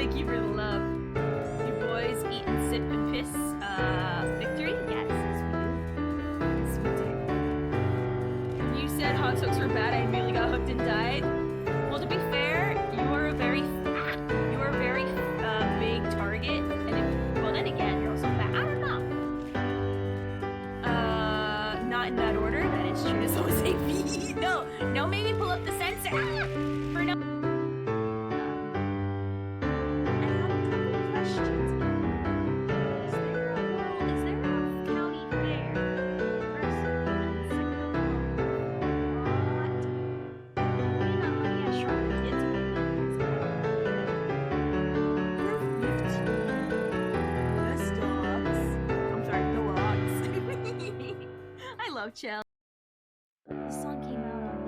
Thank you for the love. You boys eat and sip and piss. Victory? Yes, yes we do. You said hot soaks were bad, I immediately got hooked and died. Well, to be fair, you are a very big target, and well then again, you're also fat. I don't know. Not in that order. That is true. So say V. No, maybe pull up the sensor. For no. Chill. The song came out on,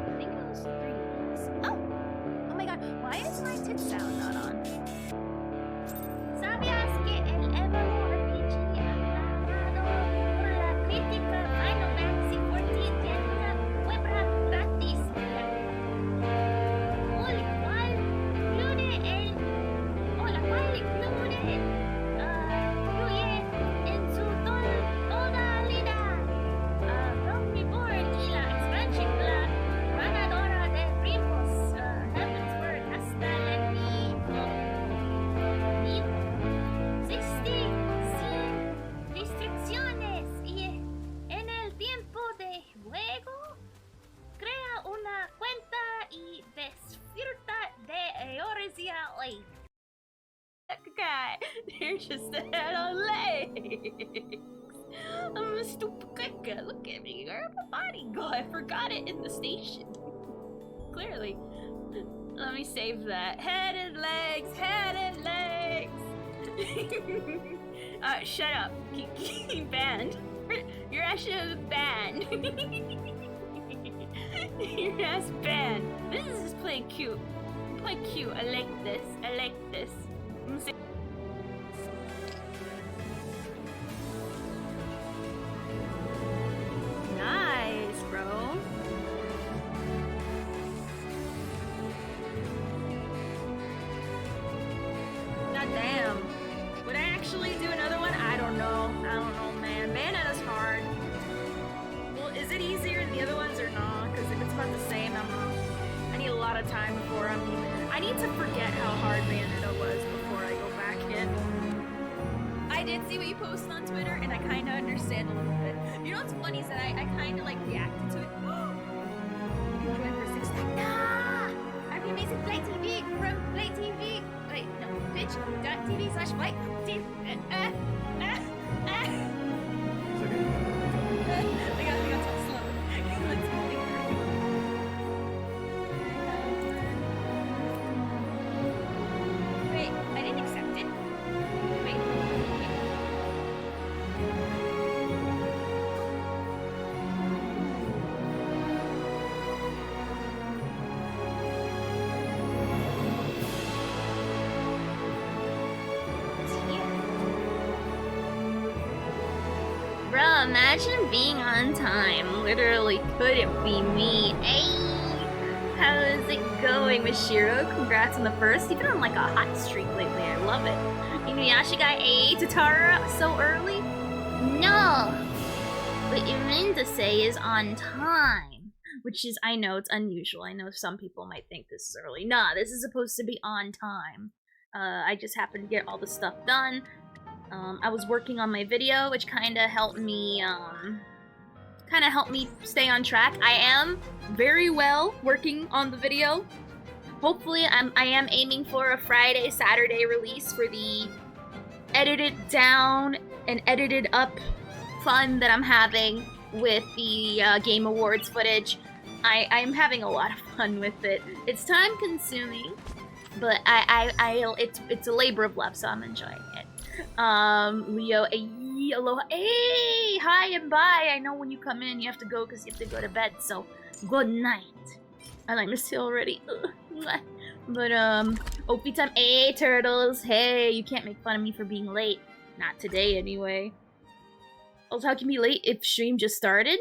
I think it was 3 days. Oh my god, why is my tip sound not on? ¿Sabías que el MMORPG aclamado por la crítica Final Fantasy XIV tiene una web gratis? La cual incluye en su totalidad Rompiborn y la expansion la ganadora de premios Heavensward hasta el nido 60 sin restricciones y en el tiempo de juego crea una cuenta y disfruta de original. God, they're just a head on legs. I'm a stupid caca. Look at me. Where's my body go? I forgot it in the station. Clearly. Let me save that. Head and legs. Head and legs. Shut up. Keep banned. Your ass should have banned. Your ass banned. This is just playing cute. Playing cute. I like this. I like this. I'm gonna say nice, bro. God damn. Would I actually do another one? I don't know, man. Bayonetta's hard. Well, is it easier than the other ones or not? Because if it's about the same, I need a lot of time before I'm even. I need to forget how hard Bayonetta was before I go back in. I did see what you posted on Twitter, and I kind of understand a little bit. You know what's funny is that I kind of like reacted to it. You joined for 6 days. Nah! I'm the amazing Play TV from Play TV. Wait, no, twitch.tv/Play TV. We got to talk slow. Wait, I didn't accept it. Wait. Bro, imagine being on time. Literally couldn't be me. Hey! How is it going, Mishiro? Congrats on the first. You've been on like a hot streak lately. I love it. Inuyasha got a Tatara so early? No! What you mean to say is on time. Which is, I know it's unusual. I know some people might think this is early. Nah, this is supposed to be on time. I just happened to get all the stuff done. I was working on my video, which kind of helped me stay on track. I am very well working on the video. Hopefully, I am aiming for a Friday, Saturday release for the edited down and edited up fun that I'm having with the Game Awards footage. I'm having a lot of fun with it. It's time consuming, but it's a labor of love, so I'm enjoying it. Leo, aloha, hey, hi and bye. I know when you come in, you have to go because you have to go to bed, so good night. I miss you already. But, Opie time, hey, turtles, hey, you can't make fun of me for being late. Not today, anyway. Also, how can you be late if stream just started?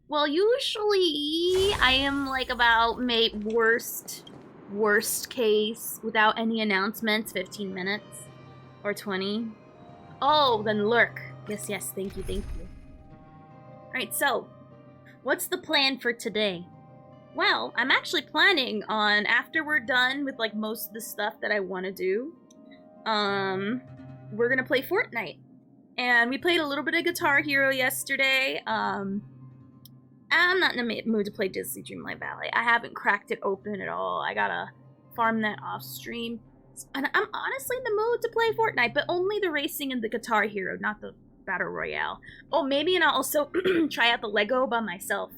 Well, usually, I am, like, about, worst worst case, without any announcements, 15 minutes or 20. Oh, then lurk. Yes, thank you. Alright, so what's the plan for today? Well, I'm actually planning on, after we're done with like most of the stuff that I want to do, we're gonna play Fortnite. And we played a little bit of Guitar Hero yesterday. I'm not in the mood to play Disney Dreamlight Ballet. I haven't cracked it open at all. I gotta farm that off stream. And I'm honestly in the mood to play Fortnite, but only the racing and the Guitar Hero, not the Battle Royale. Oh, maybe, and I'll also try out the Lego by myself.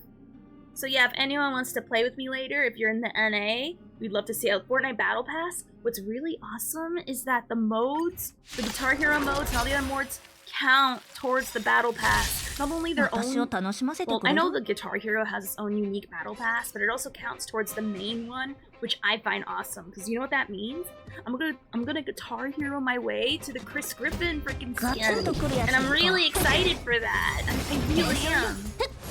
So yeah, if anyone wants to play with me later, if you're in the NA, we'd love to see a Fortnite Battle Pass. What's really awesome is that the modes, the Guitar Hero modes and all the other modes count towards the Battle Pass. Not only their own... Well, I know the Guitar Hero has its own unique Battle Pass, but it also counts towards the main one, which I find awesome. Because you know what that means? I'm gonna Guitar Hero my way to the Chris Griffin freaking skin. And I'm really excited for that. I really am.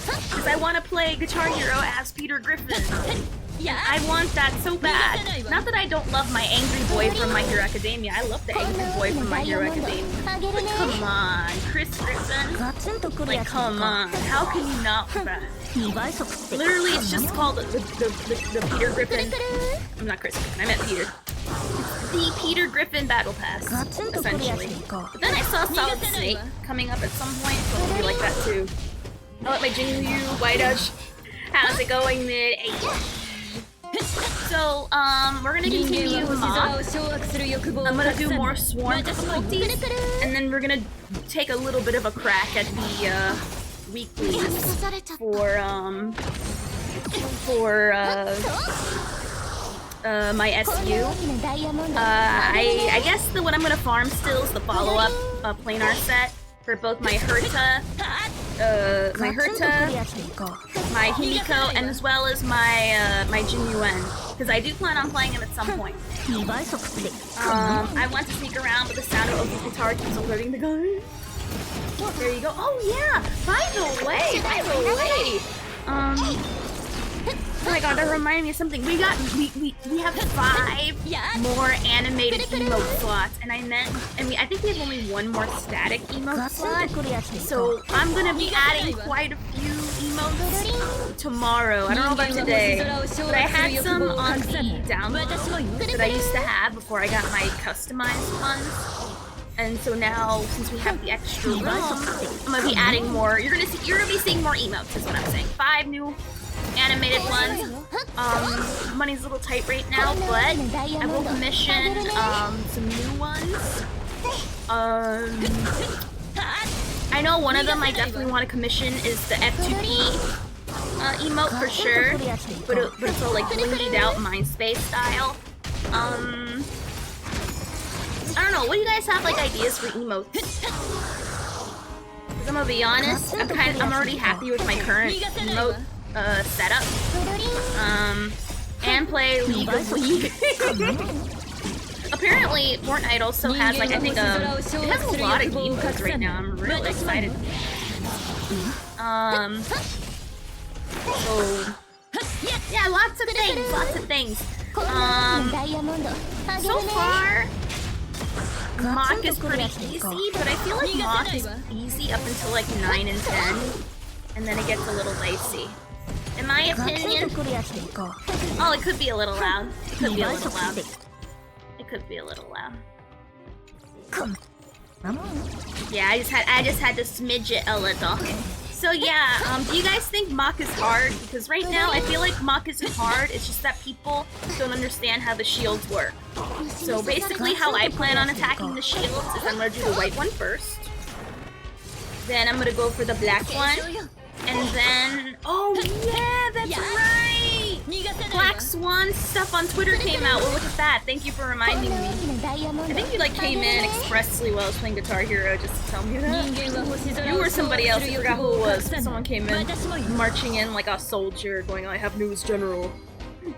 Because I want to play Guitar Hero as Peter Griffin. Yeah, I want that so bad. Not that I don't love my angry boy from My Hero Academia. I love the angry boy from My Hero Academia. But come on, Chris Griffin. Like, come on. How can you not love that? Literally, it's just called the Peter Griffin. I'm not Chris Griffin, I meant Peter. The Peter Griffin Battle Pass, essentially. But then I saw Solid Snake coming up at some point, so it'll be like that too. I let my Jingu, Whiteash. How's it going, mid? So, we're gonna continue with MOC. I'm gonna do more swarm difficulties, and then we're gonna take a little bit of a crack at the weeklies for my SU. I guess what I'm gonna farm still is the follow-up planar set for both my Herta, my Himiko, and as well as my my Jinyuan, because I do plan on playing him at some point. I want to sneak around, but the sound of Oki's guitar keeps alerting the guy. There you go. Oh yeah! By the way, oh my god, that reminded me of something. We have 5 more animated emote slots, and I think we have only 1 more static emote slot. So I'm gonna be adding quite a few emotes tomorrow. I don't know about today, but I had some on the download that I used to have before I got my customized ones. And so now, since we have the extra room, I'm gonna be adding more. You're gonna be seeing more emotes, is what I'm saying. 5 new animated ones. Money's a little tight right now, but I will commission some new ones. I know one of them I definitely want to commission is the F2P emote for sure, but it's all like blinkied out Mindspace style. I don't know, what do you guys have like ideas for emotes? Because I'm gonna be honest, I'm already happy with my current emote setup. And play League of League. Apparently, Fortnite also has like, I think, it has a lot of game modes right now. I'm really excited. So yeah, lots of things. So far, MOC is pretty easy, but I feel like MOC is easy up until like 9 and 10, and then it gets a little dicey. In my opinion, oh, it could be a little loud. It could be a little loud. It could be a little loud. Yeah, I just had to smidge it a little. So yeah, do you guys think MOC is hard? Because right now I feel like MOC isn't hard, it's just that people don't understand how the shields work. So basically how I plan on attacking the shields is I'm gonna do the white one first. Then I'm gonna go for the black one. And then, oh yeah, that's right! Black Swan stuff on Twitter came out. Well, look at that. Thank you for reminding me. I think you like came in expressly while I was playing Guitar Hero just to tell me that. You or somebody else, I forgot who it was. Someone came in marching in like a soldier going, I have news, General.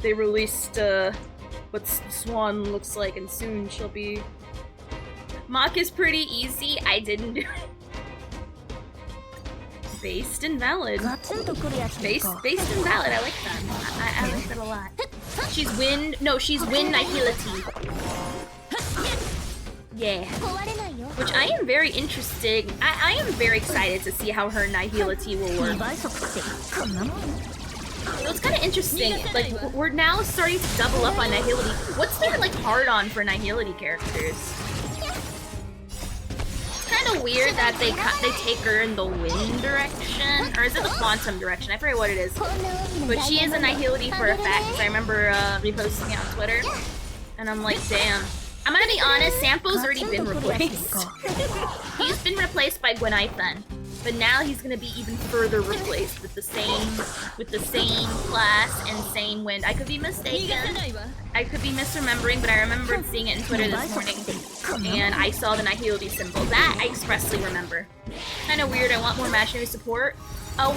They released what Swan looks like and soon she'll be... MOC is pretty easy. I didn't do it. Based and valid. Based and valid. I like that. I like that a lot. She's wind. No, she's wind Nihility. Yeah. Which I am very interested. I am very excited to see how her Nihility will work. So it's kind of interesting. Like, we're now starting to double up on Nihility. What's their, like, hard-on for Nihility characters? It's kind of weird that they take her in the wind direction. Or is it the quantum direction? I forget what it is. But she is a Nihility for a fact, because I remember reposting it on Twitter. And I'm like, damn. I'm gonna be honest, Sampo's already been replaced. He's been replaced by Gwenithan. But now he's gonna be even further replaced with the same class and same wind. I could be mistaken. I could be misremembering, but I remembered seeing it in Twitter this morning. And I saw the Nihility symbol. That I expressly remember. Kinda weird, I want more imaginary support. I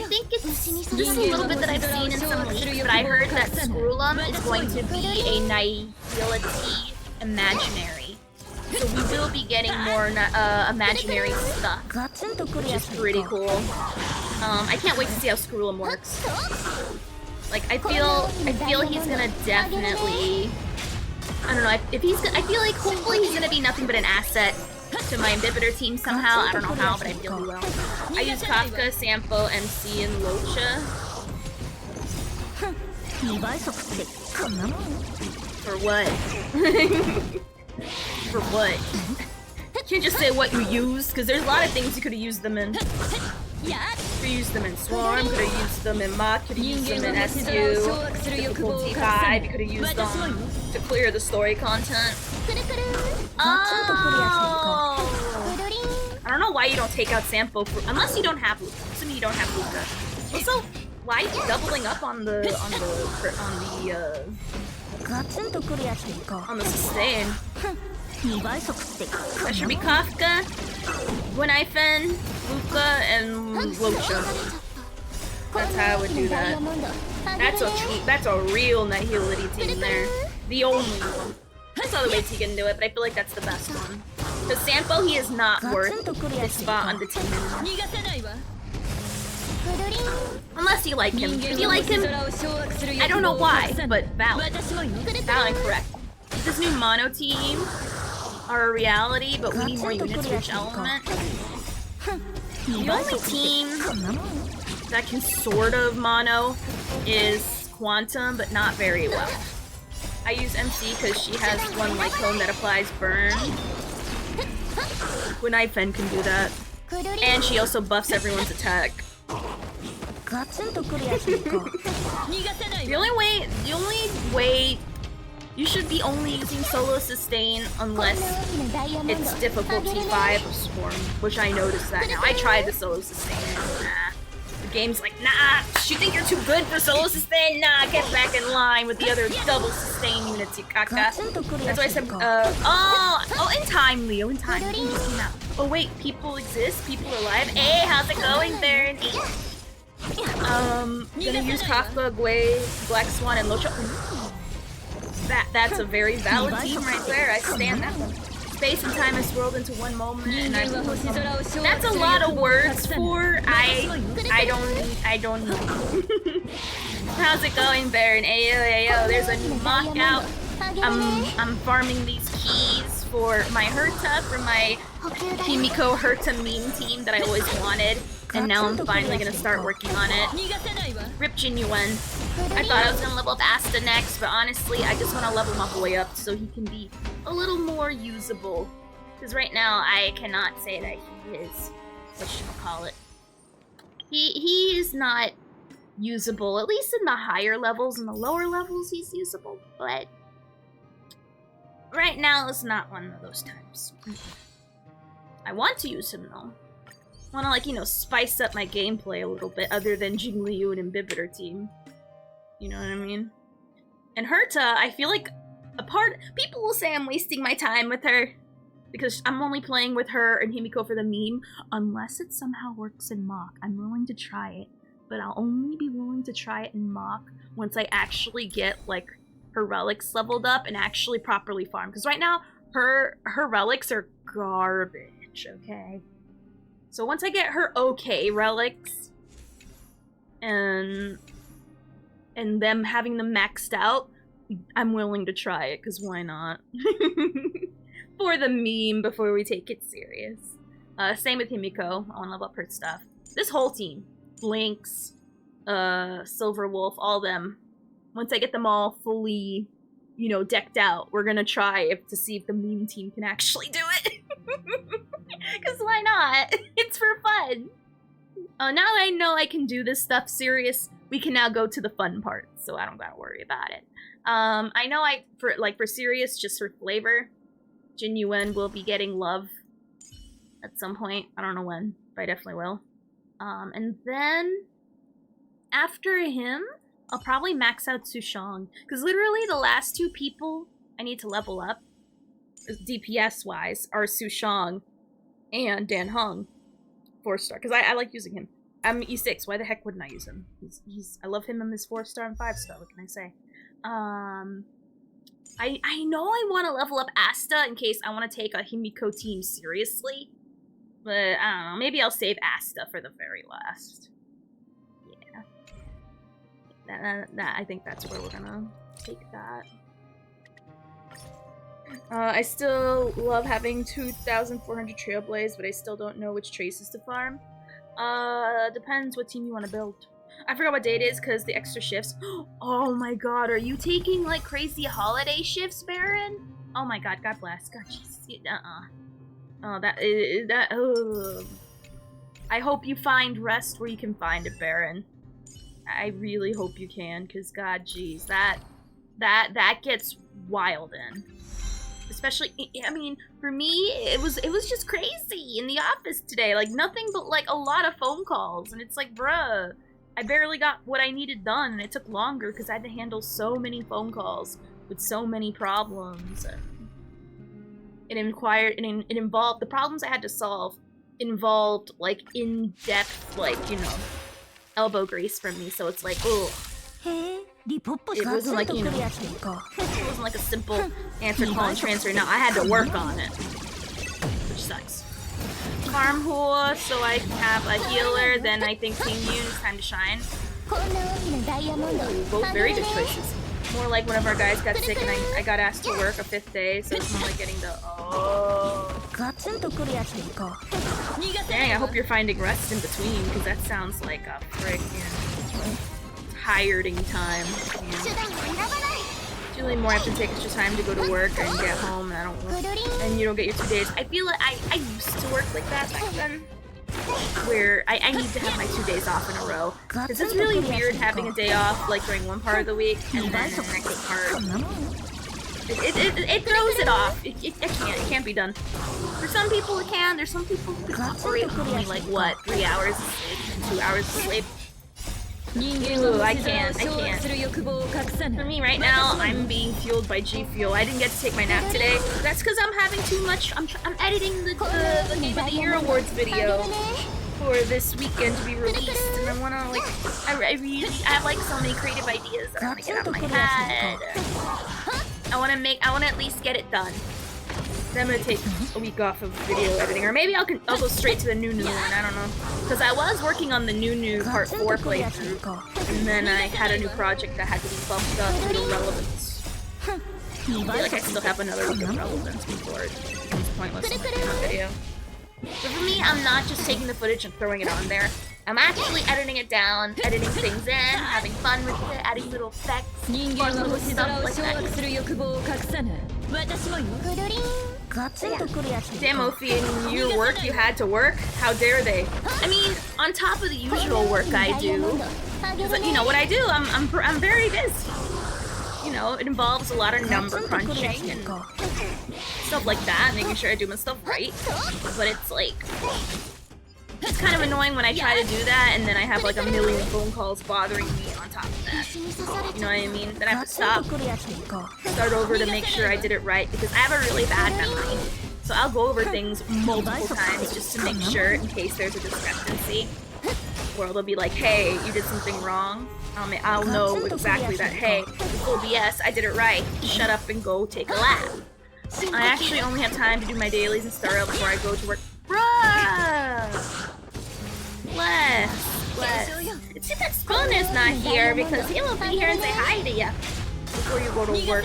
think it's just a little bit that I've seen in some leaks, but I heard that Screwlum is going to be a Nihility imaginary. So we will be getting more imaginary stuff, which is pretty cool. I can't wait to see how Screwlum works. Like, I feel he's gonna definitely, I don't know, I feel like hopefully he's gonna be nothing but an asset to my Imbibitor team somehow. I don't know how, but I feel he will. I use Kafka, Sampo, MC, and Locha. For what? For what? You can't just say what you used, because there's a lot of things you could have used them in. You could have used them in Swarm, could have used them in MOC, could have used them in SU, difficulty 5, you could have used them to clear the story content. Oh! I don't know why you don't take out Sampo for, unless you don't have Luca. Assuming you don't have Luca. Also, why are you doubling up on the sustain? That should be Kafka, Gwenithan, Luca, and Locha. That's how I would do that. That's a real Nihility team there. The only one. There's other ways he can do it, but I feel like that's the best one. Because Sampo, he is not worth his spot on the team anymore. Unless you like him. If you like him, I don't know why, but valid. Valid and correct. This new mono team are a reality, but we need more units for each element. The only team that can sort of mono is Quantum, but not very well. I use MC because she has one light cone that applies burn. Gwenithan can do that. And she also buffs everyone's attack. The only way you should be only using solo sustain unless it's difficulty 5 of Swarm, which I noticed that now. I tried the solo sustain and nah. The game's like, nah, you think you're too good for solo sustain? Nah, get back in line with the other double sustain units, you caca. That's why I said, in time, Leo, in time. You just came out. Oh wait, people exist? People are alive? Hey, how's it going there? Gonna use Kafka, Gwei, Black Swan, and Locha. That's a very valid team right there. I stand that one. Space and time is swirled into one moment, and that's a lot of words for I don't know. How's it going, Baron? Ayo, there's a new MOC out. I'm farming these keys for my Herta, for my Himiko Herta meme team that I always wanted. And now I'm finally gonna start working on it. Rip Jinyuan. I thought I was gonna level up Asta next, but honestly, I just wanna level my boy up so he can be a little more usable. Because right now, I cannot say that he is, whatchamacallit. He is not usable, at least in the higher levels. In the lower levels, he's usable, but right now, it's not one of those times. I want to use him, though. I want to, like, you know, spice up my gameplay a little bit, other than Jingliu and Imbibitor team. You know what I mean? And Herta, I feel like people will say I'm wasting my time with her, because I'm only playing with her and Himiko for the meme, unless it somehow works in MOC. I'm willing to try it, but I'll only be willing to try it in MOC once I actually get, like, her relics leveled up and actually properly farm. Because right now, her relics are garbage, okay? So once I get her okay relics, and and them having them maxed out, I'm willing to try it, because why not? For the meme before we take it serious. Same with Himiko. I want to level up her stuff. This whole team. Lynx, Silver Wolf, all them. Once I get them all fully, you know, decked out, we're gonna try to see if the meme team can actually do it. Because why not? It's for fun. Now that I know I can do this stuff serious, we can now go to the fun part, so I don't gotta worry about it. I know for serious, just for flavor, Genuine will be getting love at some point. I don't know when, but I definitely will. And then after him, I'll probably max out Sushong, because literally the last two people I need to level up, DPS-wise, are Sushong and Dan Heng, 4-star, because I like using him. I'm E6, why the heck wouldn't I use him? I love him in his 4-star and 5-star, what can I say? I know I want to level up Asta in case I want to take a Himiko team seriously, but I don't know, maybe I'll save Asta for the very last. Yeah. I think that's where we're gonna take that. I still love having 2,400 Trailblaze, but I still don't know which traces to farm. Depends what team you want to build. I forgot what day it is because the extra shifts. Oh my god, are you taking like crazy holiday shifts, Baron? Oh my god, God bless. God, Jesus. Oh, I hope you find rest where you can find it, Baron. I really hope you can, because god, jeez, that gets wild in. Especially, I mean, for me, it was just crazy in the office today. Like, nothing but, like, a lot of phone calls. And it's like, bruh, I barely got what I needed done, and it took longer because I had to handle so many phone calls with so many problems. And it involved, the problems I had to solve involved, like, in-depth, like, you know, elbow grease from me. So it's like, ugh. It wasn't like, you know, it wasn't like a simple answer, call, and transfer. No, I had to work on it, which sucks. Farm Hua, so I have a healer, then I think King Yoon is time to shine. Both very good choices. More like one of our guys got sick and I got asked to work a 5th day, so it's more like getting the, Dang, I hope you're finding rest in between, because that sounds like a freaking tiring time. It's really more I have to take extra time to go to work and get home, and I don't work, and you don't get your 2 days. I feel like I used to work like that back then, where I need to have my 2 days off in a row. Because it's really weird having a day off like during one part of the week and then the next part. It throws it off. It can't be done. For some people it can. There's some people who can operate with only like what, 3 hours of sleep, 2 hours of sleep. Ooh, I can't. For me right now, I'm being fueled by G Fuel. I didn't get to take my nap today. That's because I'm having too much. I'm editing the Game of the Year Awards video for this weekend to be released, and I wanna like, I have like so many creative ideas that I wanna get out of my head. I wanna at least get it done. Then I'm gonna take a week off of video editing, or maybe I'll go straight to the new one, I don't know. Because I was working on the new part 4 playthrough, and then I had a new project that had to be bumped up to relevance. I feel like I still have another week of relevance before it's pointless in my video. But for me, I'm not just taking the footage and throwing it on there. I'm actually editing it down, editing things in, having fun with it, adding little effects, fun little stuff like that. Damn, Ophi, in your work you had to work? How dare they? I mean, on top of the usual work I do, you know what I do? I'm very busy. You know, it involves a lot of number crunching and stuff like that, making sure I do my stuff right. But it's like, it's kind of annoying when I try to do that and then I have like a million phone calls bothering me on top of that. You know what I mean? Then I have to start over to make sure I did it right, because I have a really bad memory. So I'll go over things multiple times just to make sure in case there's a discrepancy. Or they'll be like, hey, you did something wrong. I'll know exactly that, hey, full BS, I did it right. Shut up and go take a lap. I actually only have time to do my dailies and Star Rail before I go to work. Bruh! Bless. It's too bad Spooner's not here because he'll be here and say hi to you before you go to work.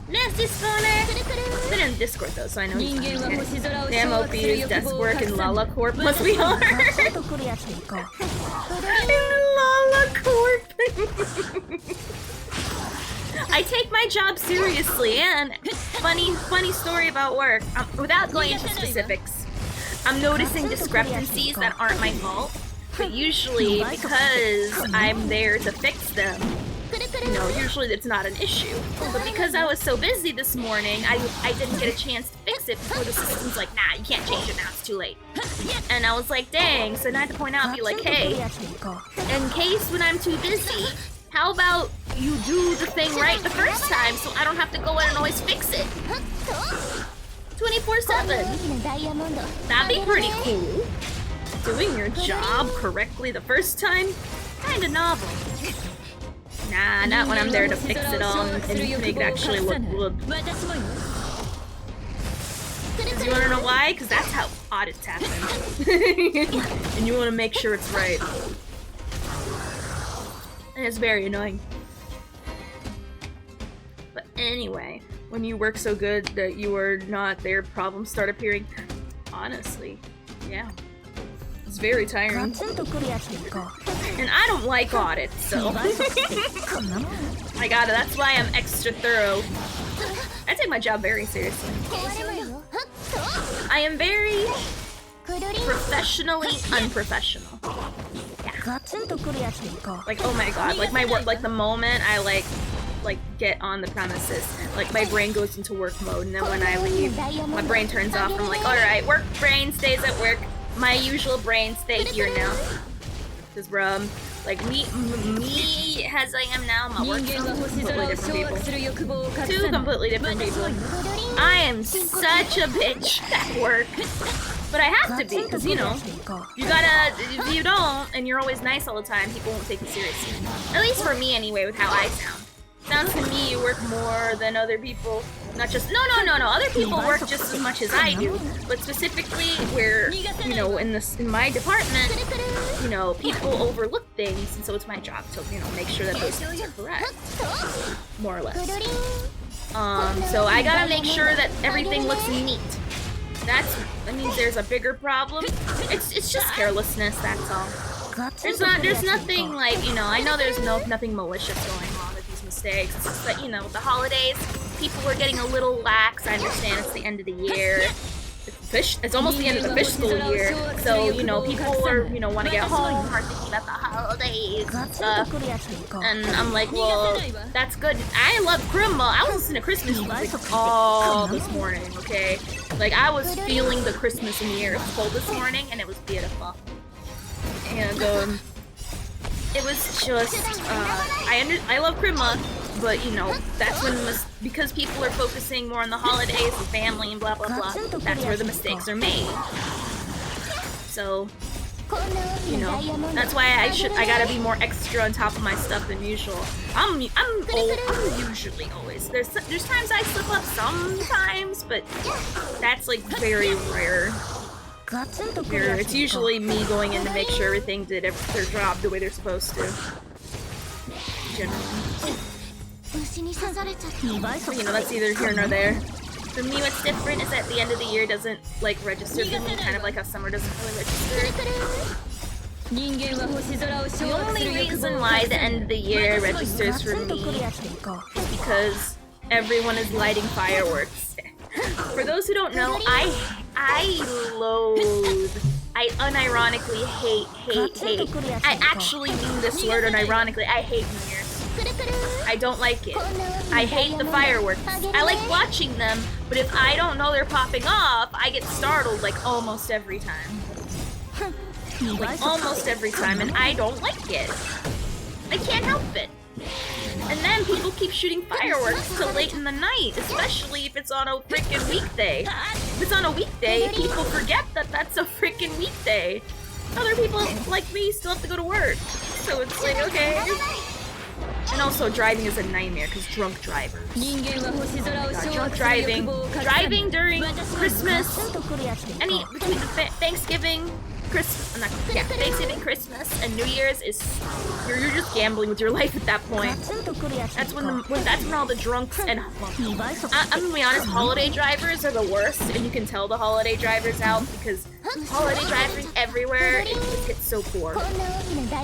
Nasty Spooner! It's been in Discord though, so I know he's not okay. The MOC is desk work in Lala Corp. Must we are? In Lala Corp! I take my job seriously, and funny story about work. Without going into specifics, I'm noticing discrepancies that aren't my fault, but usually because I'm there to fix them, you know, usually it's not an issue. But because I was so busy this morning, I didn't get a chance to fix it before the system's like, nah, you can't change it now, it's too late. And I was like, dang, so then I had to point out and be like, hey, in case when I'm too busy, how about you do the thing right the first time so I don't have to go in and always fix it? 24/7. That'd be pretty cool. Doing your job correctly the first time? Kinda novel. Nah, not when I'm there to fix it all and make it actually look good. Cause you wanna know why? Cause that's how audits happen. And you wanna make sure it's right. And it's very annoying. But anyway, when you work so good that you are not there, problems start appearing. Honestly, yeah. It's very tiring. And I don't like audits, so I got it. That's why I'm extra thorough. I take my job very seriously. I am very professionally unprofessional. Yeah. Like, oh my god, like my work, like the moment I like get on the premises, like my brain goes into work mode, and then when I leave, my brain turns off. I'm like, alright, work brain stays at work. My usual brain stay here now. Cause like me as I am now, my work's completely different people. Two completely different people. I am such a bitch at work. But I have to be, because, you know, you gotta, if you don't, and you're always nice all the time, people won't take you seriously. At least for me anyway, with how I sound. Sounds to me you work more than other people. Not just, no, other people work just as much as I do. But specifically where, you know, in my department, you know, people overlook things, and so it's my job to, you know, make sure that those things are correct. More or less. So I gotta make sure that everything looks neat. That means there's a bigger problem. It's just carelessness, that's all. There's nothing like, you know, I know there's nothing malicious going on with these mistakes. It's just that, you know, with the holidays, people are getting a little lax. I understand it's the end of the year. It's almost the end of the fish school year. So, you know, people are, you know, want to get home, are thinking about the holidays and stuff. And I'm like, well, that's good. I love Christmas. I was listening to Christmas music all this morning, okay? Like, I was feeling the Christmas in the air. It was cold this morning, and it was beautiful. And, it was just, I love Christmas, but, you know, that's when, because people are focusing more on the holidays and family and blah, blah, blah, that's where the mistakes are made. So, you know, that's why I gotta be more extra on top of my stuff than usual. I'm usually always, there's times I slip up sometimes, but that's like very rare. It's usually me going in to make sure everything did their job the way they're supposed to. Generally. But, you know, that's either here nor there. For me, what's different is at the end of the year doesn't, like, register for me, kind of like how summer doesn't really register. The only reason why the end of the year registers for me is because everyone is lighting fireworks. For those who don't know, I unironically hate. I actually mean this word unironically. I hate New Year's. I don't like it. I hate the fireworks. I like watching them, but if I don't know they're popping off, I get startled like almost every time. Like almost every time, and I don't like it. I can't help it. And then people keep shooting fireworks till late in the night, especially if it's on a freaking weekday. If it's on a weekday, people forget that that's a freaking weekday. Other people like me still have to go to work. So it's like, okay. And also driving is a nightmare because drunk drivers. Drunk driving during Christmas, between Thanksgiving, Christmas, yeah, Thanksgiving, Christmas, and New Year's is you're just gambling with your life at that point. That's when all the drunks and I'm gonna be honest, holiday drivers are the worst, and you can tell the holiday drivers out because holiday driving everywhere it gets so poor.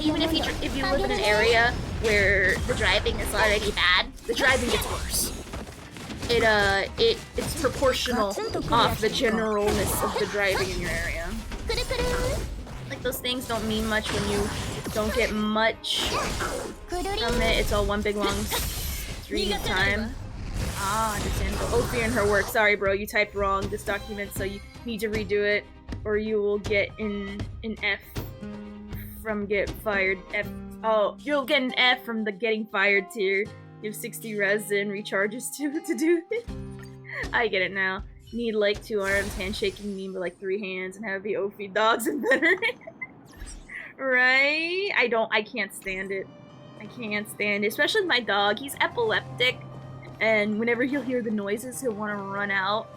Even if you live in an area where the driving is already bad, the driving gets worse. It's proportional off the generalness of the driving in your area. Like, those things don't mean much when you don't get much from it. It's all one big long stream of time. Ah, understandable. Ophi and her work. Sorry, bro, you typed wrong this document, so you need to redo it, or you will get an F from get fired. You'll get an F from the getting fired tier. You have 60 resin recharges to do it. I get it now. Need like 2 arms, handshaking me with like 3 hands, and have the Ophi dogs and better. Right? I can't stand it. I can't stand it. Especially my dog. He's epileptic, and whenever he'll hear the noises, he'll want to run out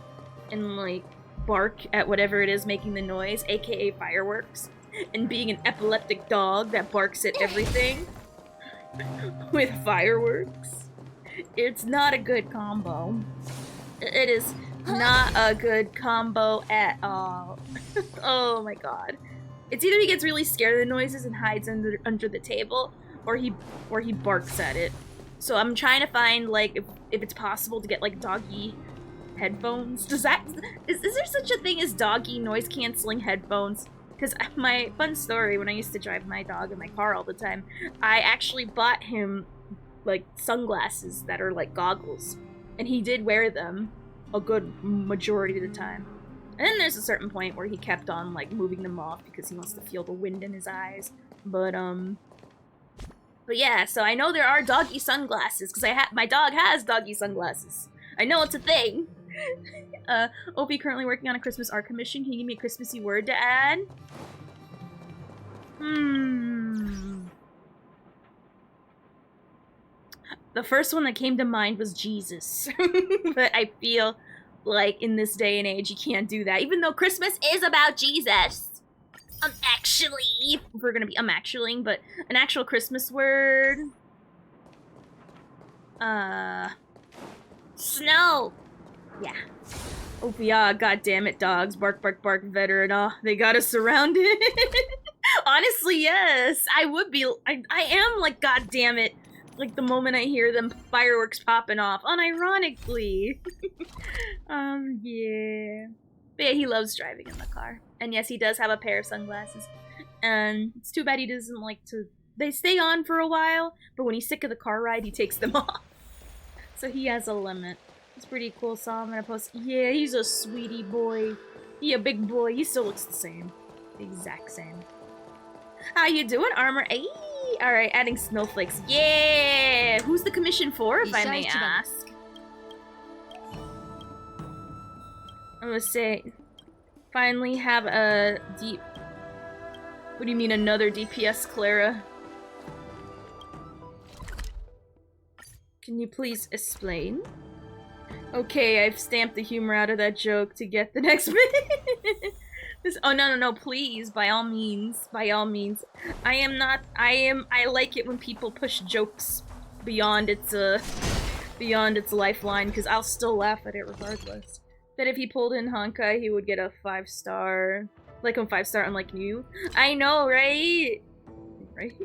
and like bark at whatever it is making the noise, aka fireworks. And being an epileptic dog that barks at everything with fireworks, it's not a good combo. It is not a good combo at all. Oh my god. It's either he gets really scared of the noises and hides under the table, or he barks at it. So I'm trying to find like if it's possible to get like doggy headphones. Is there such a thing as doggy noise canceling headphones? Because my fun story, when I used to drive my dog in my car all the time, I actually bought him like sunglasses that are like goggles, and he did wear them a good majority of the time. And then there's a certain point where he kept on like moving them off because he wants to feel the wind in his eyes. But yeah, so I know there are doggy sunglasses because my dog has doggy sunglasses. I know it's a thing. Opie currently working on a Christmas art commission. Can you give me a Christmassy word to add? The first one that came to mind was Jesus. But I feel like in this day and age you can't do that, even though Christmas is about Jesus. Actually, if we're gonna be actuallying, but an actual Christmas word. Snow. Yeah. Oh yeah, god damn it, dogs. Bark, bark, bark, veteran. Oh, they got us surrounded. Honestly, yes. I would be. I am like, god damn it. Like the moment I hear them fireworks popping off. Unironically. Yeah. But yeah, he loves driving in the car. And yes, he does have a pair of sunglasses. And it's too bad he doesn't like to... They stay on for a while, but when he's sick of the car ride, he takes them off. So he has a limit. It's pretty cool, so I'm gonna post... Yeah, he's a sweetie boy. He a big boy. He still looks the same. The exact same. How you doing, Armor? Ayy! Alright, adding snowflakes. Yeah! Who's the commission for, if I may ask? I'm gonna say... Finally have a deep... What do you mean, another DPS, Clara? Can you please explain? Okay, I've stamped the humor out of that joke to get the next bit. Oh, no, please, by all means. By all means. I like it when people push jokes beyond its lifeline, because I'll still laugh at it regardless. That if he pulled in Honkai, he would get a 5-star. Like a 5-star, unlike you. I know, right? Right?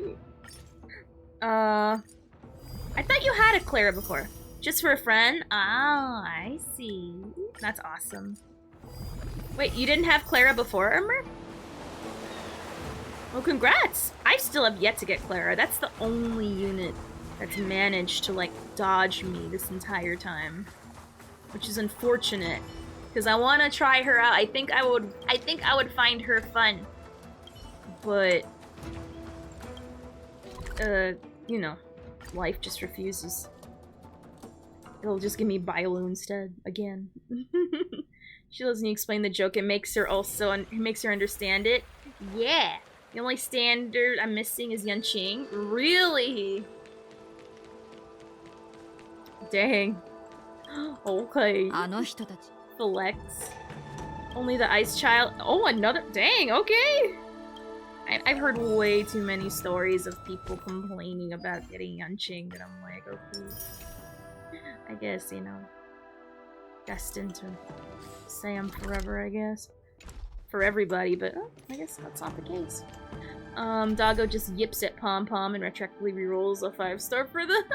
I thought you had a Clara before. Just for a friend? Oh, I see. That's awesome. Wait, you didn't have Clara before, Armor? Well, congrats! I still have yet to get Clara. That's the only unit that's managed to, like, dodge me this entire time. Which is unfortunate. Because I want to try her out. I think I would find her fun. But... you know. Life just refuses. It'll just give me Bailu instead. Again. She lets me explain the joke. It makes her understand it. Yeah. The only standard I'm missing is Yanqing. Really? Dang. Okay. Flex. Only the Ice Child. Oh, another. Dang, okay. I've heard way too many stories of people complaining about getting Yunching, and I'm like, okay. I guess, you know, destined to stay on forever, I guess. For everybody, but I guess that's not the case. Doggo just yips at Pom Pom and retroactively rerolls a 5-star for the.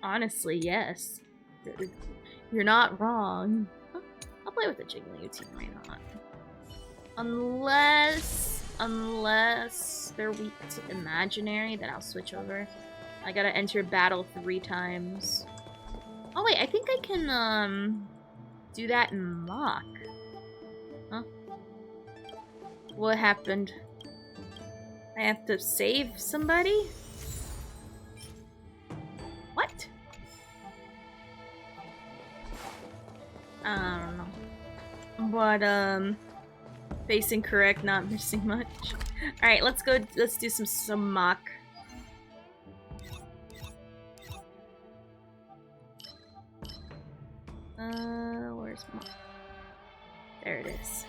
Honestly, yes. You're not wrong. I'll play with the Jigglypuff team, why not? Unless they're weak to imaginary, then I'll switch over. I gotta enter battle 3 times. Oh wait, I think I can do that in MOC. Huh? What happened? I have to save somebody? What? I don't know. But, facing correct, not missing much. Alright, let's go, let's do some MOC. Where's MOC? There it is.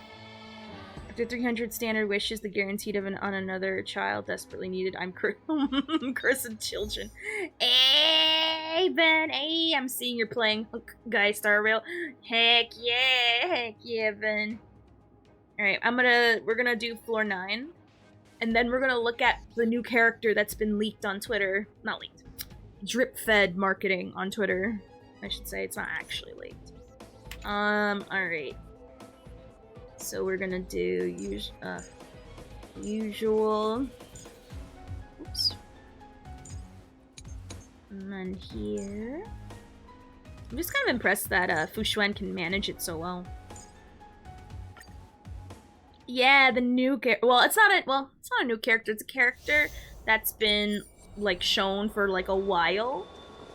After 300 standard wishes, the guaranteed on another child desperately needed. I'm cursing children. Hey, Ben. Hey, I'm seeing you're playing Guy Star Rail. Heck yeah, Ben. All right, we're gonna do floor 9, and then we're gonna look at the new character that's been leaked on Twitter. Not leaked. Drip-fed marketing on Twitter. I should say it's not actually leaked. All right. So we're gonna do usual. Oops. And then here. I'm just kind of impressed that Fu Xuan can manage it so well. Yeah, the new character. Well, it's not a new character. It's a character that's been like shown for like a while.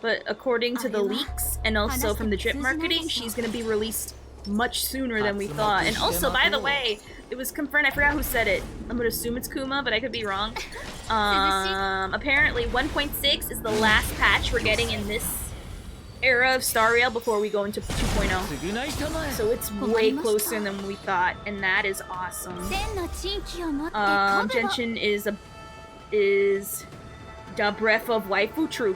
But according to the leaks and also from the drip marketing, she's gonna be released much sooner than we thought. And also, by the way, it was confirmed, I forgot who said it. I'm gonna assume it's Kuma, but I could be wrong. Apparently 1.6 is the last patch we're getting in this era of Star Rail before we go into 2.0. So it's way closer than we thought, and that is awesome. Genshin is the breath of waifu truth.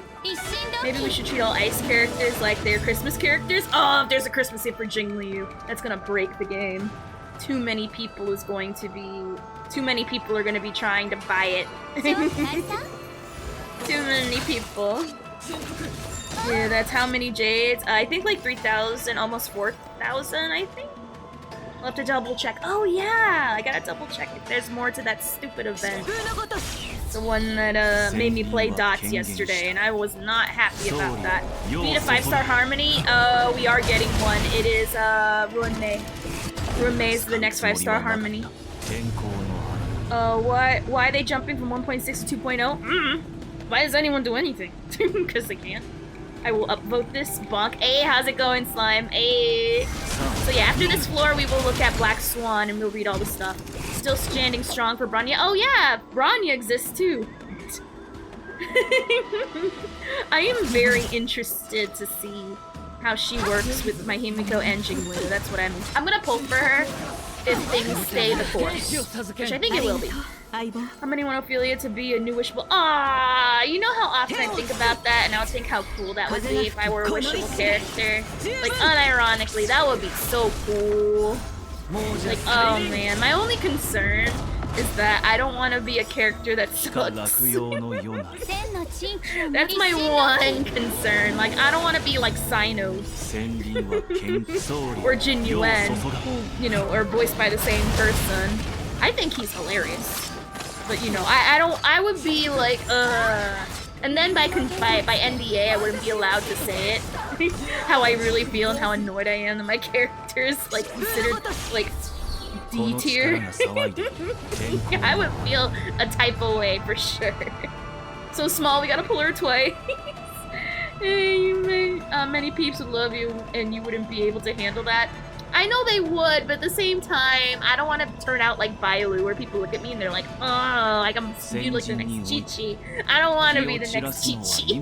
Maybe we should treat all ice characters like they're Christmas characters. Oh, if there's a Christmas hit for Jingliu, that's gonna break the game. Too many people are gonna be trying to buy it. Too many people. Yeah, that's how many jades. I think like 3,000, almost 4,000, I think. We'll have to double check. Oh yeah, I gotta double check if there's more to that stupid event. The one that made me play dots yesterday, and I was not happy about that. Need a 5-star harmony? We are getting one. It is Ruinmei. Ruinmei is the next 5-star harmony. Why are they jumping from 1.6 to 2.0? Why does anyone do anything? Because they can. I will upvote this. Bonk. Hey, how's it going, Slime? Hey. So yeah, after this floor, we will look at Black Swan and we'll read all the stuff. Still standing strong for Bronya. Oh yeah, Bronya exists too. I am very interested to see how she works with my Himiko and Jingliu. That's what I'm gonna pull for her if things stay the course, which I think it will be. How many want Ophelia to be a new wishable? Ah, you know how often I think about that, and I would think how cool that would be if I were a wishable character. Like, unironically, that would be so cool. Like, oh man, my only concern is that I don't want to be a character that sucks. That's my one concern. Like, I don't want to be like Sino or Jin Yuen, who, you know, are voiced by the same person. I think he's hilarious. But you know, I would be like, and then by NDA, I wouldn't be allowed to say it. How I really feel and how annoyed I am that my character's like considered like D tier. I would feel a type of way for sure. So Small, we gotta pull her twice. Hey, many peeps would love you, and you wouldn't be able to handle that. I know they would, but at the same time, I don't want to turn out like Bailu, where people look at me and they're like, oh, like I'm like the next Chi-Chi. I don't want to be the next Chi-Chi.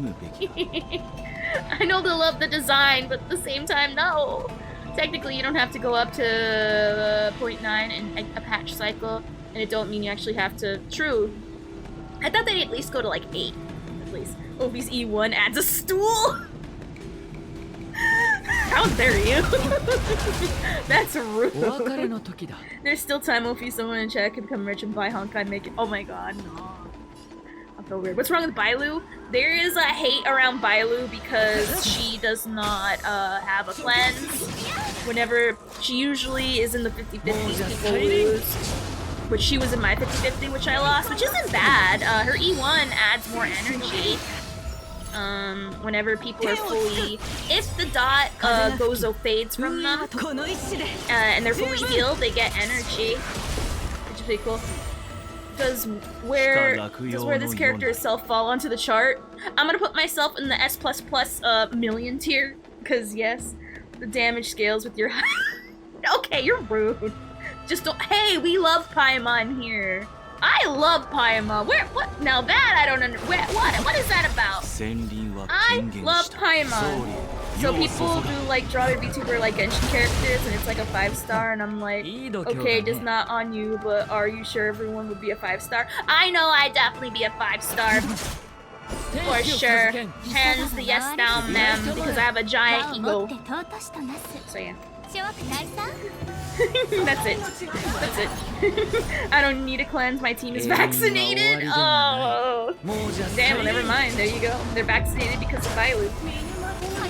I know they'll love the design, but at the same time, no. Technically, you don't have to go up to 0.9 in a patch cycle. And it don't mean you actually have to... True. I thought they'd at least go to like 8. At least. Obi's E1 adds a stool! How dare you? That's rude. There's still time, Ophi. Someone in chat can become rich and buy Honkai, make it. Oh my god, no. I feel weird. What's wrong with Bailu? There is a hate around Bailu because she does not have a cleanse. Whenever she usually is in the 50-50, people lose. But she was in my 50-50, which I lost, which isn't bad. Her E1 adds more energy. Whenever people are fully... If the dot fades from them, and they're fully healed, they get energy. Which is pretty cool. Does where this character self fall onto the chart? I'm gonna put myself in the S++ million tier, because yes, the damage scales with your... Okay, you're rude. Just don't... Hey, we love Paimon here. I love Paimon. Where? What? Now that I don't understand. What is that about? I love Paimon. So people do like draw their VTuber like Genshin characters, and it's like a 5-star, and I'm like, okay, just not on you, but are you sure everyone would be a 5-star? I know I'd definitely be a 5-star. For sure. Hands the yes down, ma'am, because I have a giant ego. So yeah. That's it. That's it. I don't need a cleanse. My team is vaccinated. Oh. Damn, well, never mind. There you go. They're vaccinated because of Bailu.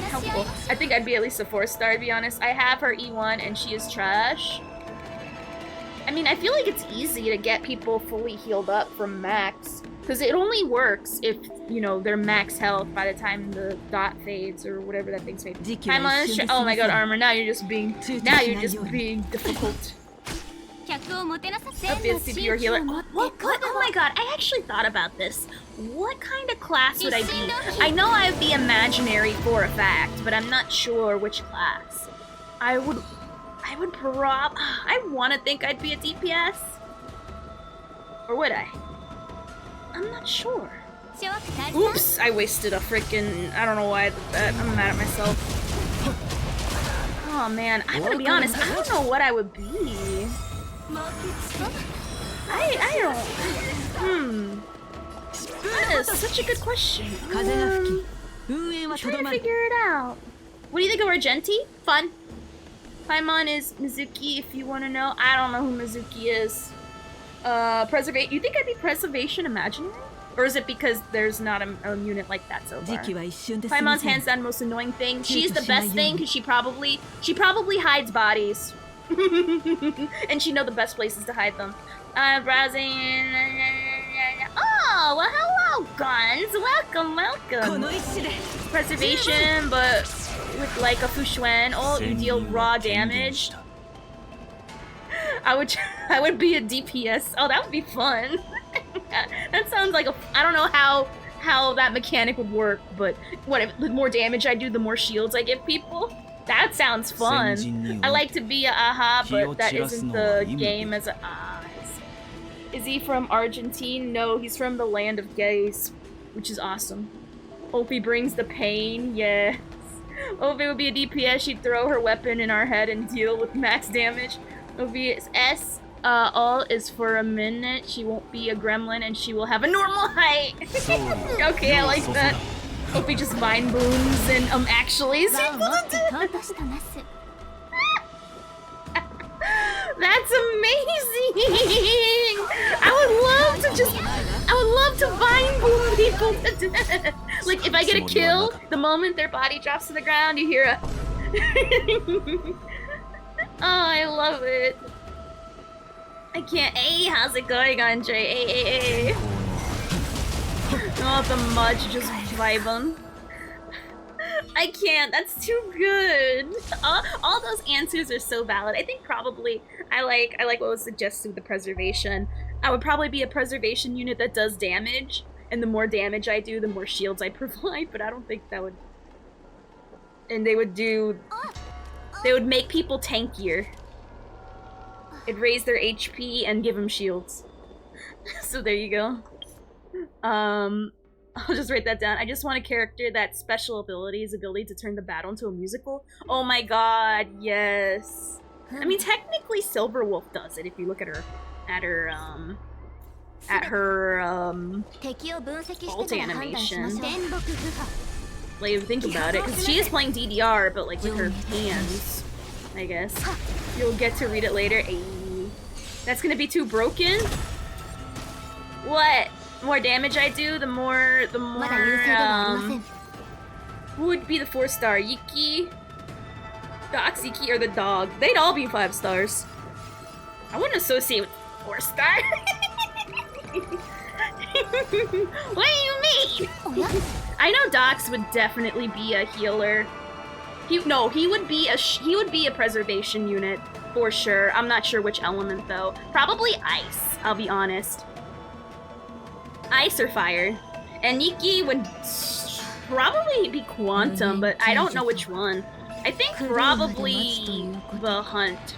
Helpful. I think I'd be at least a 4-star, to be honest. I have her E1 and she is trash. I mean, I feel like it's easy to get people fully healed up from max. Because it only works if, you know, they're max health by the time the dot fades or whatever that thing's fade. Oh my god, Armor, now you're just being difficult. Be a CPU healer. What? Oh my god, I actually thought about this. What kind of class would I be? I know I'd be imaginary for a fact, but I'm not sure which class. I want to think I'd be a DPS. Or would I? I'm not sure. Oops, I wasted a frickin'... I don't know why I did that. I'm mad at myself. Oh man, I'm gonna be honest, I don't know what I would be. I don't... That is such a good question. I'm trying to figure it out. What do you think of Argenti? Fun. Paimon is Mizuki, if you want to know. I don't know who Mizuki is. You think I'd be Preservation Imaginary? Or is it because there's not a unit like that so far? Paimon's hands down most annoying thing. She's the best thing because she probably hides bodies. And she knows the best places to hide them. Browsing. Oh, well, hello, Guns. Welcome. Preservation, but with like a Fushuen. Oh, you deal raw damage. I would be a DPS. Oh, that would be fun. That sounds like I don't know how that mechanic would work, but the more damage I do, the more shields I give people. That sounds fun. I like to be a aha, but that isn't the game as a ah. Is he from Argentina? No, he's from the land of gays, which is awesome. Opie brings the pain, yes. Opie would be a DPS, she'd throw her weapon in our head and deal with max damage. Opie is S. All is for a minute. She won't be a gremlin and she will have a normal height. Okay, I like that. Opie just mind booms and actually. That's amazing! I would love to mind boom people to death. Like if I get a kill, the moment their body drops to the ground, you hear a oh, I love it. I can't. Hey, how's it going, Andre? Hey. Oh, the mudge just vibing. I can't. That's too good. All those answers are so valid. I think probably I like what was suggested with the preservation. I would probably be a preservation unit that does damage, and the more damage I do, the more shields I provide. But I don't think that would. And they would make people tankier. It'd raise their HP and give them shields. So there you go. I'll just write that down. I just want a character that's special ability to turn the battle into a musical. Oh my god, yes. I mean, technically Silverwolf does it if you look at her at her ult animation. Like, think about it, because she is playing DDR, but like with her hands, I guess. You'll get to read it later. Ayy. That's gonna be too broken? What? The more damage I do, the more, who would be the 4-star? Yuki? Dox, Yuki, or the dog? They'd all be 5 stars. I wouldn't associate with 4-star. What do you mean? I know Dox would definitely be a healer. He would be a preservation unit for sure. I'm not sure which element though. Probably ice, I'll be honest. Ice or fire. And Nikki would probably be quantum, but I don't know which one. I think probably the hunt.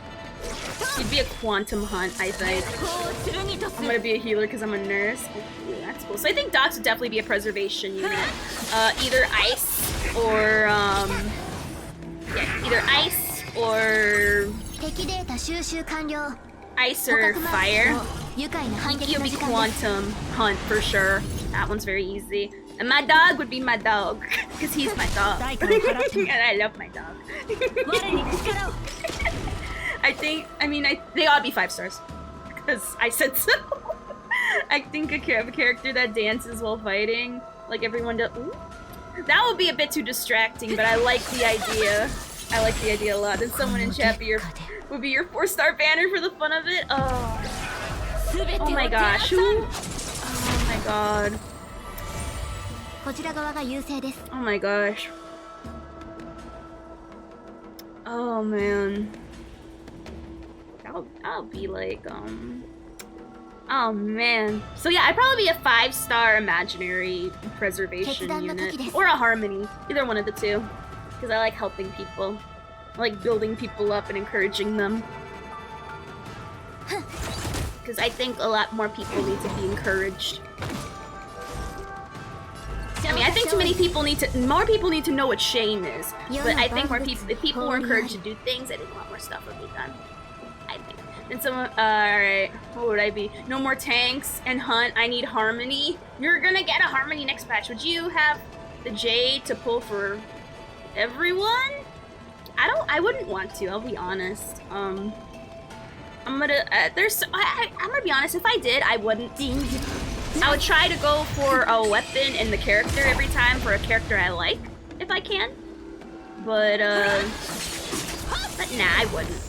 She'd be a quantum hunt, I think. I'm gonna be a healer because I'm a nurse. Ooh, that's cool. So I think Dox would definitely be a preservation unit. Either ice or either ice or fire. Hinky would be quantum hunt for sure. That one's very easy. And my dog would be my dog, because he's my dog. And I love my dog. They ought to be 5 stars. Because I said so. I think a character that dances while fighting, like everyone does. Ooh. That would be a bit too distracting, but I like the idea. I like the idea a lot. And someone in chat would be your 4-star banner for the fun of it. Oh my gosh. Who? Oh my god. Oh my gosh. Oh man. I'll be like, oh man. So yeah, I'd probably be a 5-star imaginary preservation unit. Or a harmony. Either one of the two. Because I like helping people. I like building people up and encouraging them. Because I think a lot more people need to be encouraged. I mean, I think more people need to know what shame is. But I think if people were encouraged to do things, I think a lot more stuff would be done. I think. And someone, alright, what would I be? No more tanks and hunt, I need harmony. You're gonna get a harmony next patch. Would you have the J to pull for everyone? I wouldn't want to, I'll be honest. I'm gonna be honest, if I did, I wouldn't. I would try to go for a weapon and the character every time for a character I like, if I can. But nah, I wouldn't.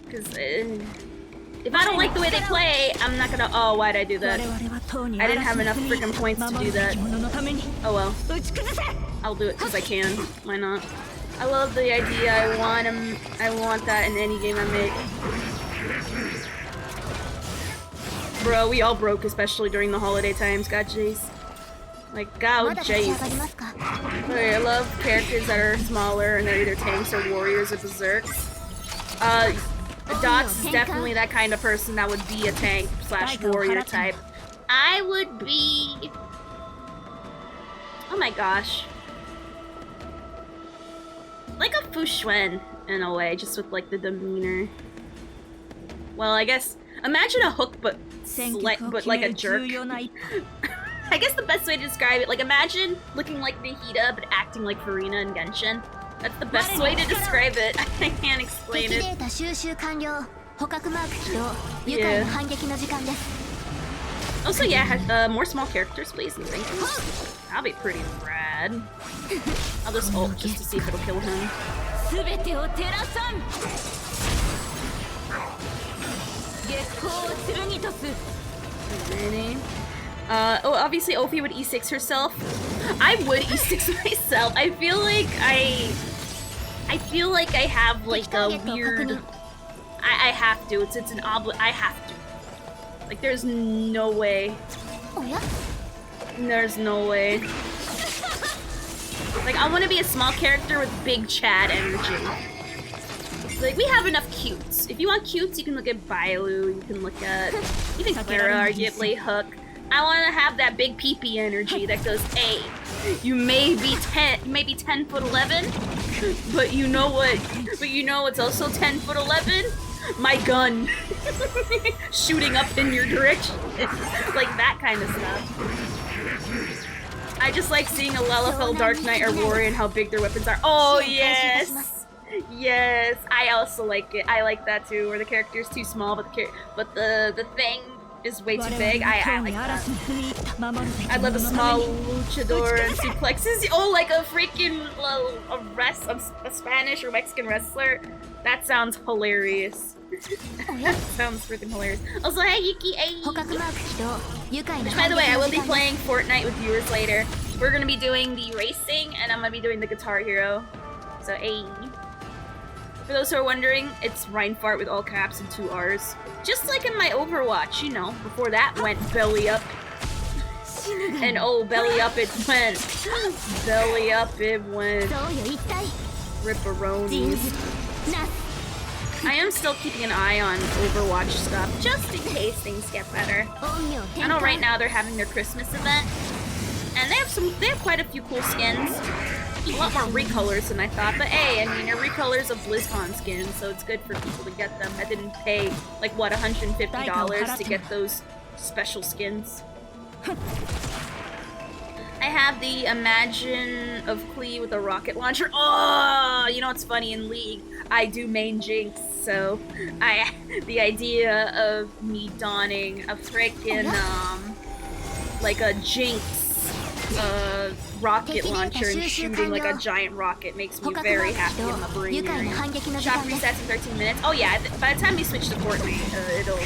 Because if I don't like the way they play, I'm not gonna, oh, why'd I do that? I didn't have enough freaking points to do that. Oh well. I'll do it because I can. Why not? I love the idea. I want that in any game I make. Bro, we all broke, especially during the holiday times. God, jeez. Like, God, jeez. Okay, I love characters that are smaller and they're either tanks or warriors or berserks. Dox is definitely that kind of person that would be a tank / warrior type. I would be... Oh my gosh. Like a Fu Xuan, in a way, just with like the demeanor. Well, I guess... Imagine a hook, but like a jerk. I guess the best way to describe it, like imagine looking like Vegeta, but acting like Farina and Genshin. That's the best way to describe it. I can't explain it. Yeah. Also, yeah, more small characters, please, and thank you. That'll be pretty rad. I'll just ult just to see if it'll kill him. Really? Obviously Ophi would E6 herself. I would E6 myself. I feel like I have like a weird... I have to. It's an I have to. Like, there's no way. There's no way. Like, I want to be a small character with big Chad energy. Like, we have enough cutes. If you want cutes, you can look at Bailu, you can look at even Clara, arguably, Hook. I want to have that big peepee energy that goes, hey, you may be 10 foot 11, but you know what? But you know what's also 10 foot 11? my gun shooting up in your direction. Like that kind of stuff. I just like seeing a Lalafell, Dark Knight, or Warrior and how big their weapons are. Oh, yes! Yes, I also like it. I like that too, where the character's too small, but the thing is way too big. I like that. I love a small luchador and suplexes. Oh, like a freaking a Spanish or Mexican wrestler. That sounds hilarious. That sounds freaking hilarious. Also, hey Yuki, hey. Which, by the way, I will be playing Fortnite with viewers later. We're gonna be doing the racing, and I'm gonna be doing the Guitar Hero. So, hey. For those who are wondering, it's Reinfart with all caps and 2 R's. Just like in my Overwatch, you know, before that went belly up. And oh, belly up it went. Belly up it went. Ripperonis. I am still keeping an eye on Overwatch stuff, just in case things get better. I know right now they're having their Christmas event, and they have quite a few cool skins. A lot more recolors than I thought, but hey, I mean, they're recolors of BlizzCon skins, so it's good for people to get them. I didn't pay, like, what, $150 to get those special skins. I have the Imagine of Klee with a rocket launcher. Oh, you know what's funny, in League, I do main Jinx, so the idea of me donning a frickin', like a Jinx, rocket launcher and shooting like a giant rocket makes me very happy in my brain area. Shop resets in 13 minutes. Oh yeah, by the time we switch to Fortnite, it'll be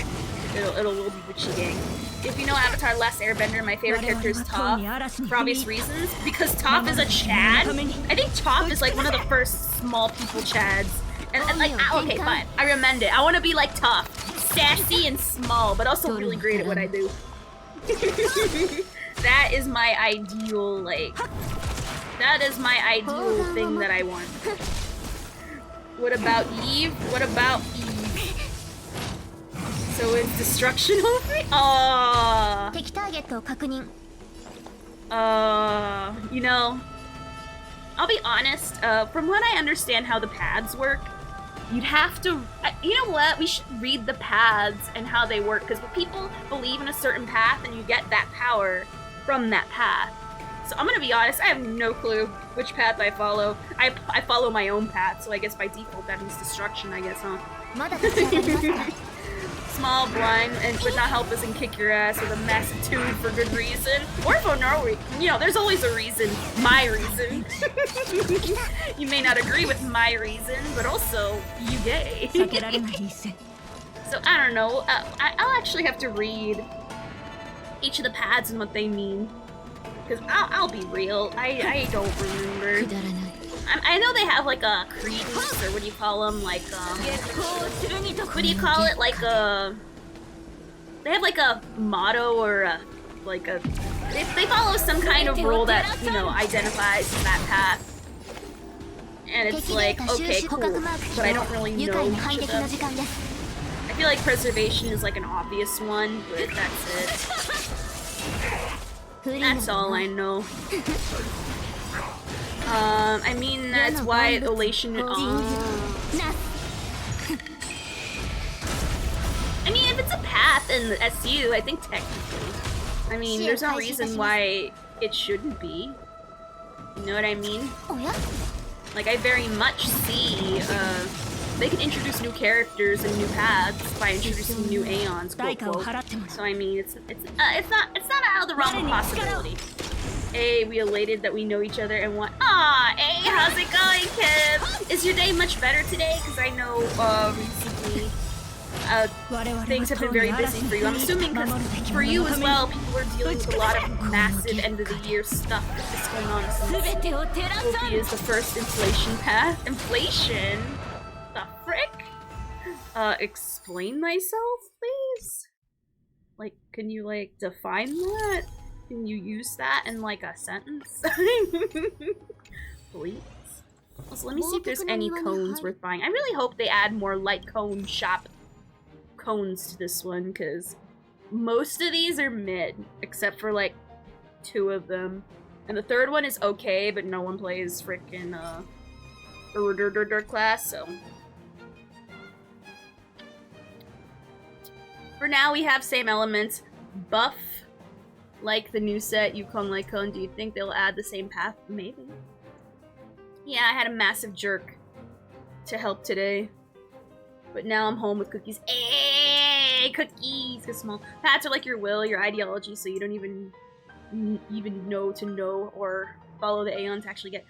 Gucci Gang. If you know Avatar Last Airbender, my favorite character is Toph, for obvious reasons, because Toph is a Chad. I think Toph is like one of the first small people Chads. And like, okay, fine, I recommend it. I want to be like Toph, sassy and small, but also really great at what I do. That is my ideal, like, that is my ideal thing that I want. What about Eve? What about Eve? So is destruction over? You know, I'll be honest, from what I understand how the paths work, you'd have to, you know what, we should read the paths and how they work, because people believe in a certain path and you get that power from that path. So I'm gonna be honest, I have no clue which path I follow. I follow my own path, so I guess by default that means destruction, I guess, huh? Small, blind, but not helpless and kick your ass with a massive tune for good reason. Or for no reason. You know, there's always a reason. My reason. You may not agree with my reason, but also, you gay. So, I don't know. I'll actually have to read each of the paths and what they mean. Because I'll be real, I don't remember. I know they have like a credence, or what do you call them? Like, what do you call it? Like they have like a motto or they follow some kind of rule that, you know, identifies that path. And it's like, okay, cool, but I don't really know each of them. I feel like preservation is like an obvious one, but that's it. That's all I know. I mean, that's why elation. I mean, if it's a path in the SU, I think technically. I mean, there's no reason why it shouldn't be. You know what I mean? Like, I very much see, they can introduce new characters and new paths by introducing new Aeons, quote, quote. So, I mean, it's not out of the realm of possibility. Hey, we elated that we know each other and want. Ah, hey, how's it going, Kim? Is your day much better today? Because I know recently things have been very busy for you. I'm assuming because for you as well, people are dealing with a lot of massive end of the year stuff that's going on. Opie is the first inflation path. Inflation? The frick? Explain myself, please? Like, can you, like, define that? Can you use that in, like, a sentence? Please? Also, let me see if there's any cones worth buying. I really hope they add more light cone shop cones to this one, because most of these are mid, except for, like, 2 of them. And the 3rd one is okay, but no one plays frickin' class, so... For now, we have same elements. Buff, like the new set, Yukong Lycone. Do you think they'll add the same path? Maybe. Yeah, I had a massive jerk to help today. But now I'm home with cookies. Hey, cookies! Cause small paths are like your will, your ideology, so you don't even know or follow the Aeon to actually get.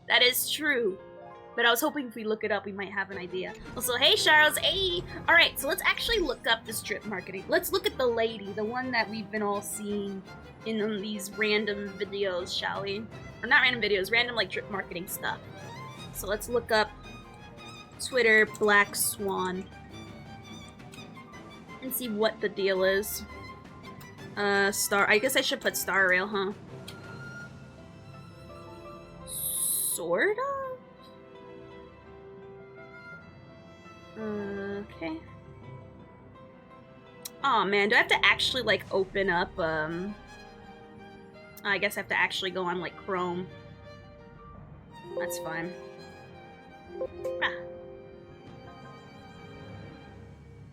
That is true. But I was hoping if we look it up, we might have an idea. Also, hey, Charles, hey! Alright, so let's actually look up the strip marketing. Let's look at the lady, the one that we've been all seeing in these random videos, shall we? Or not random videos, random, like, drip marketing stuff. So let's look up Twitter Black Swan and see what the deal is. I guess I should put Star Rail, huh? Sort of? Okay. Aw, man, do I have to actually, like, open up, I guess I have to actually go on, like, Chrome. That's fine. Ah.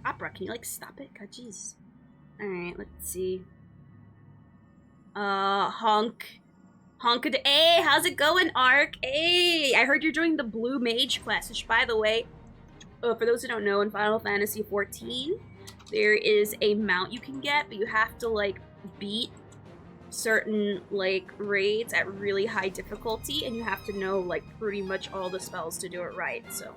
Opera, can you, like, stop it? God, jeez. Alright, let's see. Honk. Hey, how's it going, Ark? Hey, I heard you're doing the Blue Mage quest, which, by the way, for those who don't know, in Final Fantasy XIV, there is a mount you can get, but you have to, like, beat certain, like, raids at really high difficulty, and you have to know, like, pretty much all the spells to do it right, so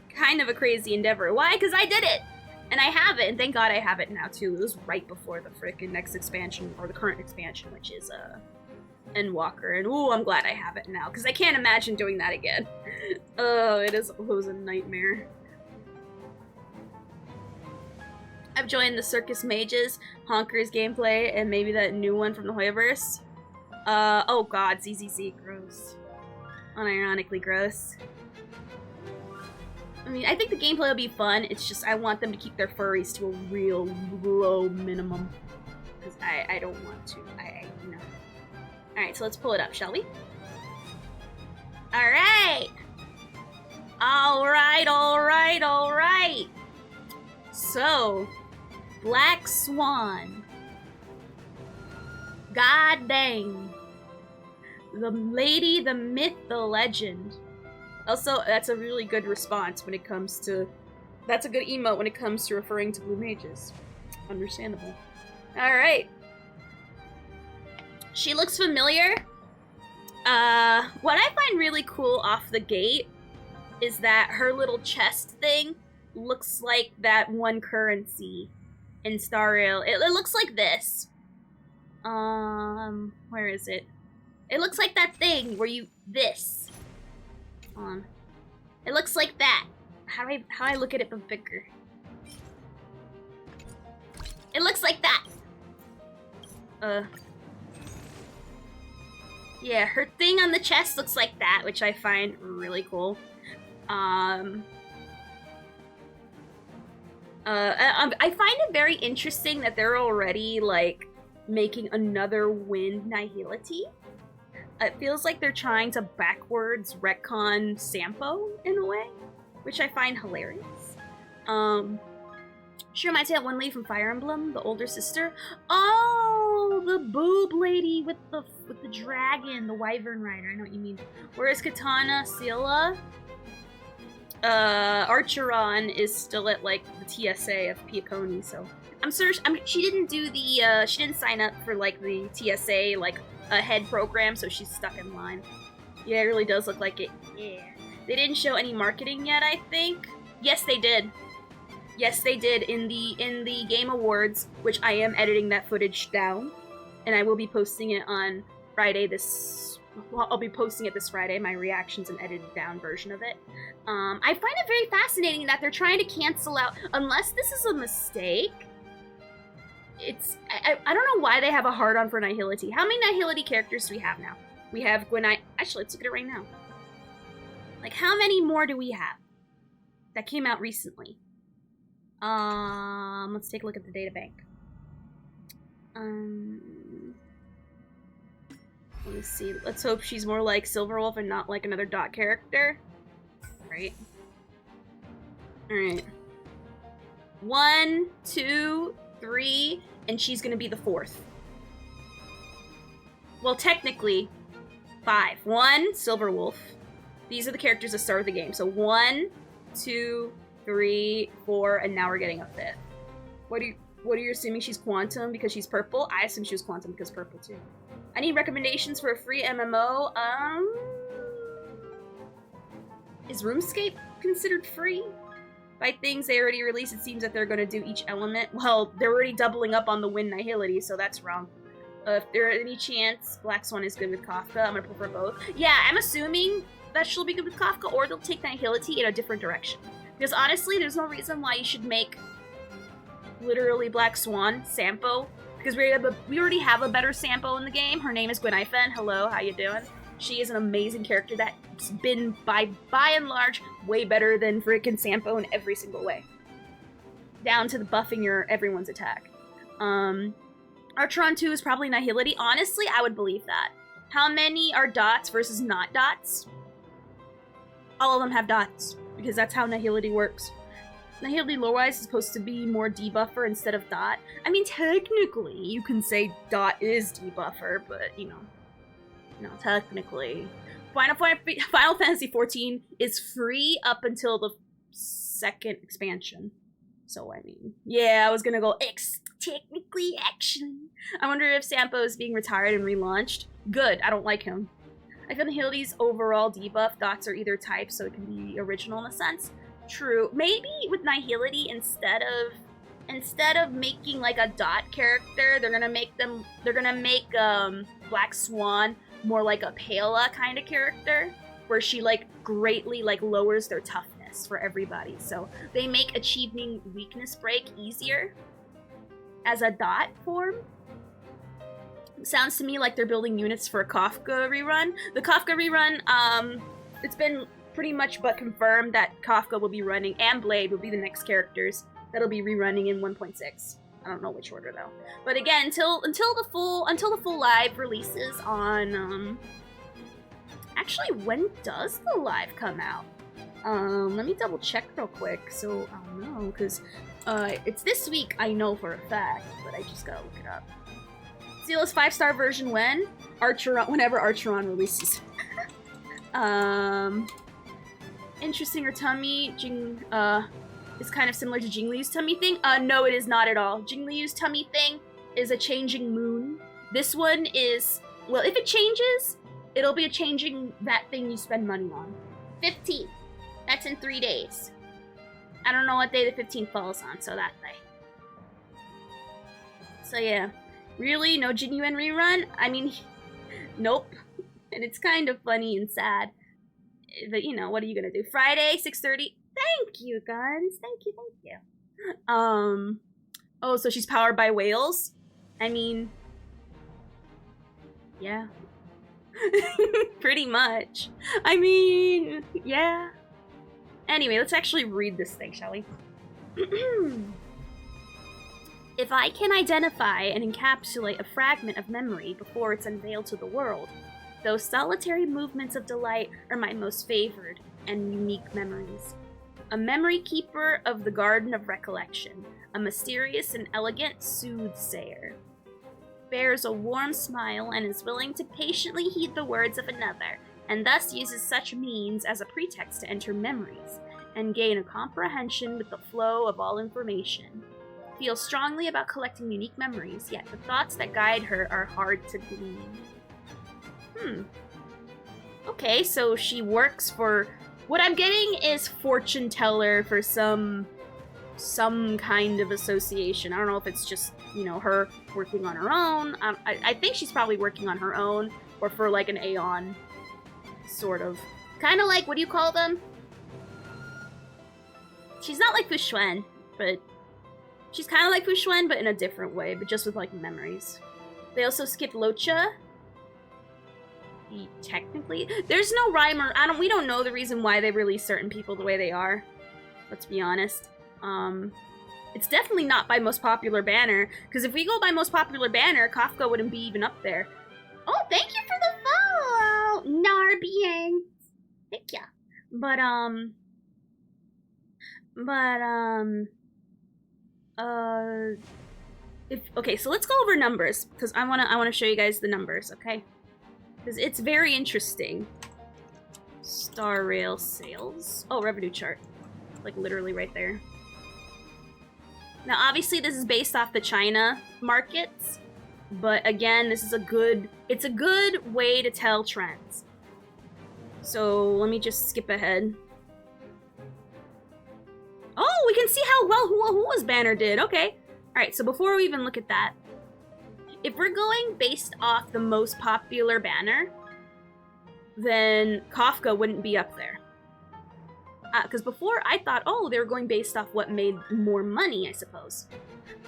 kind of a crazy endeavor. Why? Because I did it! And I have it, and thank God I have it now, too. It was right before the frickin' next expansion, or the current expansion, which is, Endwalker, and ooh, I'm glad I have it now, because I can't imagine doing that again. Oh, it was a nightmare. I've joined the Circus Mages, Honker's gameplay, and maybe that new one from the Hoyoverse. Oh god, ZZZ, gross. Unironically gross. I mean, I think the gameplay will be fun, it's just I want them to keep their furries to a real low minimum. Because I don't want to, you know. Alright, so let's pull it up, shall we? Alright! Alright! So, Black Swan. God dang. The lady, the myth, the legend. Also, that's a really good response when it comes to... That's a good emote when it comes to referring to blue mages. Understandable. Alright. She looks familiar. What I find really cool off the gate is that her little chest thing looks like that one currency in Star Rail. It looks like this. Where is it? It looks like that thing where you this. It looks like that. How do I look at it from bigger? It looks like that. Yeah, her thing on the chest looks like that, which I find really cool. I find it very interesting that they're already, like, making another Wind Nihility. It feels like they're trying to backwards retcon Sampo in a way, which I find hilarious. She reminds me of one lady from Fire Emblem, the older sister. Oh, the boob lady with the dragon, the wyvern rider. I know what you mean. Whereas Katana Silla, Archeron is still at like the TSA of Piaconi, so I'm certain she didn't do the she didn't sign up for like the TSA like a head program, so she's stuck in line. Yeah, it really does look like it. Yeah. They didn't show any marketing yet, I think. Yes, they did. Yes, they did in the Game Awards, which I am editing that footage down, and I will be posting it on Friday. I'll be posting it this Friday, my reactions and edited down version of it. I find it very fascinating that they're trying to cancel out, unless this is a mistake. I don't know why they have a hard-on for Nihility. How many Nihility characters do we have now? We have Gwenai. Actually, let's look at it right now. Like, how many more do we have that came out recently? Let's take a look at the data bank. Let me see. Let's hope she's more like Silverwolf and not like another dot character. Right. Alright. 1, 2, 3, and she's gonna be the 4th. Well, technically, 5. 1, Silver Wolf. These are the characters that start the game. So 1, 2, 3, 4, and now we're getting a 5th. What are you assuming she's Quantum because she's purple? I assume she was Quantum because purple too. I need recommendations for a free MMO. Is RuneScape considered free? By things they already released, it seems that they're going to do each element. Well, they're already doubling up on the Wind Nihility, so that's wrong. If there's any chance Black Swan is good with Kafka, I'm going to prefer both. Yeah, I'm assuming that she'll be good with Kafka, or they'll take Nihility in a different direction. Because honestly, there's no reason why you should make literally Black Swan Sampo, because we already have a better Sampo in the game. Her name is Gwynaifen. Hello, how you doing? She is an amazing character that's been, by and large, way better than frickin' Sampo in every single way. Down to the buffing everyone's attack. Archeron 2 is probably Nihility. Honestly, I would believe that. How many are dots versus not dots? All of them have dots, because that's how Nihility works. Nihility lore-wise is supposed to be more debuffer instead of dot. I mean, technically, you can say dot is debuffer, but, you know. No, technically. Final Fantasy XIV is free up until the 2nd expansion. So, I mean, yeah, I was gonna go technically action. I wonder if Sampo is being retired and relaunched. Good, I don't like him. I feel Nihility's overall debuff, dots are either types, so it can be original in a sense. True. Maybe with Nihility, instead of making like a dot character, they're gonna make Black Swan more like a Pela kind of character, where she like greatly like lowers their toughness for everybody. So they make achieving weakness break easier as a dot form. Sounds to me like they're building units for a Kafka rerun. The Kafka rerun, it's been pretty much but confirmed that Kafka will be running, and Blade will be the next characters that'll be rerunning in 1.6. I don't know which order though. But again, until the full live releases on actually, when does the live come out? Let me double check real quick. So I don't know, because it's this week, I know for a fact, but I just gotta look it up. Zealous 5-star version when? Whenever Archeron releases. Interesting, her tummy, is kind of similar to Jingliu's tummy thing. No, it is not at all. Jingliu's tummy thing is a changing moon. This one is, well, if it changes, it'll be a changing that thing you spend money on. 15th. That's in 3 days. I don't know what day the 15th falls on, so that day. So yeah. Really? No genuine rerun? I mean, nope. And it's kind of funny and sad. But, you know, what are you gonna do? Friday, 6:30? Thank you, Guns. Thank you. Oh, so she's powered by whales? I mean, yeah. Pretty much. I mean, yeah. Anyway, let's actually read this thing, shall we? If I can identify and encapsulate a fragment of memory before it's unveiled to the world, those solitary movements of delight are my most favored and unique memories. A memory keeper of the Garden of Recollection, a mysterious and elegant soothsayer, bears a warm smile and is willing to patiently heed the words of another, and thus uses such means as a pretext to enter memories and gain a comprehension with the flow of all information. Feels strongly about collecting unique memories, yet the thoughts that guide her are hard to glean. Okay, so she works for... What I'm getting is fortune teller for some kind of association. I don't know if it's just, you know, her working on her own. I think she's probably working on her own, or for like an Aeon, sort of. Kind of like, what do you call them? She's not like Fushuen, but she's kind of like Fushuen, but in a different way, but just with like memories. They also skipped Locha. Technically, there's no rhyme or we don't know the reason why they release certain people the way they are. Let's be honest. It's definitely not by most popular banner, because if we go by most popular banner, Kafka wouldn't be even up there. Oh, thank you for the follow, Narbian. Thank ya. But Okay, so let's go over numbers, because I wanna show you guys the numbers, okay? Because it's very interesting. Star Rail sales. Oh, revenue chart. Like literally right there. Now obviously this is based off the China markets, but again, it's a good way to tell trends. So let me just skip ahead. Oh, we can see how well Hua's banner did. Okay. Alright, so before we even look at that, if we're going based off the most popular banner, then Kafka wouldn't be up there. Because before I thought, oh, they were going based off what made more money, I suppose.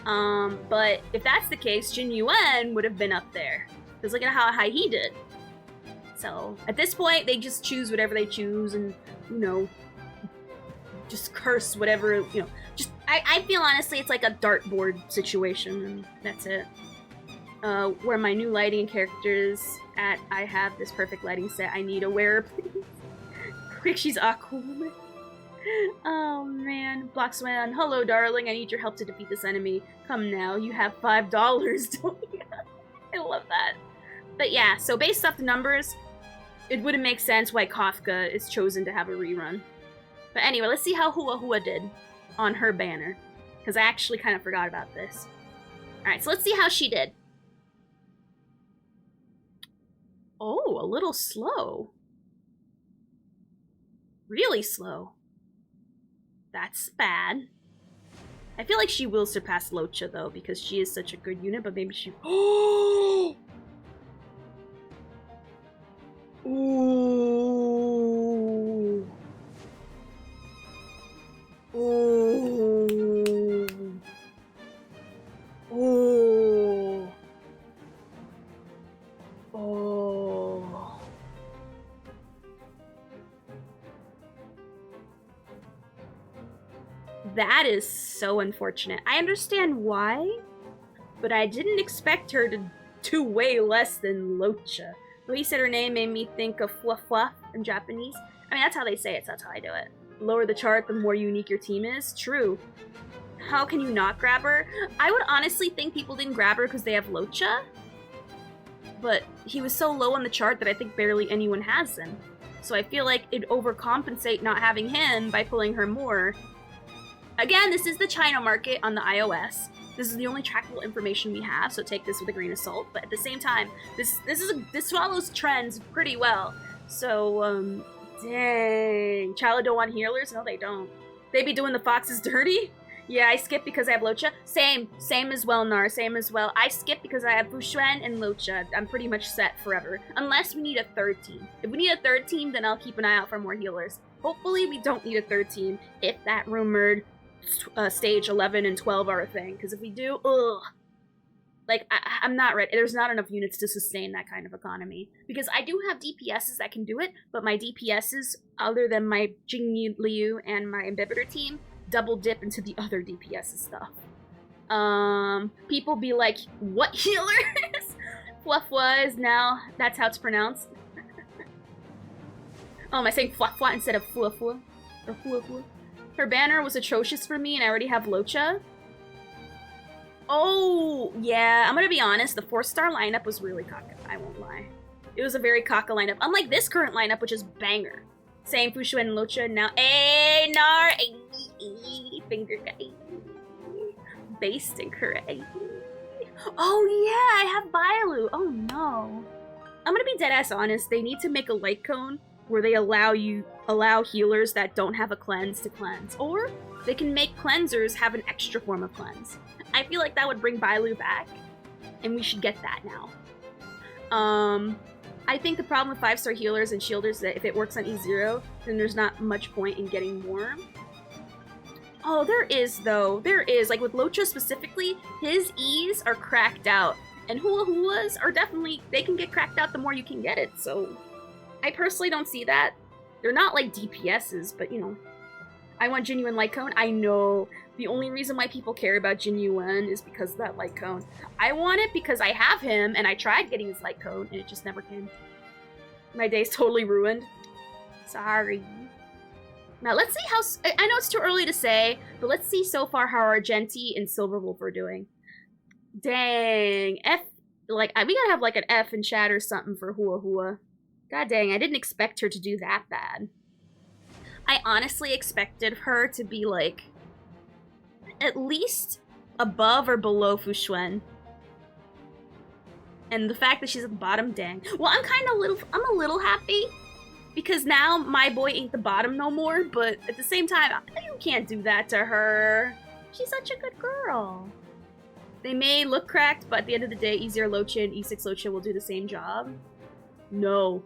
But if that's the case, Jin Yuan would have been up there. Because look at how high he did. So at this point, they just choose whatever they choose and, you know, just curse whatever, you know. Just I feel honestly it's like a dartboard situation, and that's it. Where my new lighting characters at, I have this perfect lighting set. I need a wearer, please. Quick, she's Aquaman. Oh man. Blocksman, hello darling, I need your help to defeat this enemy. Come now, you have $5, don't you? I love that. But yeah, so based off the numbers, it wouldn't make sense why Kafka is chosen to have a rerun. But anyway, let's see how Hua did on her banner. Because I actually kind of forgot about this. Alright, so let's see how she did. Oh, a little slow. Really slow. That's bad. I feel like she will surpass Locha, though, because she is such a good unit, but maybe she... Oh! Ooh. Ooh. Ooh. Oh. That is so unfortunate. I understand why, but I didn't expect her to do way less than Locha. The way you said her name made me think of Fluff in Japanese. I mean, that's how they say it, so that's how I do it. Lower the chart, the more unique your team is. True. How can you not grab her? I would honestly think people didn't grab her because they have Locha. But he was so low on the chart that I think barely anyone has him. So I feel like it'd overcompensate not having him by pulling her more. Again, this is the China market on the iOS. This is the only trackable information we have, so take this with a grain of salt. But at the same time, this follows trends pretty well. So, dang. Chala don't want healers? No, they don't. They be doing the foxes dirty? Yeah, I skip because I have Locha. Same as well, Nar. Same as well. I skip because I have Fuxuan and Locha. I'm pretty much set forever. Unless we need a third team. If we need a third team, then I'll keep an eye out for more healers. Hopefully we don't need a third team if that rumored stage 11 and 12 are a thing. Because if we do, ugh. Like, I'm not ready. There's not enough units to sustain that kind of economy. Because I do have DPSs that can do it, but my DPSs, other than my Jing Liu and my Imbibitor team, double dip into the other DPS stuff. People be like, what healers? Fluff was now, that's how it's pronounced. Oh, am I saying Fluff instead of Fluff? Or Fluff? Her banner was atrocious for me and I already have Locha. Oh, yeah, I'm gonna be honest, the 4-star lineup was really caca, I won't lie. It was a very caca lineup, unlike this current lineup, which is banger. Same Fushu and Locha now. Ay, Nar, finger guy. Base stinker. Oh yeah, I have Bailu. Oh no. I'm gonna be deadass honest. They need to make a light cone where they allow healers that don't have a cleanse to cleanse, or they can make cleansers have an extra form of cleanse. I feel like that would bring Bailu back, and we should get that now. I think the problem with 5-star healers and shielders is that if it works on E0, then there's not much point in getting more. Oh, there is, though. There is. Like, with Locha specifically, his E's are cracked out. And Hua's are definitely, they can get cracked out the more you can get it, so I personally don't see that. They're not like DPSs, but, you know. I want Genuine Light Cone. I know. The only reason why people care about Genuine is because of that Light Cone. I want it because I have him, and I tried getting his Light Cone, and it just never came. My day's totally ruined. Sorry. Now, let's see how... I know it's too early to say, but let's see so far how Argenti and Silverwolf are doing. Dang. F, like, we gotta have like an F in chat or something for Hua Hua. God dang, I didn't expect her to do that bad. I honestly expected her to be like, at least above or below Fushuen. And the fact that she's at the bottom, dang. Well, I'm a little happy because now my boy ain't the bottom no more, but at the same time, you can't do that to her. She's such a good girl. They may look cracked, but at the end of the day, E0 Locha and E6 Locha will do the same job. No.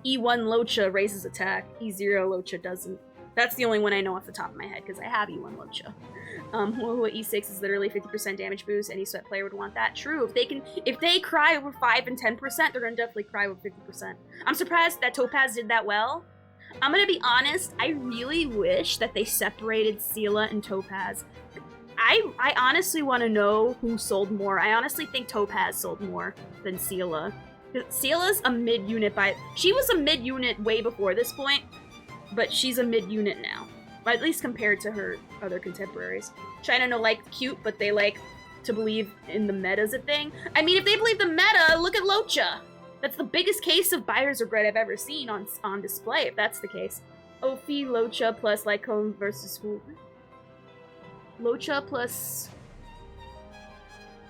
E1 Locha raises attack, E0 Locha doesn't. That's the only one I know off the top of my head, because I have E1 Locha. Hua Hua E6 is literally 50% damage boost. Any sweat player would want that. True, if they cry over 5 and 10%, they're gonna definitely cry over 50%. I'm surprised that Topaz did that well. I'm gonna be honest, I really wish that they separated Seela and Topaz. I honestly want to know who sold more. I honestly think Topaz sold more than Seela. Seela's a mid-unit she was a mid-unit way before this point, but she's a mid-unit now. At least compared to her other contemporaries. China no like cute, but they like to believe in the meta's a thing. I mean, if they believe the meta, look at Locha! That's the biggest case of buyer's regret I've ever seen on display, if that's the case. Ophi, Locha plus Lycone versus who? Locha plus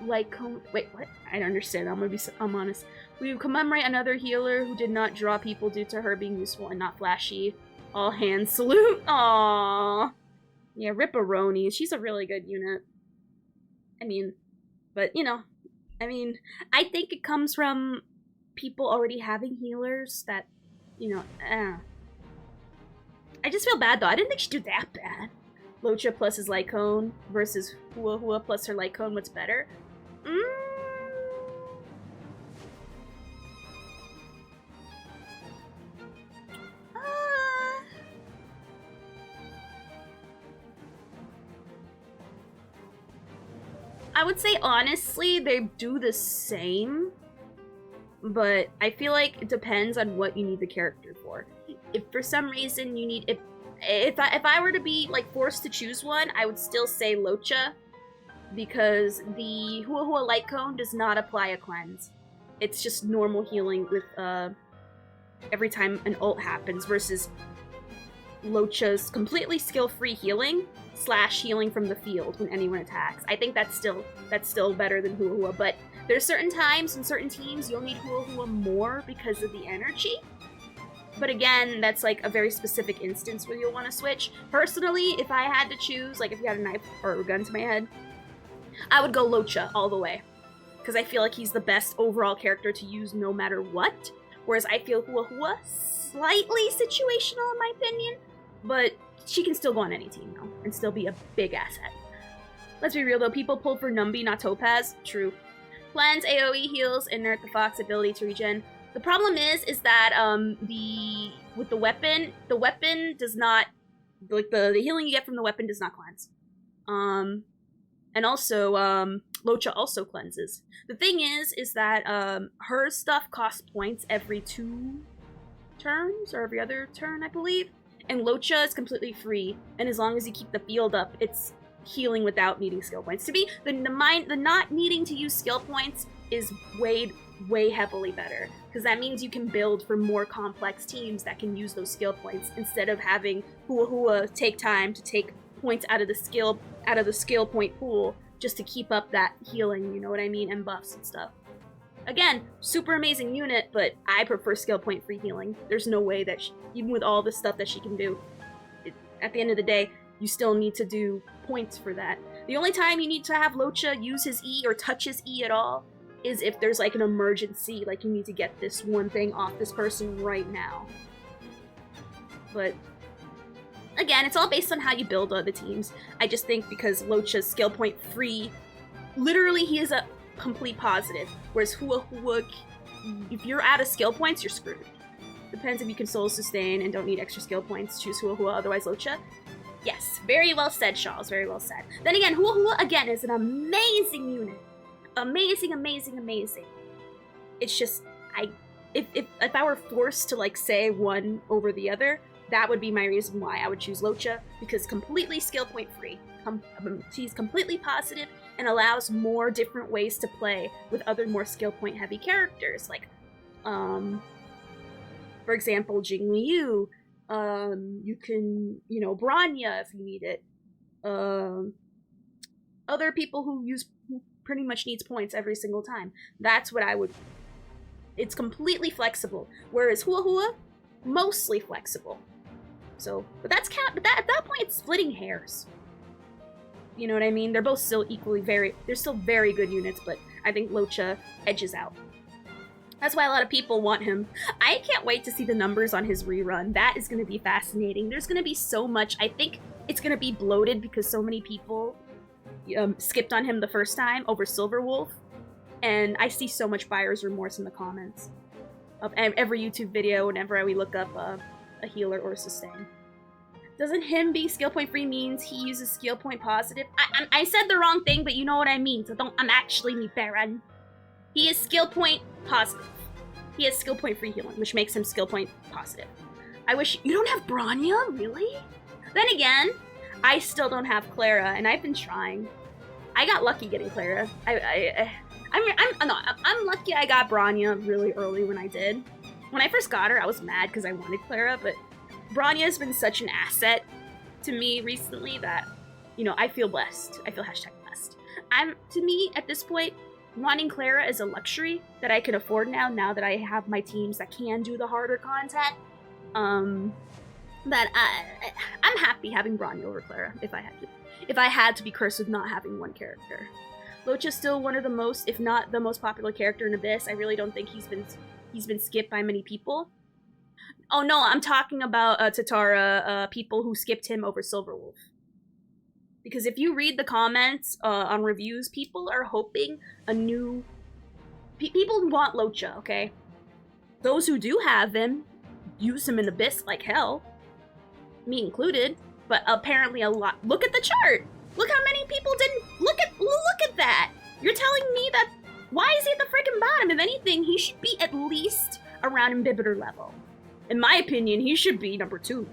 Lycone. Wait, what? I don't understand. I'm honest. We commemorate another healer who did not draw people due to her being useful and not flashy. All hands salute. Aww. Yeah, Ripperoni. She's a really good unit. I mean, but you know, I think it comes from people already having healers that, you know, I just feel bad though. I didn't think she'd do that bad. Locha plus his Lycone versus Hua Hua plus her Lycone. What's better? I would say honestly they do the same, but I feel like it depends on what you need the character for. If for some reason you need if I were to be like forced to choose one, I would still say Locha, because the Hua Hua Light Cone does not apply a cleanse. It's just normal healing with every time an ult happens, versus Locha's completely skill-free healing / healing from the field when anyone attacks. I think that's still better than Hua Hua, but there's certain times in certain teams you'll need Hua Hua more because of the energy. But again, that's like a very specific instance where you'll want to switch. Personally, if I had to choose, like if you had a knife or a gun to my head, I would go Locha all the way. Because I feel like he's the best overall character to use no matter what. Whereas I feel Hua Hua slightly situational in my opinion, but she can still go on any team though, and still be a big asset. Let's be real though, people pulled for Numby, not Topaz. True. Cleanse, AoE heals, inert the Fox ability to regen. The problem is that with the weapon does not, like the healing you get from the weapon does not cleanse. And also Locha also cleanses. The thing is that her stuff costs points every 2 turns or every other turn, I believe. And Locha is completely free, and as long as you keep the field up, it's healing without needing skill points. To me, the not needing to use skill points is way heavily better, because that means you can build for more complex teams that can use those skill points instead of having Hua Hua take time to take points out of the skill point pool just to keep up that healing, you know what I mean, and buffs and stuff. Again, super amazing unit, but I prefer skill point free healing. There's no way that even with all the stuff that she can do, at the end of the day, you still need to do points for that. The only time you need to have Locha use his E or touch his E at all is if there's like an emergency, like you need to get this one thing off this person right now. But again, it's all based on how you build other teams. I just think because Locha's skill point free, literally he is a complete positive, whereas Hua Hua, if you're out of skill points, you're screwed. Depends if you can soul sustain and don't need extra skill points, choose Hua Hua, otherwise Locha. Yes, very well said, Shawls, very well said. Then again, Hua Hua, again, is an amazing unit. Amazing. It's just, if I were forced to like say one over the other, that would be my reason why I would choose Locha, because completely skill point free. She's completely positive and allows more different ways to play with other more skill point heavy characters, like, for example, Jing Liu. You can, Bronya if you need it. Other people who pretty much needs points every single time. That's what I would. It's completely flexible, whereas Hua Hua, mostly flexible. So, but at that point, it's splitting hairs. You know what I mean? They're both still they're still very good units, but I think Locha edges out. That's why a lot of people want him. I can't wait to see the numbers on his rerun. That is going to be fascinating. There's going to be so much. I think it's going to be bloated because so many people skipped on him the first time over Silverwolf. And I see so much buyer's remorse in the comments of every YouTube video whenever we look up a healer or a sustain. Doesn't him being skill point free means he uses skill point positive? I said the wrong thing, but you know what I mean, so I'm actually me Baron. He is skill point positive. He has skill point free healing, which makes him skill point positive. I wish you don't have Bronya, really? Then again, I still don't have Clara, and I've been trying. I got lucky getting Clara. I'm lucky I got Bronya really early when I did. When I first got her, I was mad because I wanted Clara, but Bronya has been such an asset to me recently that, I feel blessed. I feel #blessed. To me, at this point, wanting Clara is a luxury that I can afford now that I have my teams that can do the harder content. That I'm happy having Bronya over Clara if I had to be cursed with not having one character. Locha's still one of the most, if not the most popular character in Abyss. I really don't think he's been skipped by many people. Oh no, I'm talking about Tatara, people who skipped him over Silverwolf. Because if you read the comments on reviews, people are hoping people want Locha, okay? Those who do have him use him in Abyss like hell, me included. But apparently a lot. Look at the chart. Look how many people didn't look at that. You're telling me that why is he at the freaking bottom? If anything, he should be at least around Imbibitor level. In my opinion, he should be number 2.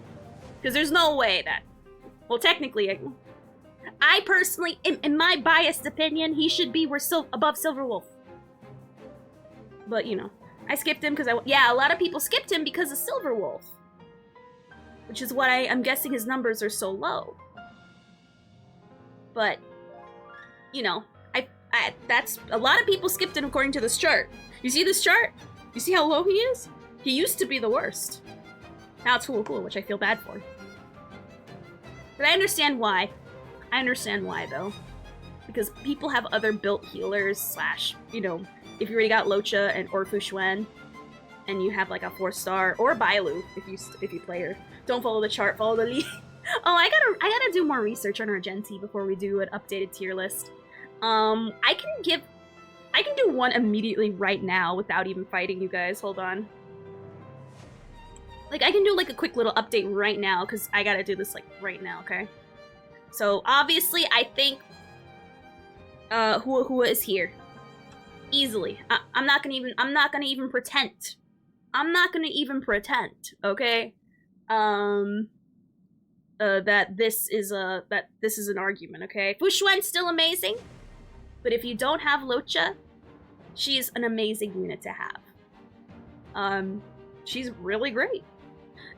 Because there's no way that, well, technically, I personally, in my biased opinion, he should be above Silverwolf. But, I skipped him because a lot of people skipped him because of Silverwolf. Which is why I'm guessing his numbers are so low. But, that's, a lot of people skipped him according to this chart. You see this chart? You see how low he is? He used to be the worst. Now it's cool, which I feel bad for. But I understand why. Though. Because people have other built healers / if you already got Locha or Fu Xuan, and you have like a 4-star, or Bailu if you play her. Don't follow the chart, follow the lead. Oh, I gotta do more research on Argenti before we do an updated tier list. I can do one immediately right now without even fighting you guys. Hold on. Like, I can do, like, a quick little update right now, because I gotta do this, like, right now, okay? So, obviously, I think Hua Hua is here. Easily. I'm not gonna even pretend. Okay? That this is an argument, okay? Fu Xuan's still amazing, but if you don't have Locha, she's an amazing unit to have. She's really great.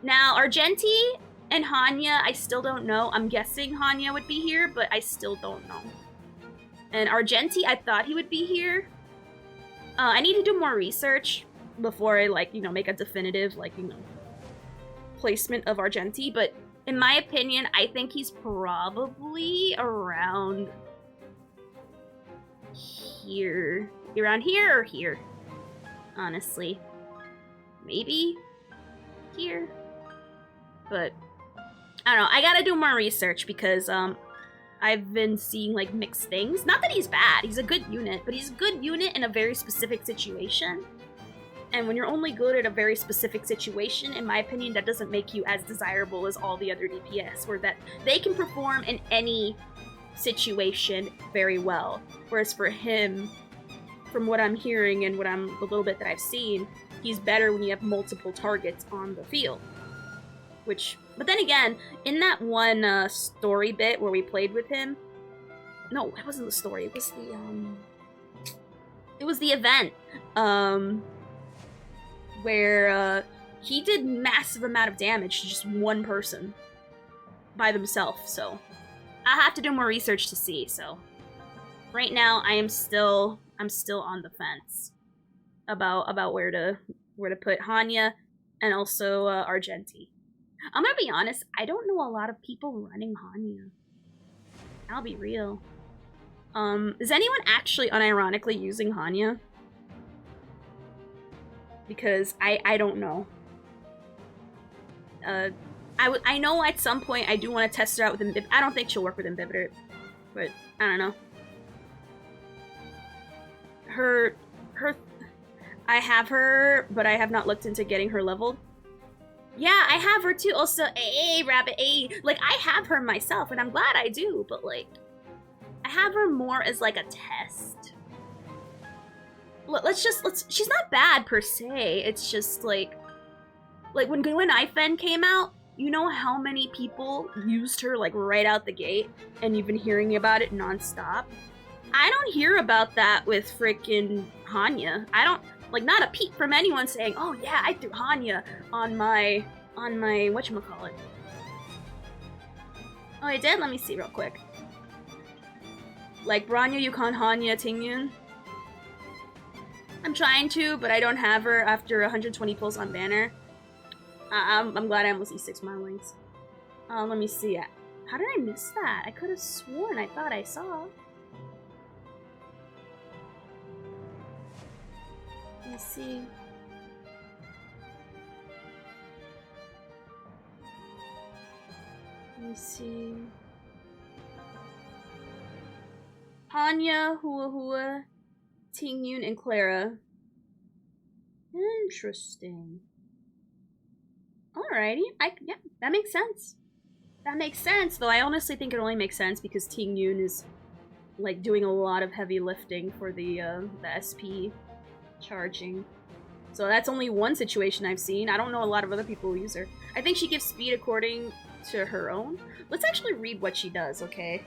Now, Argenti and Hanya, I still don't know. I'm guessing Hanya would be here, but I still don't know. And Argenti, I thought he would be here. I need to do more research before I, make a definitive, placement of Argenti, but in my opinion, I think he's probably around here. Around here or here? Honestly. Maybe here? But, I don't know. I gotta do more research because, I've been seeing, mixed things. Not that he's bad. He's a good unit, but he's a good unit in a very specific situation. And when you're only good at a very specific situation, in my opinion, that doesn't make you as desirable as all the other DPS, where that they can perform in any situation very well. Whereas for him, from what I'm hearing and the little bit that I've seen, he's better when you have multiple targets on the field. But then again, in that one story bit where we played with him, no, it wasn't the story. It was the event, where he did massive amount of damage to just one person by themselves. So I have to do more research to see. So right now, I'm still on the fence about where to put Hanya and also Argenti. I'm gonna be honest, I don't know a lot of people running Hanya. I'll be real. Is anyone actually unironically using Hanya? Because I don't know. I know at some point I do want to test her out with Inhibitor. I don't think she'll work with Inhibitor, but I don't know. I have her, but I have not looked into getting her leveled. Yeah, I have her too. Also, Rabbit, like I have her myself, and I'm glad I do. But like, I have her more as like a test. She's not bad per se. It's just like when IFEN came out, you know how many people used her like right out the gate, and you've been hearing about it nonstop. I don't hear about that with freaking Hanya. I don't, like, not a peep from anyone saying, oh yeah, I threw Hanya on my whatchamacallit. Oh, I did? Let me see real quick. Like, Branyo, Yukon, Hanya, Tingyun. I'm trying to, but I don't have her after 120 pulls on banner. I'm glad I almost used 6 milings. Let me see. How did I miss that? I could have sworn I thought I saw. Let me see. Let me see. Hanya, Hua Hua, Tingyun, and Clara. Interesting. Alrighty. Yeah, that makes sense. That makes sense, though I honestly think it only makes sense because Tingyun is like doing a lot of heavy lifting for the SP charging. So that's only one situation I've seen. I don't know a lot of other people who use her. I think she gives speed according to her own. Let's actually read what she does, okay?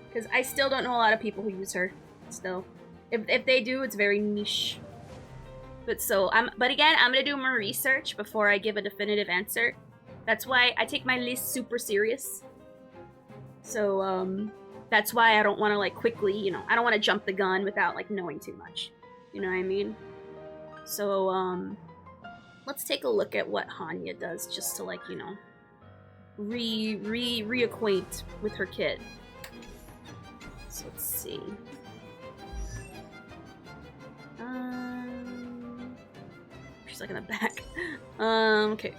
Because I still don't know a lot of people who use her. Still, if they do, it's very niche. But again, I'm gonna do more research before I give a definitive answer. That's why I take my list super serious. So that's why I don't want to like quickly, you know, I don't want to jump the gun without like knowing too much. You know what I mean? So let's take a look at what Hanya does, just to like, you know, reacquaint with her kid. So let's see. She's like in the back. Okay.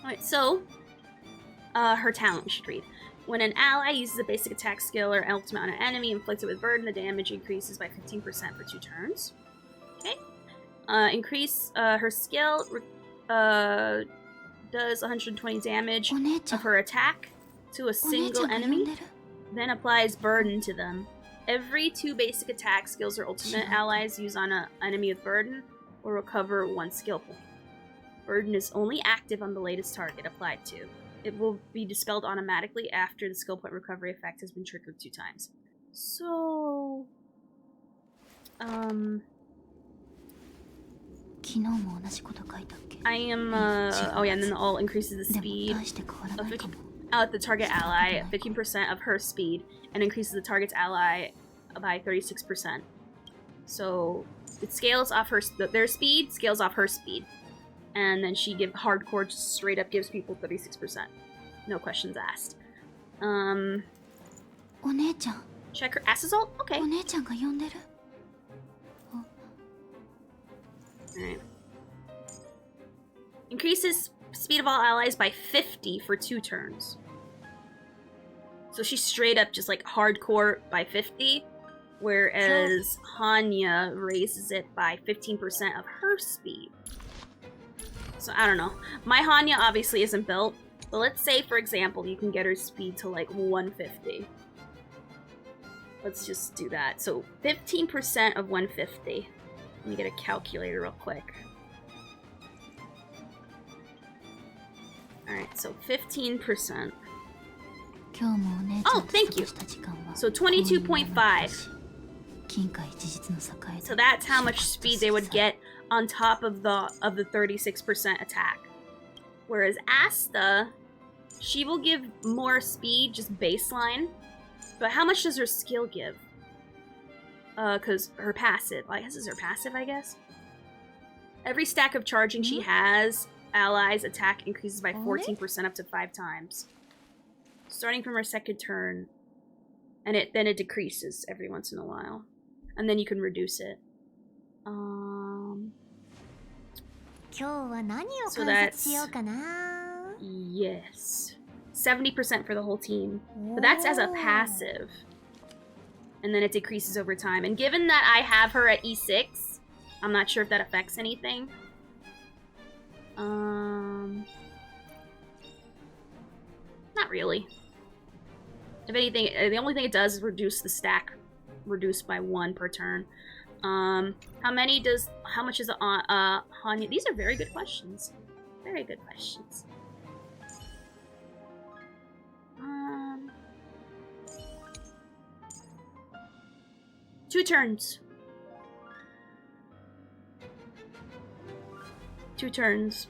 Alright, so her talent we should read. When an ally uses a basic attack skill or ultimate on an enemy inflicted with burden, the damage increases by 15% for 2 turns. Okay. Increase her skill does 120 damage of her attack to a single enemy, then applies burden to them. Every 2 basic attack skills or ultimate allies use on an enemy with burden will recover 1 skill point. Burden is only active on the latest target applied to. It will be dispelled automatically after the skill point recovery effect has been triggered 2 times. So... I am, oh yeah, and then the ult increases the speed of the target ally 15% of her speed, and increases the target's ally by 36%. So it scales off their speed, scales off her speed. And then she hardcore just straight up gives people 36%. No questions asked. Check her ass ult? Okay. Alright. Increases speed of all allies by 50 for 2 turns. So she's straight up just like hardcore by 50, whereas Hanya raises it by 15% of her speed. So I don't know. My Hanya obviously isn't built, but let's say, for example, you can get her speed to like 150. Let's just do that. So 15% of 150. Let me get a calculator real quick. Alright, so 15%. Oh, thank you. So 22.5. So that's how much speed they would get on top of the 36% attack. Whereas Asta, she will give more speed, just baseline. But how much does her skill give? Cause her passive, I guess is her passive, I guess. Every stack of charging she has, allies attack increases by 14% up to 5 times. Starting from her second turn, and then it decreases every once in a while, and then you can reduce it. So that's yes, 70% for the whole team, but that's as a passive, and then it decreases over time. And given that I have her at E6, I'm not sure if that affects anything. Not really. If anything, the only thing it does is reduce the stack, reduced by 1 per turn. How much is Hanya? These are very good questions. Very good questions. 2 turns. 2 turns.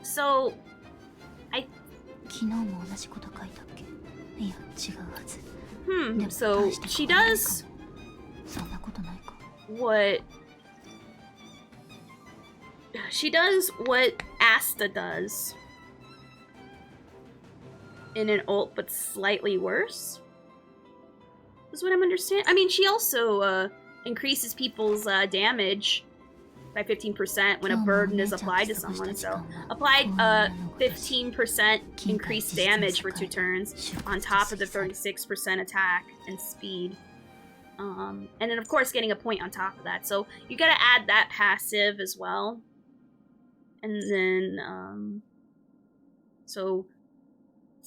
So, so she does what Asta does in an ult, but slightly worse. Is what I'm understanding. I mean, she also increases people's damage by 15% when a burden is applied to someone. So applied 15% increased damage for 2 turns on top of the 36% attack and speed. And then of course getting a point on top of that. So you gotta add that passive as well. And then so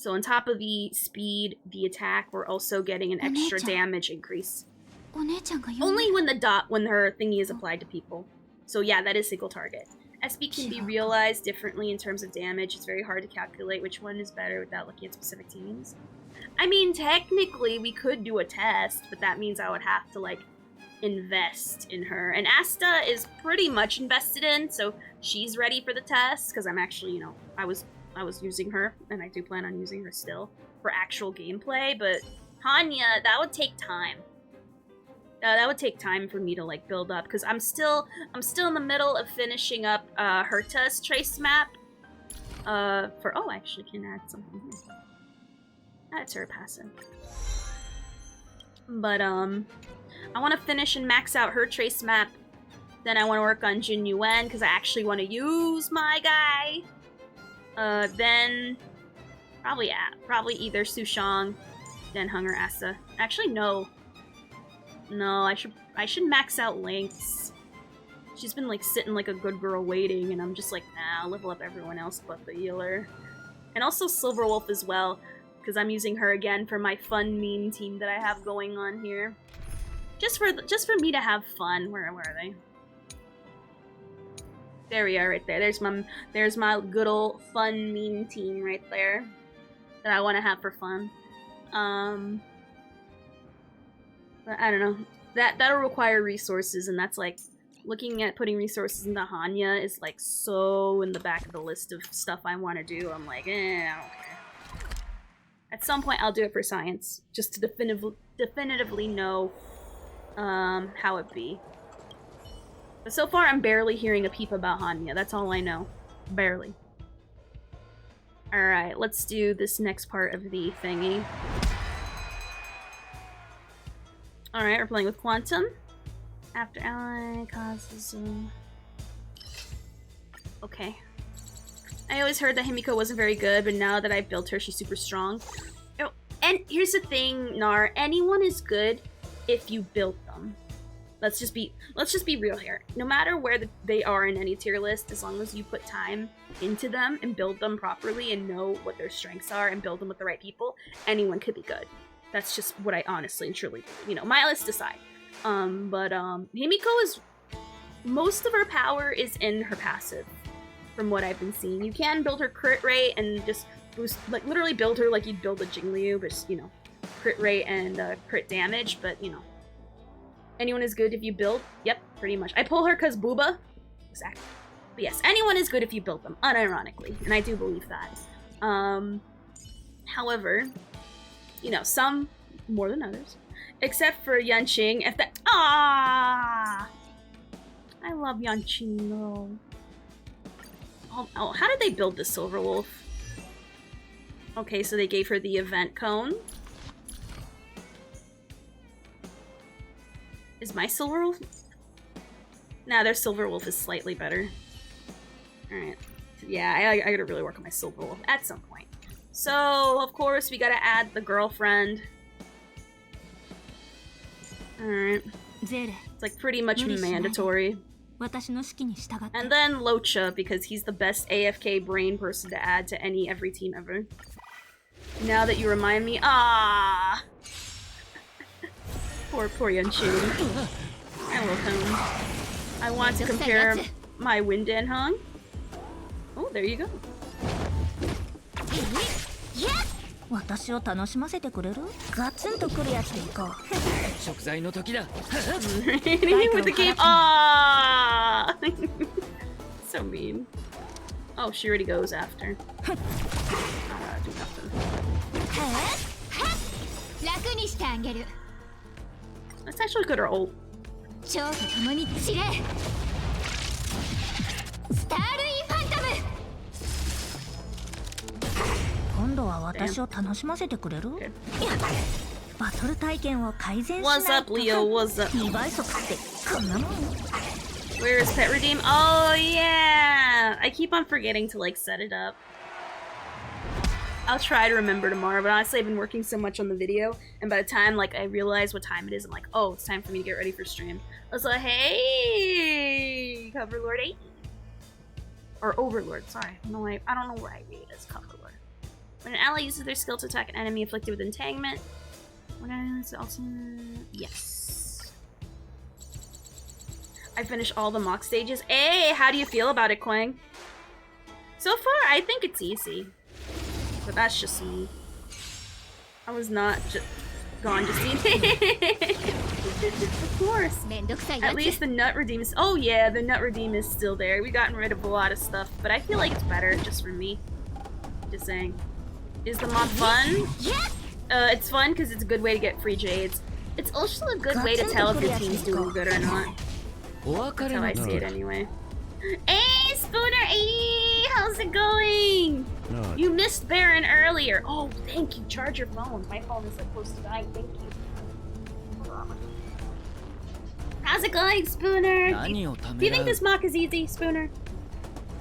on top of the speed, the attack, we're also getting an extra damage increase. Only when her thingy is applied to people. So yeah, that is single target. SB can be realized differently in terms of damage. It's very hard to calculate which one is better without looking at specific teams. I mean, technically we could do a test, but that means I would have to like invest in her. And Asta is pretty much invested in, so she's ready for the test, because I'm actually, you know, I was using her, and I do plan on using her still for actual gameplay, but Hanya, that would take time. That would take time for me to like build up, because I'm still in the middle of finishing up Herta's trace map. I actually can add something here. That's her passive. But I want to finish and max out her trace map. Then I want to work on Jin Yuan because I actually want to use my guy. Then probably either Su Shang, then Hung or Asa. Actually, no. No, I should max out Lynx. She's been like sitting like a good girl waiting, and I'm just like, nah, I'll level up everyone else but the healer. And also Silverwolf as well, because I'm using her again for my fun meme team that I have going on here. Just for me to have fun. Where are they? There we are, right there. There's my good old fun meme team right there that I want to have for fun. But I don't know. That'll require resources, and that's like looking at putting resources into Hanya is like so in the back of the list of stuff I want to do. I'm like, I don't care. At some point, I'll do it for science, just to definitively know how it be. But so far, I'm barely hearing a peep about Hanya. That's all I know. Barely. Alright, let's do this next part of the thingy. Alright, we're playing with Quantum. After ally causes... Okay. I always heard that Himiko wasn't very good, but now that I've built her, she's super strong. Oh, and here's the thing, Nar. Anyone is good if you build them. Let's just be real here. No matter where they are in any tier list, as long as you put time into them and build them properly and know what their strengths are and build them with the right people, anyone could be good. That's just what I honestly and truly believe. You know, my list aside. Himiko is... Most of her power is in her passive. from what I've been seeing. You can build her crit rate and just boost, like literally build her like you'd build a Jingliu, but just, you know, crit rate and crit damage, but you know. Anyone is good if you build? Yep, pretty much. I pull her because Booba. Exactly. But yes, anyone is good if you build them, unironically, and I do believe that. However, you know, some more than others. Except for Yanqing, if that— I love Yanqing though. Oh, how did they build the Silver Wolf? Okay, so they gave her the event cone. Is my Silver Wolf? Nah, their Silver Wolf is slightly better. Alright. Yeah, I gotta really work on my Silver Wolf at some point. So, of course, we gotta add the girlfriend. Alright. It's like pretty much mandatory. And then Locha, because he's the best AFK brain person to add to every team ever. Now that you remind me, poor Yanqing. I love him. I want to compare my Wind and Hong. Oh, there you go. With the game. So mean. Oh, she already goes after. Do nothing. Let's actually go to her ult. What's up, Leo? What's up? Where is Pet Redeem? Oh, yeah! I keep on forgetting to, like, set it up. I'll try to remember tomorrow, but honestly, I've been working so much on the video, and by the time, like, I realize what time it is, I'm like, oh, it's time for me to get ready for stream. I was like, hey! Coverlord 8. Or Overlord, sorry. No, I don't know where I read it as Coverlord. When an ally uses their skill to attack an enemy afflicted with entanglement, yes. I finished all the mock stages. Hey, how do you feel about it, Quang? So far, I think it's easy. But that's just me. I was not just gone to see. Of course. At least the Nut Redeem is— oh yeah, the Nut Redeem is still there. We've gotten rid of a lot of stuff, but I feel like it's better just for me. Just saying. Is the mod fun? It's fun because it's a good way to get free jades. It's also a good way to tell if your team's doing good or not. That's how I see it anyway. Hey, Spooner 80! How's it going? You missed Baron earlier. Oh, thank you. Charge your phone. My phone is like close to dying. Thank you. How's it going, Spooner? Do you think this mock is easy, Spooner?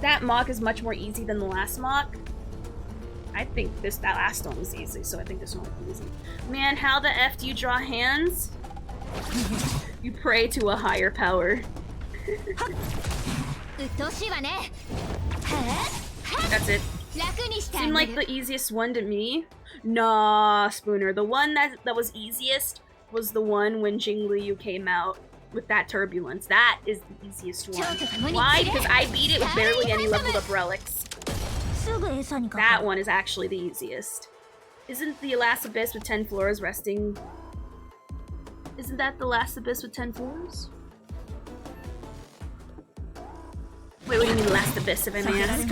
That mock is much more easy than the last mock. I think that last one was easy, so I think this one will be easy. Man, how the F do you draw hands? You pray to a higher power. That's it. Seemed like the easiest one to me. Nah, Spooner. The one that was easiest was the one when Jingliu came out with that turbulence. That is the easiest one. Why? Because I beat it with barely any leveled up relics. That one is actually the easiest. Isn't the last abyss with 10 floors resting? Isn't that the last abyss with 10 floors? Wait, what do you mean last abyss, if I may ask?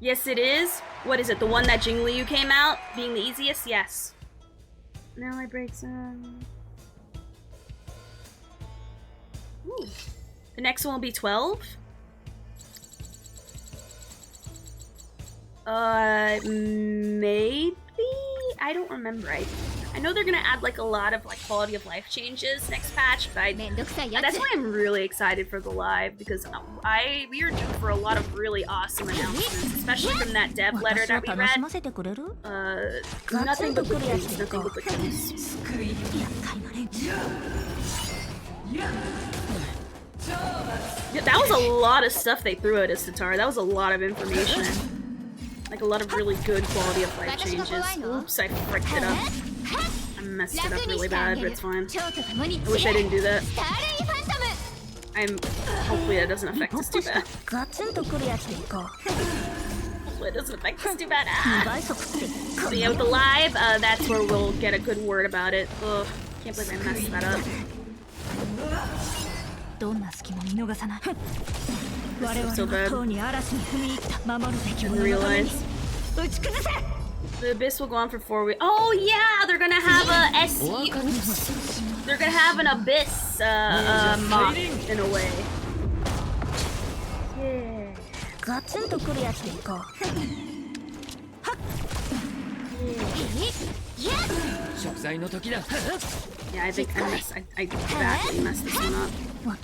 Yes, it is. What is it? The one that Jingliu came out being the easiest? Yes. Now I break some. Ooh. The next one will be 12. Maybe? I don't remember. I know they're gonna add like a lot of like quality of life changes next patch, but that's why I'm really excited for the live, because we are due for a lot of really awesome announcements, especially from that dev letter that we read. Nothing but good news, nothing but good news. Yeah, that was a lot of stuff they threw at us, Tatar. That was a lot of information. Like a lot of really good quality of life changes. Oops, I fricked it up. I messed it up really bad, but it's fine. I wish I didn't do that. Hopefully that doesn't affect us too bad. Hopefully it doesn't affect us too bad. So yeah, with the live, that's where we'll get a good word about it. Ugh, can't believe I messed that up. This is so bad. Didn't realize. The Abyss will go on for 4 weeks. Oh yeah, they're gonna have a SU. They're gonna have an Abyss MOC in a way. Yeah, I think I badly messed this one up. But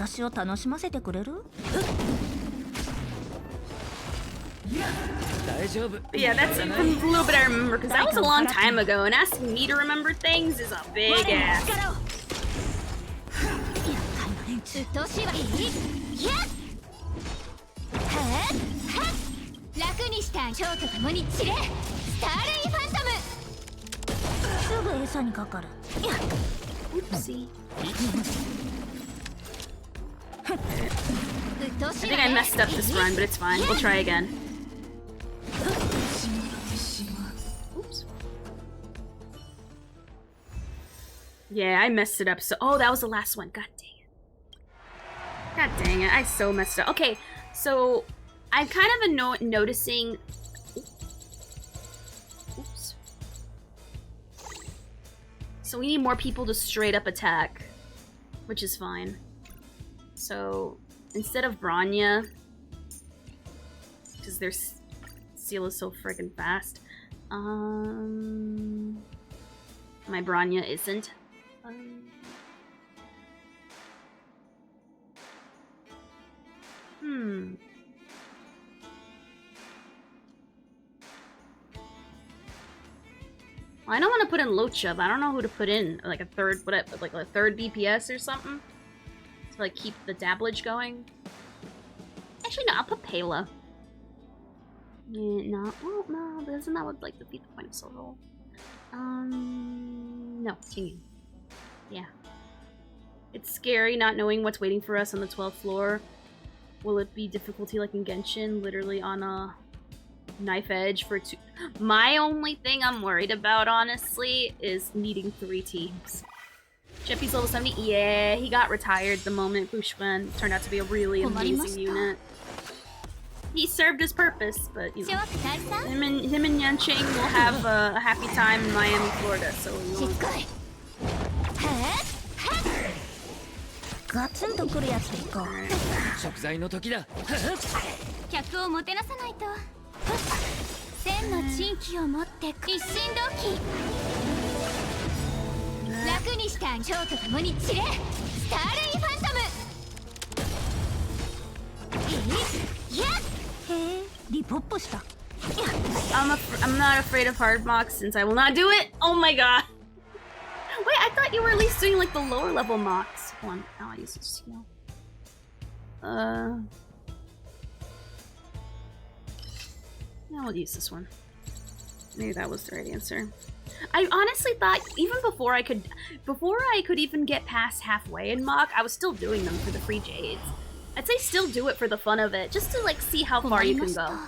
yeah, that's a little bit I remember, because that was a long time ago, and asking me to remember things is a big ass. Oopsie. I think I messed up this run, but it's fine. We'll try again. Oops. Yeah, I messed it up. So, oh, that was the last one. God dang it. God dang it. I so messed up. Okay, so I'm kind of noticing. Oops. So we need more people to straight up attack, which is fine. So instead of Bronya, because their seal is so friggin' fast, my Bronya isn't. Well, I don't want to put in Locha, but I don't know who to put in. Like a third, like a third DPS or something to like keep the dabblage going. Actually, no, I'll put Pela. Yeah, no, well, no, but isn't that what like defeat the point of soul roll? No, continue. Yeah. It's scary not knowing what's waiting for us on the 12th floor. Will it be difficulty like in Genshin, literally on a knife edge for 2? My only thing I'm worried about, honestly, is needing 3 teams. Jeppy's level 70. Yeah, he got retired the moment Bushman turned out to be a really amazing unit. He served his purpose, but you know, him and Yanqing will have a happy time in Miami, Florida. So we won't. I'm not afraid of hard MOCs since I will not do it. Oh my god. Wait, I thought you were at least doing like the lower level MOCs. Hold on, I'll use this skill. Yeah, I'll use this one. Maybe that was the right answer. I honestly thought even before I could even get past halfway in MOC, I was still doing them for the free jades. I'd say still do it for the fun of it, just to like see how far you can go.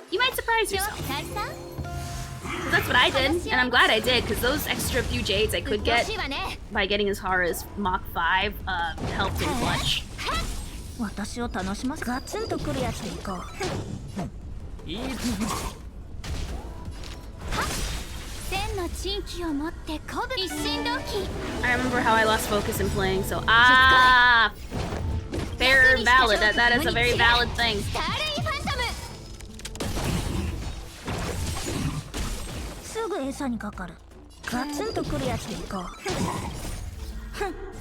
You might surprise yourself. So that's what I did, and I'm glad I did, because those extra few jades I could get by getting as far as MOC 5 helped in clutch. I remember how I lost focus in playing, so fair, valid. That is a very valid thing.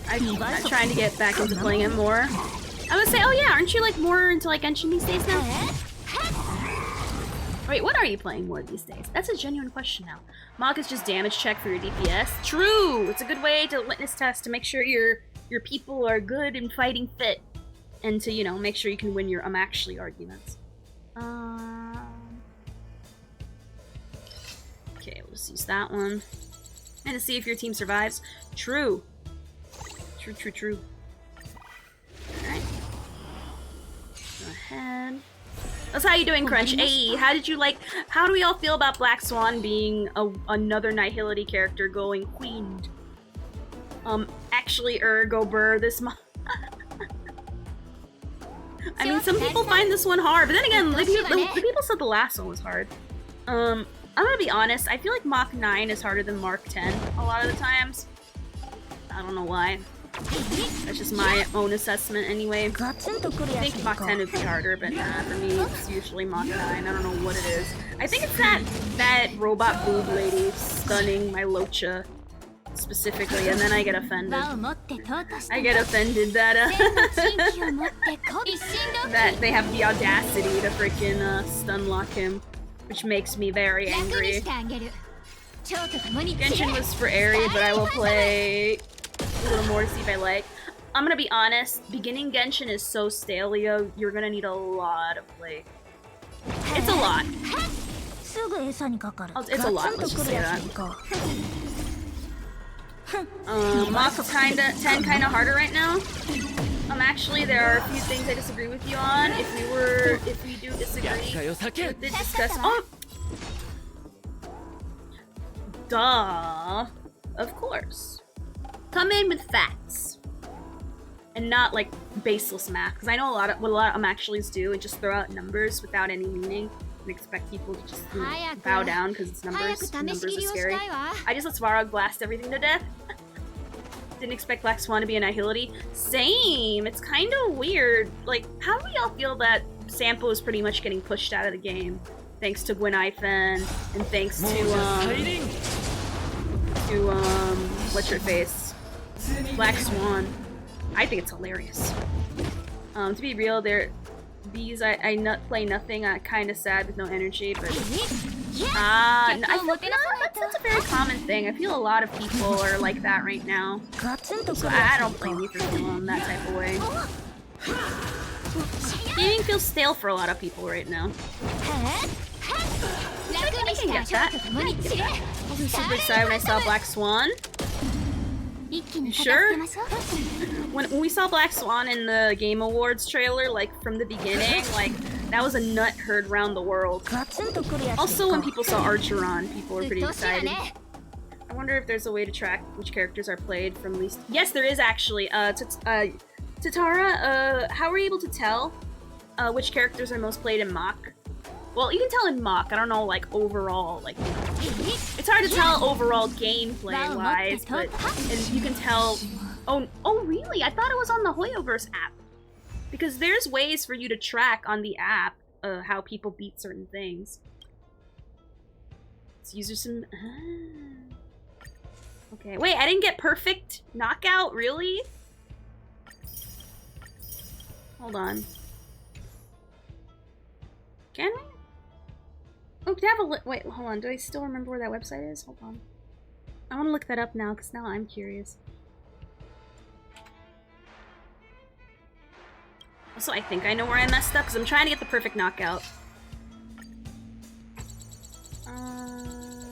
I'm trying to get back into playing it more. I would say, oh yeah, aren't you like more into like Genshin these days now? Wait, what are you playing more these days? That's a genuine question now. MOC is just damage check for your DPS. True! It's a good way to litmus test to make sure your people are good and fighting fit. And to, you know, make sure you can win your actually arguments. Okay, we'll just use that one. And to see if your team survives. True. True. Alright. Go ahead. That's how you doing, Crunch. Hey, how do we all feel about Black Swan being another Nihility character going queened? Actually, go burr this month. I mean, some people find this one hard, but then again, the people said the last one was hard. I'm gonna be honest, I feel like MOC 9 is harder than MOC 10 a lot of the times. I don't know why. That's just my own assessment anyway. I think MOC 10 would be harder, but nah, for me, it's usually MOC 9. I don't know what it is. I think it's that robot boob lady stunning my Locha specifically, and then I get offended. I get offended that that they have the audacity to freaking stun lock him, which makes me very angry. Genshin was for Aerie, but I will play a little more to see if I like. I'm gonna be honest, beginning Genshin is so stale, you're gonna need a lot of play. It's a lot. It's a lot, let's just say that. MOC 10 kinda harder right now. Actually, there are a few things I disagree with you on. If we do disagree, we did discuss. Oh! Duh. Of course. Come in with facts. And not like baseless math. Because I know what a lot of actually do and just throw out numbers without any meaning. And expect people to just bow down because it's numbers. Numbers are scary. I just let Svarog blast everything to death. Didn't expect Black Swan to be a Nihility. Same! It's kind of weird. Like, how do y'all feel that Sampo is pretty much getting pushed out of the game? Thanks to Gwen Ifen, and thanks to, what's your face? Black Swan. I think it's hilarious. To be real, these I play nothing. I'm kind of sad with no energy, but I feel that's a very common thing. I feel a lot of people are like that right now. So I don't blame you for feeling that type of way. Gaming feels stale for a lot of people right now. I can get that. I wasn't super excited when I saw Black Swan. Sure. When we saw Black Swan in the Game Awards trailer, like from the beginning, like that was a nut heard around the world. Also, when people saw Archeron, people were pretty excited. I wonder if there's a way to track which characters are played from least. Yes, there is actually. Tatara, how are you able to tell which characters are most played in MOC? Well, you can tell in MOC. I don't know, like overall, like it's hard to tell overall gameplay-wise, but you can tell. Oh, really? I thought it was on the Hoyoverse app, because there's ways for you to track on the app how people beat certain things. Let's use some. Okay, wait, I didn't get perfect knockout. Really? Hold on. Can we? Oh, can I have a wait, hold on. Do I still remember where that website is? Hold on. I want to look that up now, because now I'm curious. Also, I think I know where I messed up, because I'm trying to get the perfect knockout. I'll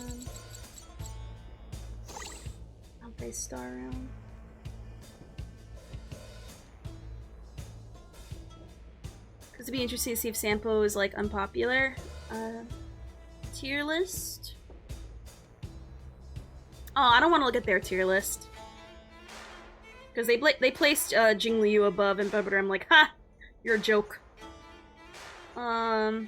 play Star Round. Because it'd be interesting to see if Sampo is, like, unpopular. Tier list? Oh, I don't want to look at their tier list. Because they placed Jingliu above and but I'm like, ha! You're a joke. Yeah,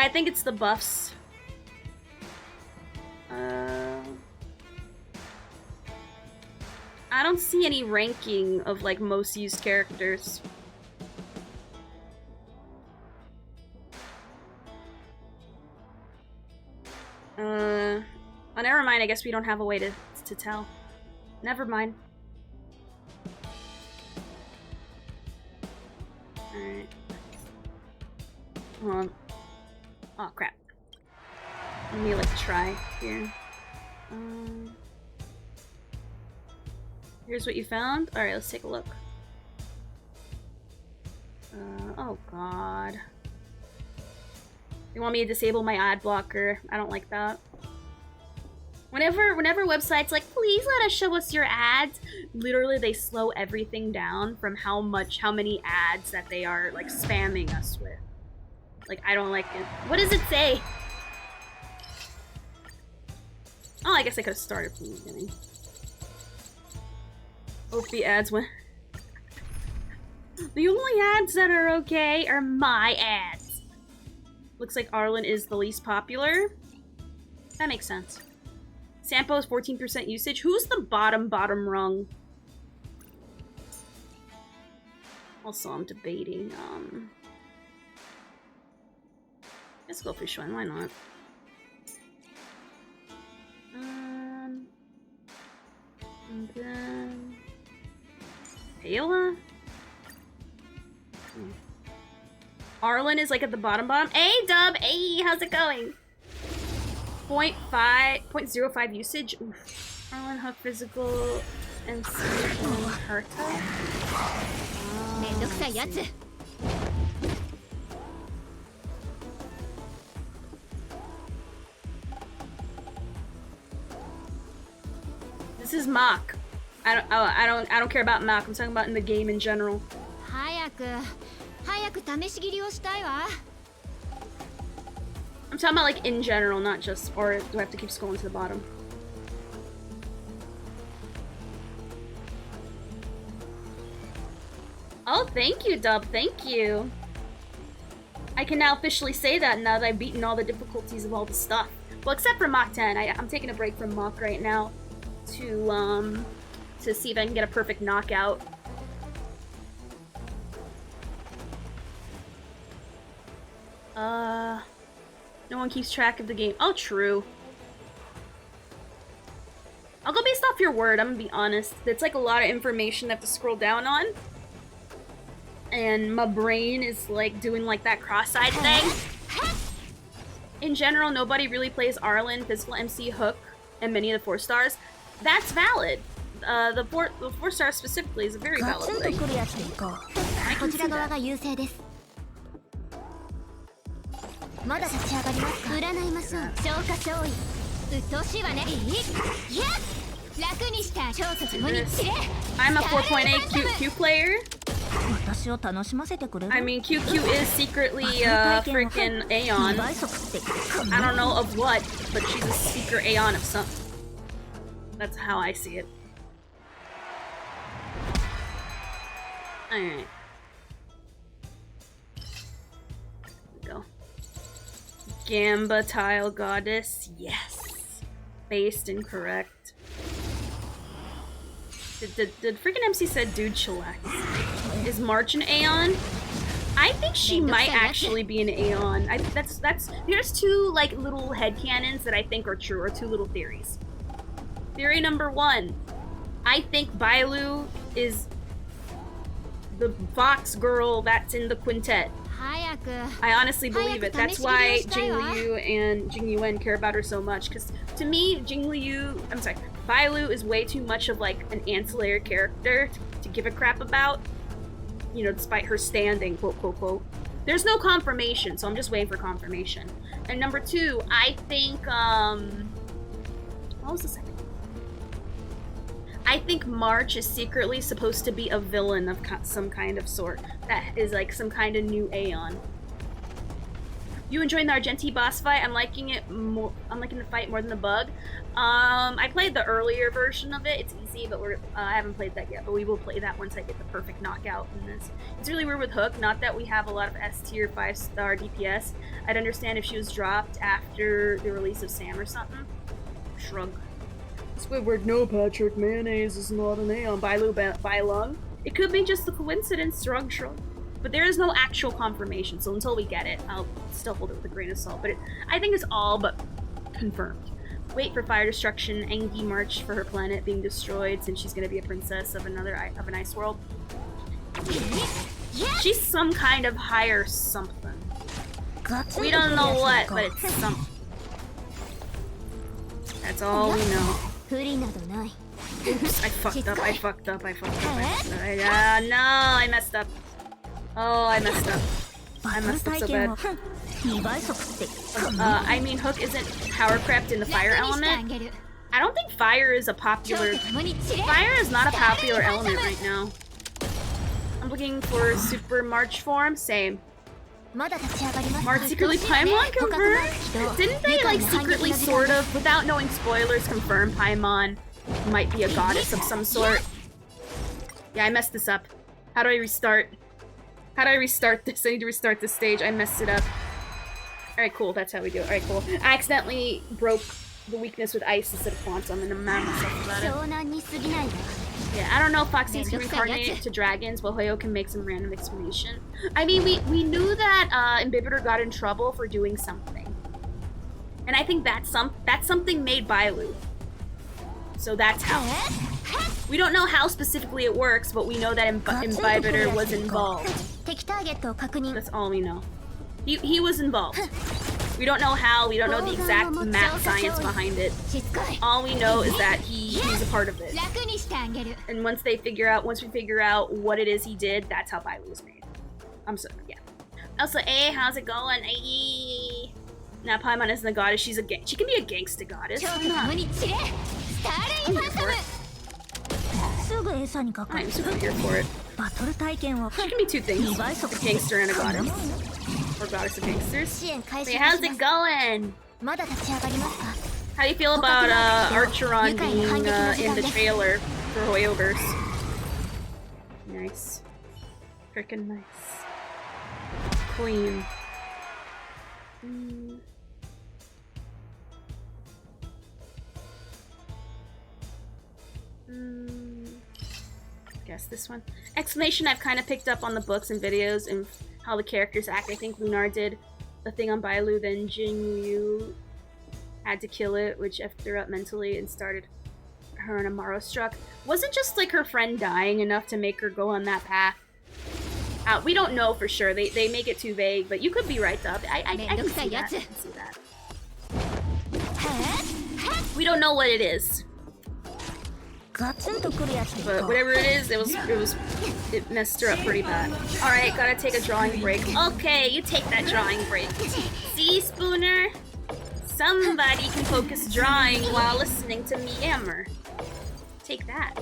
I think it's the buffs. I don't see any ranking of, like, most used characters. Oh, never mind. I guess we don't have a way to tell. Never mind. Alright. Hold on. Oh, crap. Let me, like, try here. Here's what you found. Alright, let's take a look. Oh, God. They want me to disable my ad blocker. I don't like that. Whenever websites like, please let us show us your ads, literally they slow everything down from how many ads that they are like spamming us with. Like, I don't like it. What does it say? Oh, I guess I could have started from the beginning. Hope the ads went. The only ads that are okay are my ads. Looks like Arlen is the least popular. That makes sense. Sampo is 14% usage. Who's the bottom rung? Also, I'm debating. Let's go for Schwen. Why not? And then Payola. Arlen is like at the bottom. Hey, Dub. Hey, how's it going? 0.05 usage. Oof. Arlen, Hook, Physical, and Herta. This is MOC. I don't care about MOC. I'm talking about in the game in general. I'm talking about like in general, not just, or do I have to keep scrolling to the bottom? Oh, thank you, Dub. Thank you. I can now officially say that now that I've beaten all the difficulties of all the stuff. Well, except for Mach 10. I'm taking a break from Mach right now to see if I can get a perfect knockout. No one keeps track of the game. Oh, true. I'll go based off your word, I'm gonna be honest. It's like a lot of information I have to scroll down on. And my brain is like doing like that cross-eyed thing. In general, nobody really plays Arlen, Physical, MC, Hook, and many of the 4 stars. That's valid. The 4 stars specifically is a very valid thing. I can see that. I'm a 4.8 QQ player. I mean, QQ is secretly freaking Aeon. I don't know of what, but she's a secret Aeon of something. That's how I see it. Alright. Go. Gamba Tile Goddess. Yes. Based and correct. Did freaking MC said dude chillax. Is March an Aeon? I think she might actually be an Aeon. There's 2 like little headcanons that I think are true, or 2 little theories. Theory number 1. I think Bailu is the Fox girl that's in the quintet. I honestly believe it. That's why Jingliu and Jingyuan care about her so much. Because to me, Bailu is way too much of like an ancillary character to give a crap about. You know, despite her standing, quote, quote, quote. There's no confirmation, so I'm just waiting for confirmation. And number 2, I think, what was the second? I think March is secretly supposed to be a villain of some kind of sort. That is like some kind of new Aeon. You enjoying the Argenti boss fight? I'm liking it more. I'm liking the fight more than the bug. I played the earlier version of it. It's easy, but I haven't played that yet. But we will play that once I get the perfect knockout in this. It's really weird with Hook. Not that we have a lot of S tier 5-star DPS. I'd understand if she was dropped after the release of Sam or something. Shrug. Squidward, no, Patrick. Mayonnaise is not an Aeon. Bailu, Bailung. It could be just a coincidence. Shrug, shrug. But there is no actual confirmation, so until we get it, I'll still hold it with a grain of salt. But I think it's all but confirmed. Wait for fire destruction, Engi March for her planet being destroyed since she's going to be a princess of an ice world. She's some kind of higher something. We don't know what, but it's something. That's all we know. Oops, I fucked up. No, I messed up. Oh, I messed up. I messed up so bad. I mean, Hook isn't power crept in the fire element. I don't think fire is a popular... Fire is not a popular element right now. I'm looking for Super March form. Same. March secretly Paimon confirmed? Didn't they, like, secretly, sort of, without knowing spoilers, confirm Paimon might be a goddess of some sort? Yeah, I messed this up. How do I restart? How do I restart this? I need to restart this stage. I messed it up. Alright, cool. That's how we do it. Alright, cool. I accidentally broke the weakness with ice instead of quantum, and I'm mad at myself about it. Yeah, I don't know if Foxy's can reincarnate to dragons, but Hoyo can make some random explanation. I mean, we knew that Imbibitor got in trouble for doing something. And I think that's something made by Lu. So that's how. We don't know how specifically it works, but we know that Imbibitor was involved. That's all we know. He was involved. We don't know how, we don't know the exact math science behind it. All we know is that he's a part of it. And once we figure out what it is he did, that's how Bailu was made. Yeah. Also, hey, how's it going? Hey. Now Paimon isn't a goddess, she can be a gangsta goddess. Why not? I'm here for it. I'm super here for it. She can be two things, a gangster and a goddess. Or goddess of gangsters. Hey, how's it going? How do you feel about Archeron being in the trailer for Hoyoverse? Nice. Frickin' nice. Queen. Guess this one. Explanation I've kind of picked up on the books and videos and how the characters act. I think Lunar did a thing on Bailu, then Jinyu had to kill it, which effed her up mentally and started her on a Maro struck. Wasn't just like her friend dying enough to make her go on that path? We don't know for sure. They make it too vague, but you could be right, Dub. I can see that. I can see that. We don't know what it is. But whatever it is, it messed her up pretty bad. Alright, gotta take a drawing break. Okay, you take that drawing break. See, Spooner? Somebody can focus drawing while listening to me hammer. Take that.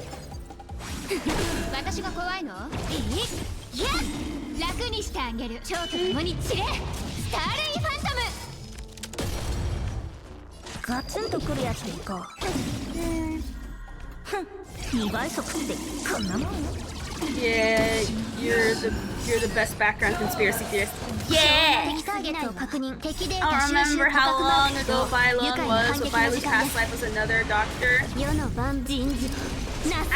Yeah, you're the best background conspiracy theorist. Yeah! I don't remember how long ago Bylon was, but Bailu's past life was another doctor. I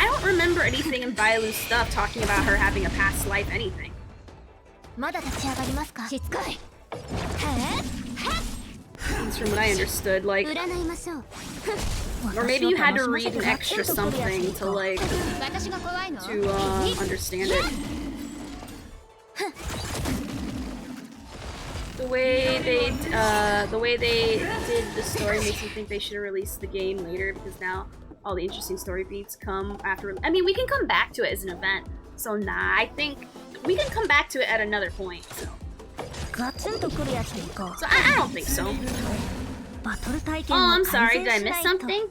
don't remember anything in Bailu's stuff talking about her having a past life anything. That's from what I understood, like... Or maybe you had to read an extra something to, like, understand it. The way they did the story makes me think they should have released the game later, because now all the interesting story beats come after. I mean, we can come back to it as an event, so nah, I think we can come back to it at another point. So I don't think so. Oh, I'm sorry. Did I miss something?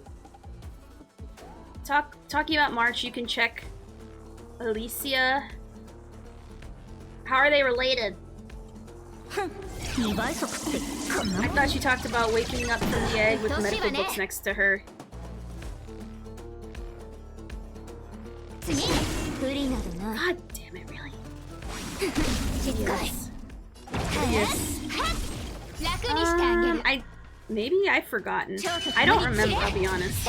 Talking about March, you can check Alicia. How are they related? I thought she talked about waking up from the egg with medical books next to her. God damn it, really? Yes. Maybe I've forgotten. I don't remember, I'll be honest.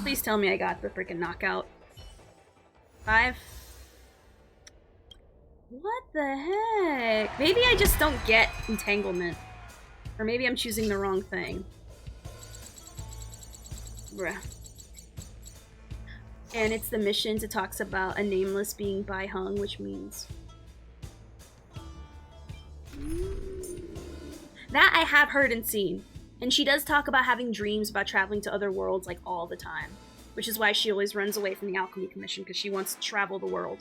Please tell me I got the freaking knockout. 5. What the heck? Maybe I just don't get entanglement. Or maybe I'm choosing the wrong thing. Bruh. And it's the missions. It talks about a nameless being by hung, which means... That I have heard and seen. And she does talk about having dreams about traveling to other worlds like all the time. Which is why she always runs away from the Alchemy Commission, because she wants to travel the world.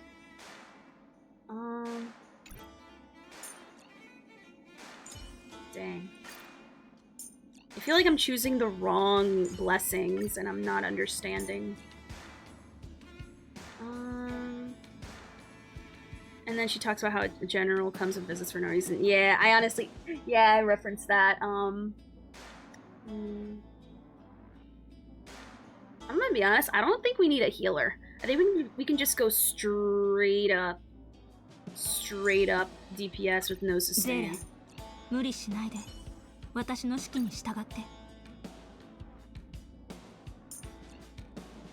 Dang. I feel like I'm choosing the wrong blessings and I'm not understanding. And then she talks about how a general comes and visits for no reason. Yeah, I honestly, yeah, I referenced that. I'm gonna be honest, I don't think we need a healer. I think we can just go straight up DPS with no sustain.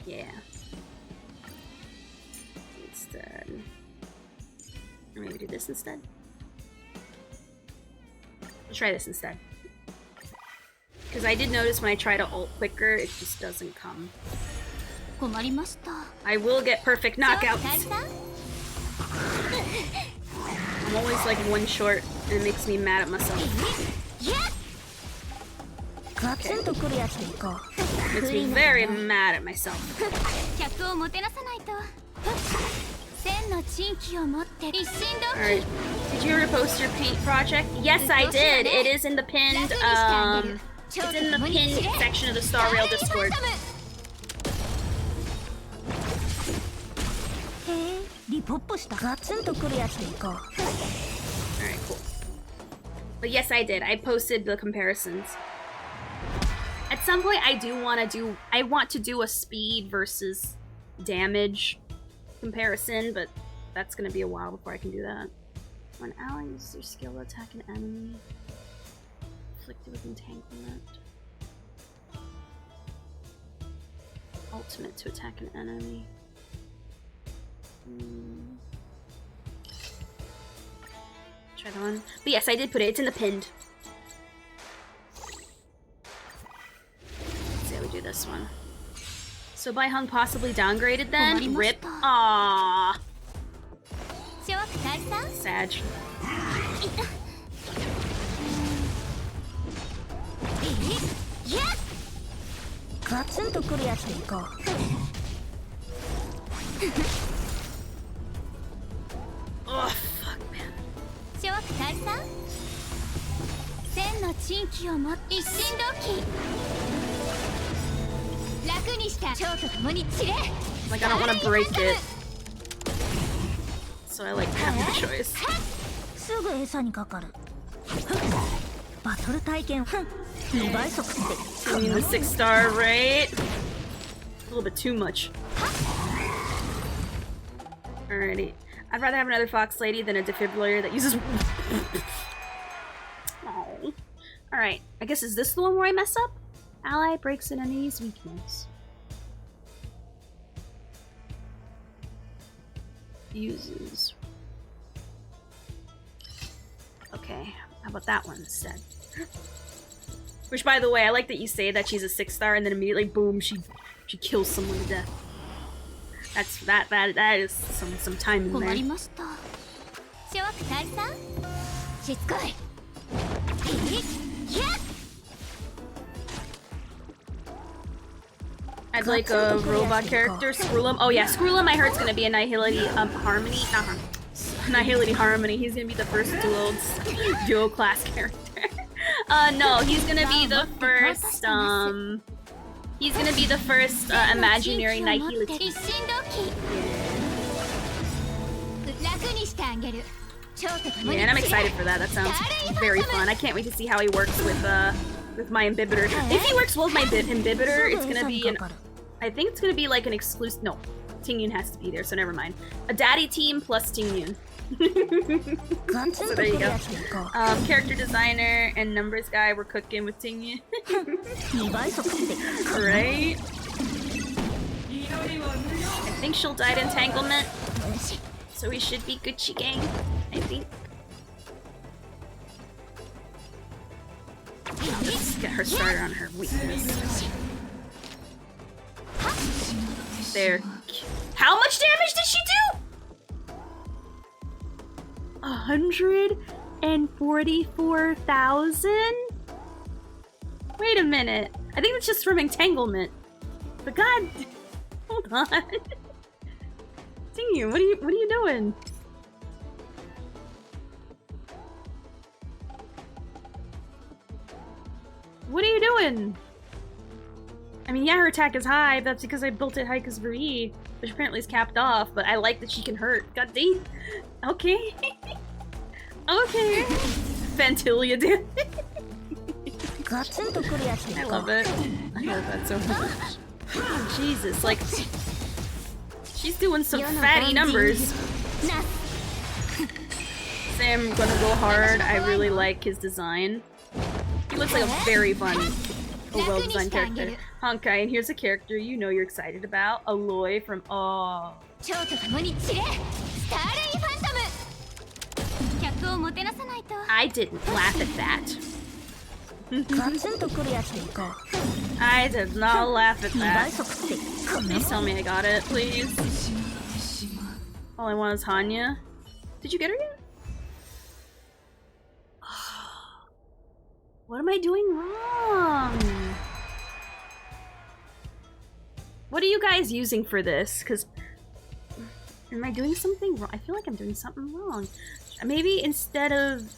Yeah. Instead. Or maybe do this instead. Let's try this instead. Because I did notice when I try to ult quicker, it just doesn't come. I will get perfect knockouts. I'm always like one short, and it makes me mad at myself. Okay. Makes me very mad at myself. Alright. Did you ever post your paint project? Yes, I did. It is in the pinned, it's in the pinned section of the Star Rail Discord. Alright, cool. But yes, I did. I posted the comparisons. At some point, I want to do a speed versus damage comparison, but that's gonna be a while before I can do that. When ally uses their skill to attack an enemy, afflicted with entanglement. Ultimate to attack an enemy. Try that one. But yes, I did put it. It's in the pinned. Let's see how we do this one. So Baihung possibly downgraded then? RIP. Aww. Sag. Oh, fuck, man. Like, I don't want to break it. So I like have the choice. I mean, the 6-star, right? A little bit too much. Alrighty. I'd rather have another Fox Lady than a defibrillator that uses... Oh. Alright. I guess, is this the one where I mess up? Ally breaks an enemy's weakness. Uses. Okay. How about that one instead? Which, by the way, I like that you say that she's a 6-star and then immediately, boom, she kills someone to death. That is some time in there. I'd like a robot character, Skrullum. Oh yeah, Skrullum I heard is gonna be a Nihility Harmony. Nihility Harmony. He's gonna be the first dual class character. No, he's gonna be the first he's gonna be the first imaginary Nihility. Yeah, and I'm excited for that. That sounds very fun. I can't wait to see how he works with my Imbibitor. If he works well with my Imbibitor, it's gonna be I think it's gonna be like an exclusive. No, Tingyun has to be there, so never mind. A daddy team plus Tingyun. So there you go. Character designer and numbers guy, we're cooking with Tingyun. Right? I think she'll die to entanglement, so we should be Gucci gang. I think. Let's get her started on her weakness. There. How much damage did she do? 144,000? Wait a minute. I think that's just from entanglement. But God, hold on. Tingyun, what are you doing? doing? I mean, yeah, her attack is high, but that's because I built it high because of her E, which apparently is capped off, but I like that she can hurt. God dang. Okay. Okay. Fantilia damage. I love it. I love that so much. Oh, Jesus, like, she's doing some fatty numbers. Say I'm gonna go hard. I really like his design. He looks like a very fun, well-designed character. Honkai, and here's a character you know you're excited about. Aloy from Oh. I didn't laugh at that. I did not laugh at that. Please tell me I got it, please. All I want is Hanya. Did you get her yet? What am I doing wrong? What are you guys using for this? Because am I doing something wrong? I feel like I'm doing something wrong. Maybe instead of...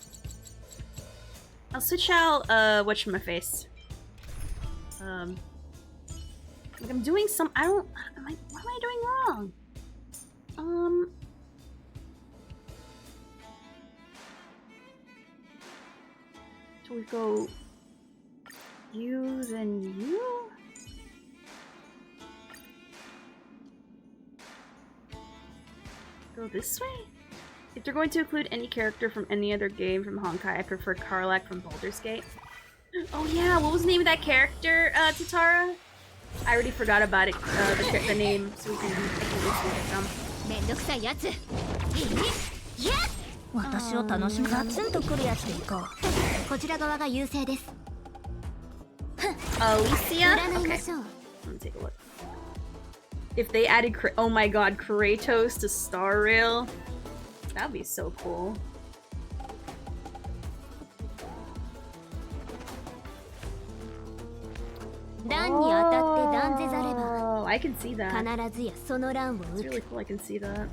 I'll switch out, whatchamaface. Like I'm doing some... I don't... what am I doing wrong? So we go... You, then you? Go this way? If they're going to include any character from any other game from Honkai, I prefer Karlach from Baldur's Gate. Oh yeah, what was the name of that character, Tatara? I already forgot about it, the name, so we can get them. Alicia? Okay. Let me take a look. If they added, oh my god, Kratos to Star Rail, that'd be so cool. Oh, I can see that. It's really cool, I can see that.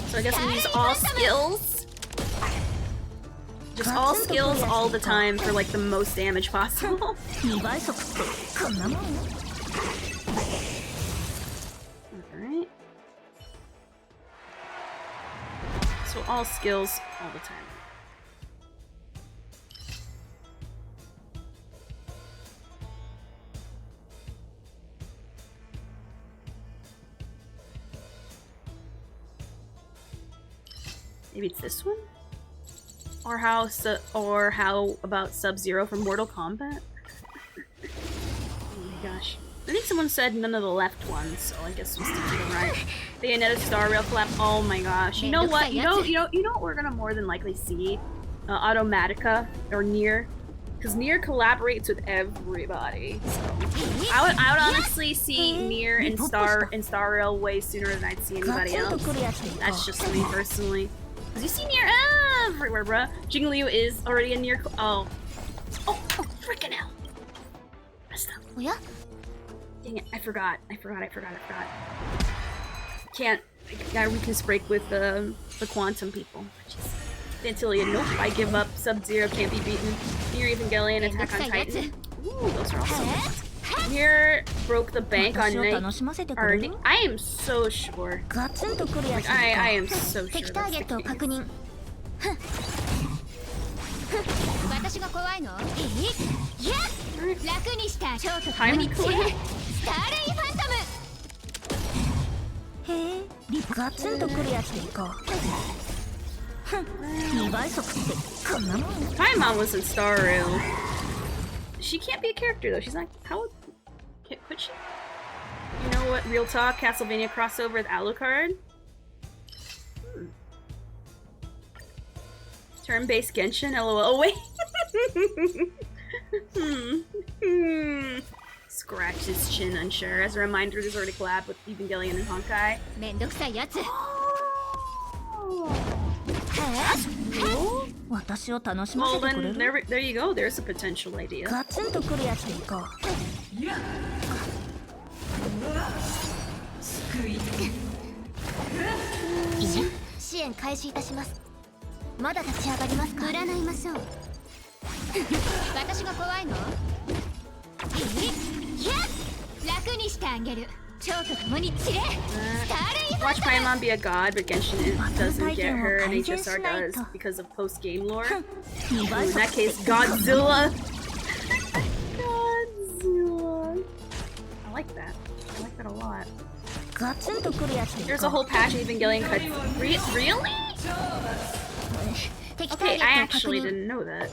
So I guess we use all skills. Just all skills all the time for like the most damage possible. Alright. So all skills all the time. Maybe it's this one? Or how about Sub-Zero from Mortal Kombat? Oh my gosh. I think someone said none of the left ones, so I guess we'll stick to the right. Bayonetta Star Rail collab. Oh my gosh. You know what? You know what we're gonna more than likely see? Automatica or Nier. Because Nier collaborates with everybody. So I would honestly see Nier and Star Rail way sooner than I'd see anybody else. That's just me personally. Cause you see Nier everywhere, bruh. Jingliu is already a Nier. Oh, freaking hell! Messed up. Yeah. Dang it! I forgot. Can't. We can break with the Quantum people. Fantilia, nope. I give up. Sub-Zero can't be beaten. Nier Evangelion, Attack on Titan. Ooh, those are awesome. Nier broke the bank on Night. I am so sure. Like, I am so sure that's the case. Timey clip? Paimon was in Star Rail. She can't be a character though. She's not. How could she? You know what? Real talk. Castlevania crossover with Alucard. Turn-based Genshin. LOL. Oh wait. Scratch his chin. Unsure. As a reminder, there's already collab with Evangelion and Honkai. That's cool. Well then, there you go. There's a potential idea. まだ立ち上がりますか。占いましょう。私が怖いの？楽にしてあげる。蝶と共に散れ。Watch Paimon be a god, but Genshin doesn't get her, and HSR does because of post-game lore. Ooh, in that case, Godzilla. Godzilla. I like that. I like that a lot. There's a whole patch Evangelion cut. Really? Okay, I actually didn't know that.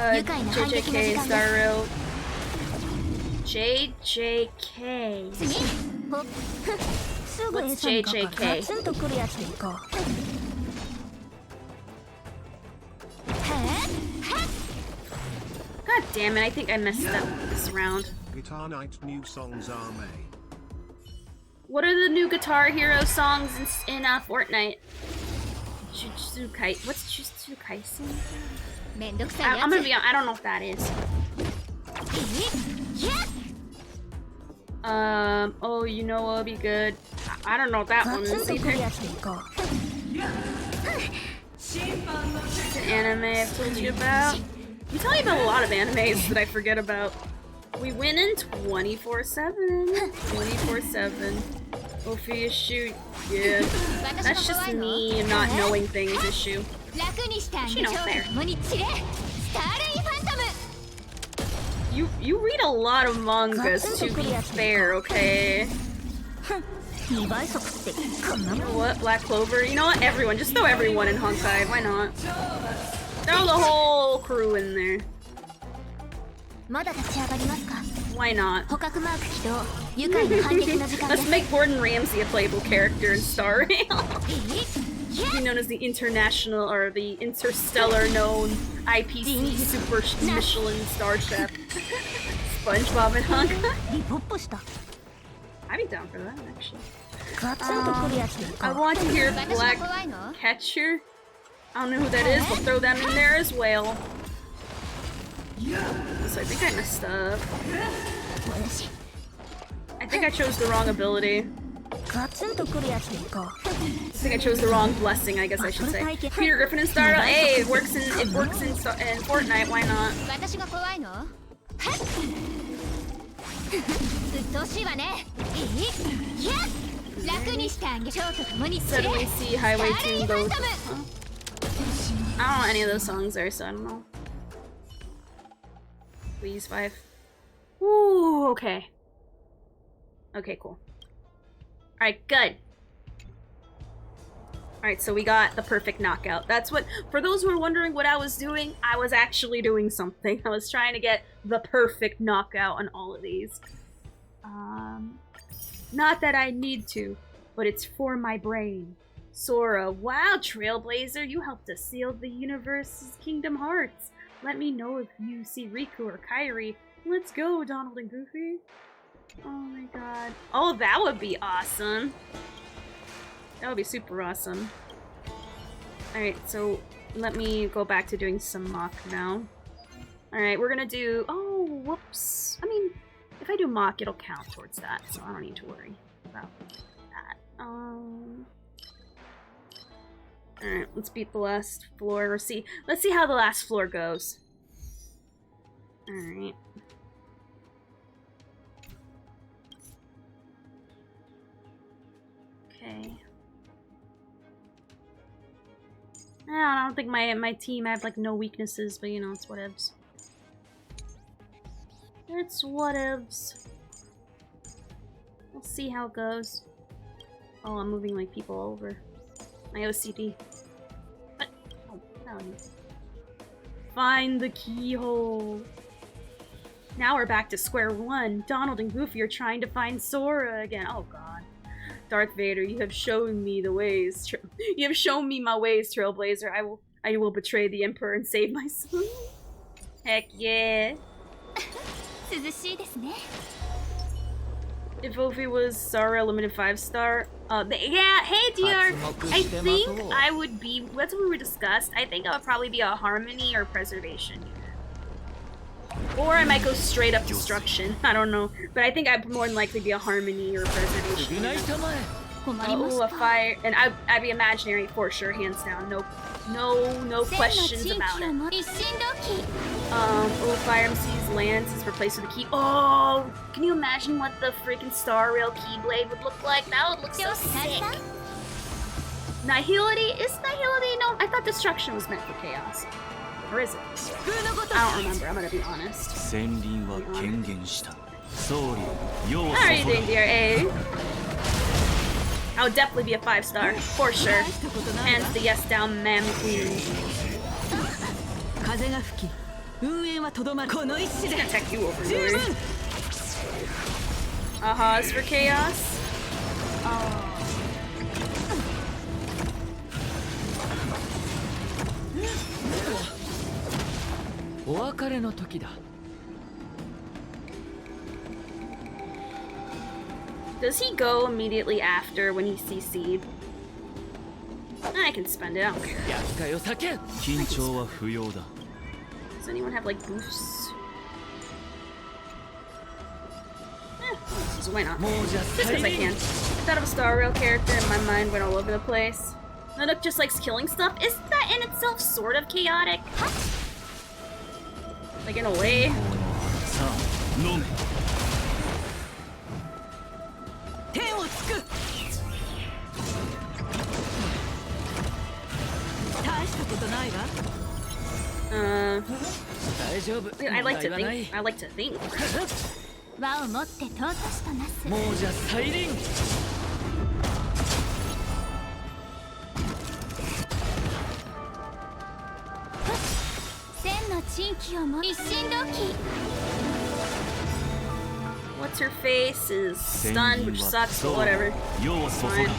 JJK, Star Rail. JJK. What's JJK? God damn it, I think I messed up this round. Guitar Night new songs are made. What are the new Guitar Hero songs in Fortnite? Jujutsu Kaisen. What's Jujutsu Kaisen? I'm gonna be honest, I don't know what that is. Oh, you know what'll be good? I don't know what that one is either. It's an anime I've told you about. You tell me about a lot of animes that I forget about. We win in 24/7. 24/7. Ophia's shoot. Yeah. That's just me not knowing things issue. You know, fair. You read a lot of mangas, to be fair, okay? You know what? Black Clover? You know what? Everyone. Just throw everyone in Honkai. Why not? Throw the whole crew in there. Why not? Let's make Gordon Ramsay a playable character in Star Rail. Be known as the international or the interstellar known IPC Super Michelin Star Chef. SpongeBob and Honkai. I'd be down for that actually. I want to hear Black Catcher. I don't know who that is, but throw them in there as well. So I think I messed up. I think I chose the wrong ability. I think I chose the wrong blessing, I guess I should say. Peter Griffin and Star Rail. Hey, it works in Fortnite, why not? Suddenly see Highway Tune goes. Huh? I don't know any of those songs there, so I don't know. Please, 5. Ooh, okay. Okay, cool. Alright, good. Alright, so we got the perfect knockout. That's what, for those who are wondering what I was doing, I was actually doing something. I was trying to get the perfect knockout on all of these. Not that I need to, but it's for my brain. Sora, wow, Trailblazer, you helped us seal the universe's Kingdom Hearts. Let me know if you see Riku or Kairi. Let's go, Donald and Goofy. Oh my god. Oh, that would be awesome. That would be super awesome. Alright, so let me go back to doing some MOC now. Alright, we're gonna do... Oh, whoops. I mean, if I do MOC, it'll count towards that, so I don't need to worry about that. Alright, let's beat the last floor. Let's see how the last floor goes. Alright. Okay. I don't think my team, I have like no weaknesses, but you know, it's whatevs. It's whatevs. We'll see how it goes. Oh, I'm moving like people over. My OCD. What? Oh, no. Find the keyhole. Now we're back to square one. Donald and Goofy are trying to find Sora again. Oh god. Darth Vader, you have shown me the ways. You have shown me my ways, Trailblazer. I will betray the Emperor and save my son. Heck yeah. If Ophi was Sara limited 5-star, yeah, hey DR, I think I would be, that's what we discussed, I think I would probably be a Harmony or Preservation unit. Or I might go straight up Destruction, I don't know, but I think I'd more than likely be a Harmony or Preservation unit. Oh, a fire, and I'd be imaginary for sure, hands down. No questions about it. Oh, Fire MC's lance is replaced with a key. Oh, can you imagine what the freaking Star Rail Keyblade would look like? That would look so sick. Nihility? Is Nihility? No, I thought Destruction was meant for Chaos. Or is it? I don't remember, I'm gonna be honest. How are you doing, dear A? I would definitely be a 5-star, for sure. Hence the yes down, ma'am queen. He's gonna tech you over, Dory. Is for Chaos. Oh. Does he go immediately after when he CC'd? I can spend it, I don't care. Does anyone have like boosts? So why not? Just because I can. Thought of a Star Rail character and my mind went all over the place. Nanook just likes killing stuff. Isn't that in itself sort of chaotic? Like in a way. I like to think. I like to think. What's her face is stunned, which sucks, but whatever. It's fine.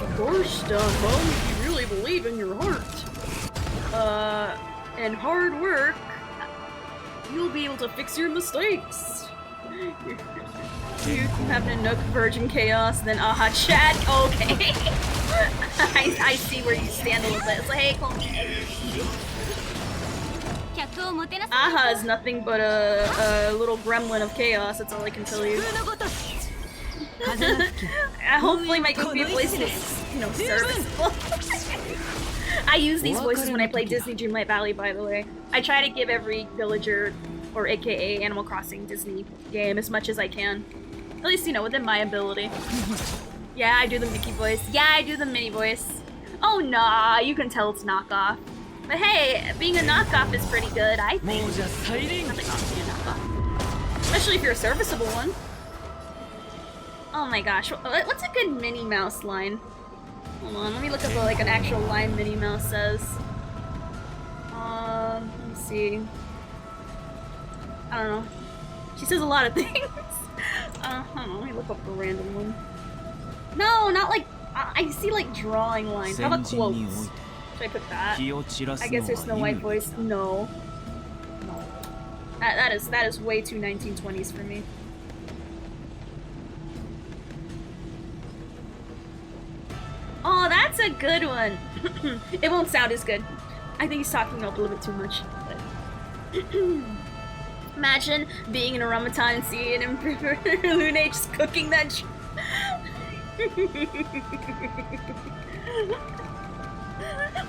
Of course, stunned, Mom, if you really believe in your heart. And hard work, you'll be able to fix your mistakes. You have an Nanook Virgin Chaos, then chat. Okay. I see where you stand a little bit. It's like, hey, call me. Aha is nothing but a little gremlin of chaos, that's all I can tell you. Hopefully my goofy voice is, you know, serviceable. I use these voices when I play Disney Dreamlight Valley, by the way. I try to give every villager, or aka Animal Crossing Disney game, as much as I can. At least, you know, within my ability. Yeah, I do the Mickey voice. Yeah, I do the Minnie voice. Oh nah, you can tell it's knockoff. But hey, being a knockoff is pretty good, I think. Nothing wrong with being a knockoff. Especially if you're a serviceable one. Oh my gosh, what's a good Minnie Mouse line? Hold on, let me look up what like an actual line Minnie Mouse says. Let me see. I don't know. She says a lot of things. Hold on, let me look up a random one. No, not like, I see like drawing lines. How about quotes? Should I put that? I guess there's Snow White voice. No. No. That is way too 1920s for me. Oh, that's a good one. It won't sound as good. I think he's talking up a little bit too much. Imagine being in a Ramadan and seeing him Lune just cooking that.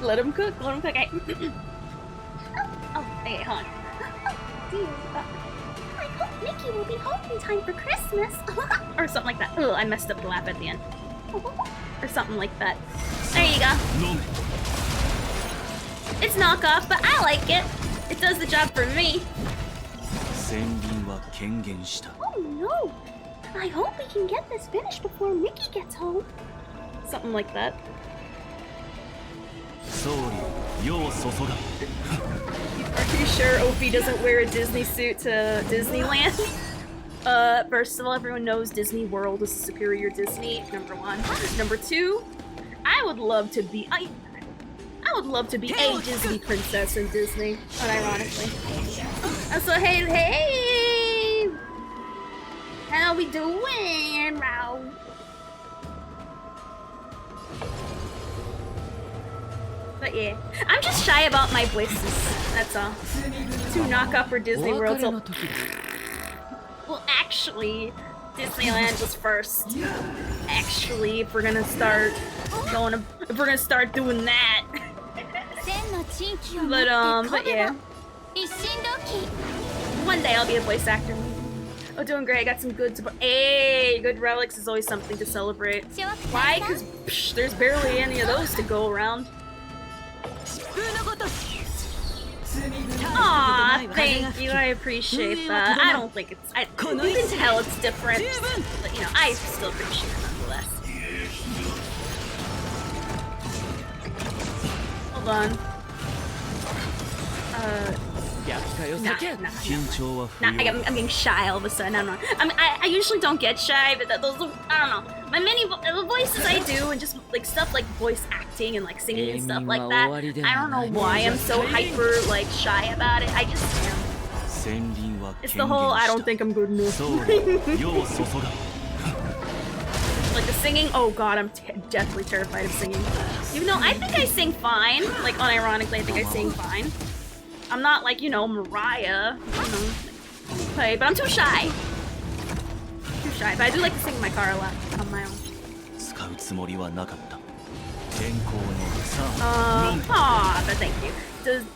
Let him cook. Let him cook. Okay, hold on. Dear, I hope Mickey will be home in time for Christmas. Or something like that. Ugh, I messed up the laugh at the end. Or something like that. There you go. It's knockoff, but I like it. It does the job for me. Oh no! I hope we can get this finished before Mickey gets home. Something like that. Are you sure Opie doesn't wear a Disney suit to Disneyland? First of all, everyone knows Disney World is superior Disney, number one. Number two, I would love to be I would love to be a Disney princess in Disney, unironically. So hey, how we doing, Row? But yeah, I'm just shy about my voices, that's all. To knock up for Disney World, so... Well, actually, Disneyland was first. Actually, if we're gonna start doing that. But yeah. One day I'll be a voice actor. Oh, doing great. I got some good support. Hey, good relics is always something to celebrate. Why? Because there's barely any of those to go around. Aw, thank you. I appreciate that. I don't think it's... you can tell it's different. But, you know, I still appreciate it nonetheless. Hold on. I'm getting shy all of a sudden. I don't know. I usually don't get shy, but those, I don't know. The voices I do and just like stuff like voice acting and like singing and stuff like that. I don't know why I'm so hyper like shy about it. I just am. It's the whole I don't think I'm good enough. Like the singing. Oh god, I'm deathly terrified of singing. Even though I think I sing fine. Like unironically, I think I sing fine. I'm not like, you know, Mariah, you know, play, but I'm too shy. Too shy, but I do like to sing in my car a lot on my own. But thank you.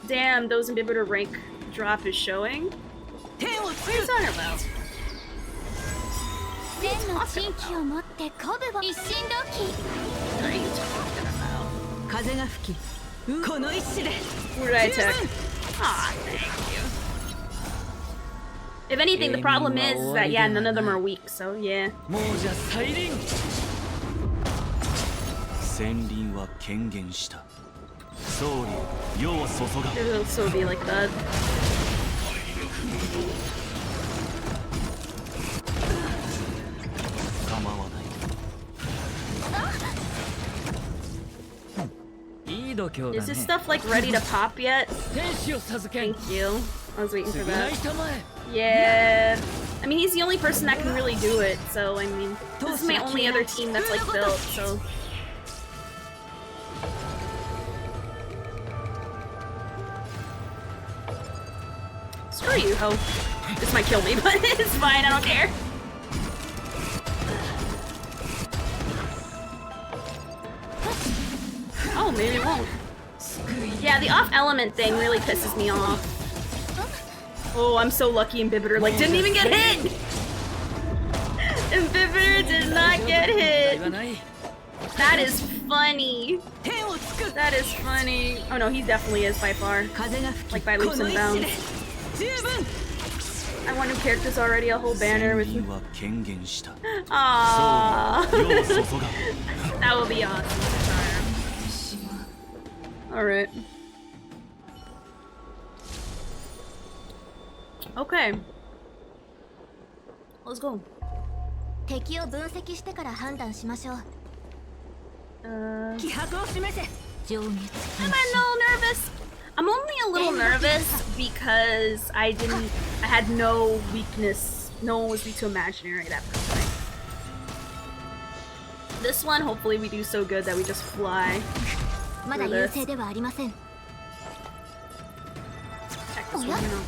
Damn, those inhibitor rank drop is showing? What are you talking about? What are you talking about? What did I attack? Aw, thank you. If anything, the problem is that, yeah, none of them are weak, so yeah. It'll also be like that. Is this stuff like ready to pop yet? Thank you. I was waiting for that. Yeah. I mean, he's the only person that can really do it, so I mean, this is my only other team that's like built, so. Screw you, ho. This might kill me, but it's fine, I don't care. Oh, maybe it won't. Yeah, the off-element thing really pisses me off. Oh, I'm so lucky Imbibitor, like, didn't even get hit! Imbibitor did not get hit! That is funny. That is funny. Oh no, he definitely is by far. Like by leaps and bounds. I want new characters already, a whole banner with... Aww. That will be awesome. Alright. Okay. Let's go. I'm a little nervous. I'm only a little nervous because I had no weakness. No one was weak to imaginary that first fight. This one, hopefully we do so good that we just fly. Through this. Check this one out.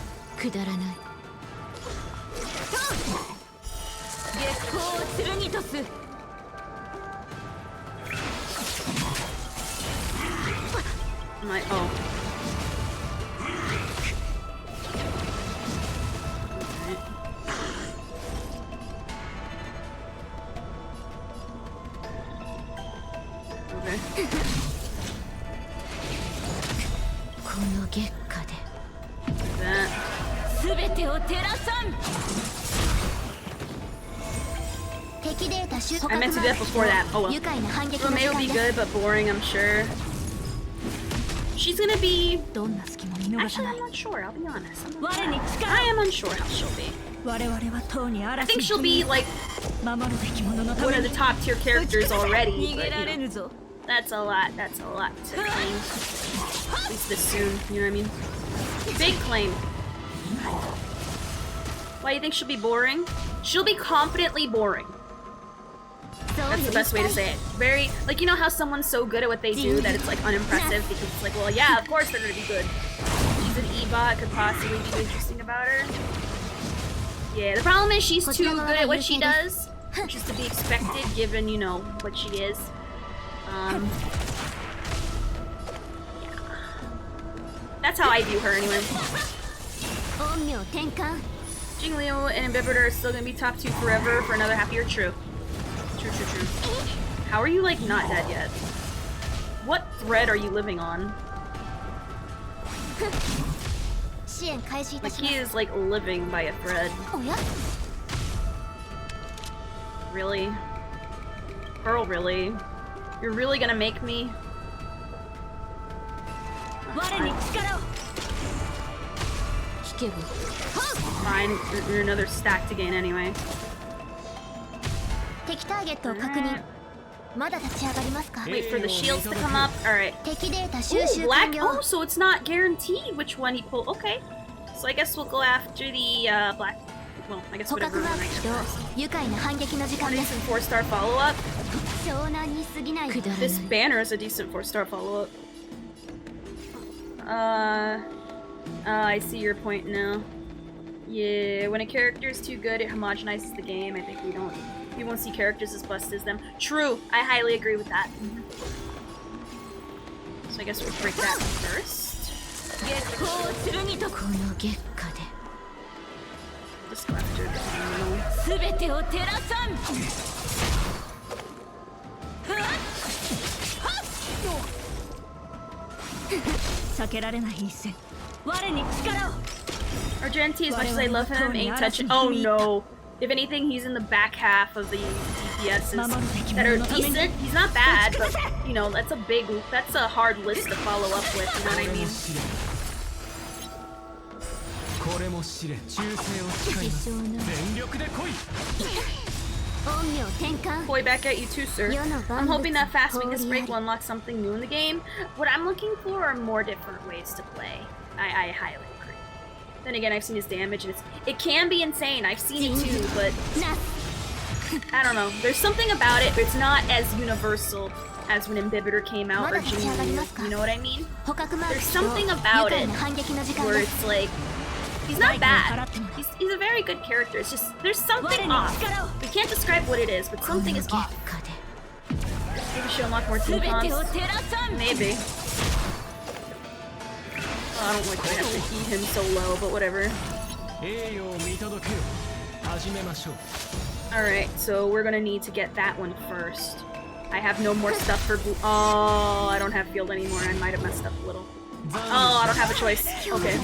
My oh. Okay. That. I meant to do that before that. Oh well. So May will be good, but boring, I'm sure. She's gonna be... Actually, I'm not sure, I'll be honest. I am unsure how she'll be. I think she'll be, like, one of the top tier characters already, but, you know, that's a lot to claim. At least this soon, you know what I mean? Big claim. Why do you think she'll be boring? She'll be confidently boring. That's the best way to say it. Very, like, you know how someone's so good at what they do that it's, like, unimpressive because it's like, well, yeah, of course they're gonna be good. She's an E-bot, could possibly be interesting about her. Yeah, the problem is she's too good at what she does, which is to be expected given, you know, what she is. Yeah. That's how I view her anyway. Jingliu and Imbibitor are still gonna be top 2 forever for another half year. True. True. How are you, like, not dead yet? What thread are you living on? Like, he is, like, living by a thread. Really? Pearl, really? You're really gonna make me? Fine, you're another stack to gain anyway. Wait for the shields to come up. Alright. Ooh, black? Oh, so it's not guaranteed which one he pulled. Okay. So I guess we'll go after the black. Well, I guess whatever one I get first. Decent 4-star follow-up. This banner is a decent 4-star follow-up. I see your point now. Yeah, when a character is too good, it homogenizes the game. I think we won't see characters as busted as them. True, I highly agree with that. So I guess we'll break that first. Just go after the Argenti, as much as I love him, ain't touching. Oh no! If anything, he's in the back half of the DPSs that are decent. He's not bad, but you know, that's a hard list to follow up with, you know what I mean? Boy, back at you too, sir. I'm hoping that fast weakness break will unlock something new in the game. What I'm looking for are more different ways to play. I highly agree. Then again, I've seen his damage, and it can be insane. I've seen it too, but I don't know. There's something about it, but it's not as universal as when Imbibitor came out or Jingliu. You know what I mean? There's something about it where it's like, he's not bad. He's a very good character. It's just, there's something off. We can't describe what it is, but something is off. Maybe she'll unlock more team comps. Maybe. Oh, I don't like that I have to heat him so low, but whatever. Alright, so we're gonna need to get that one first. I have no more stuff for blue. Oh, I don't have field anymore. I might have messed up a little. Oh, I don't have a choice. Okay.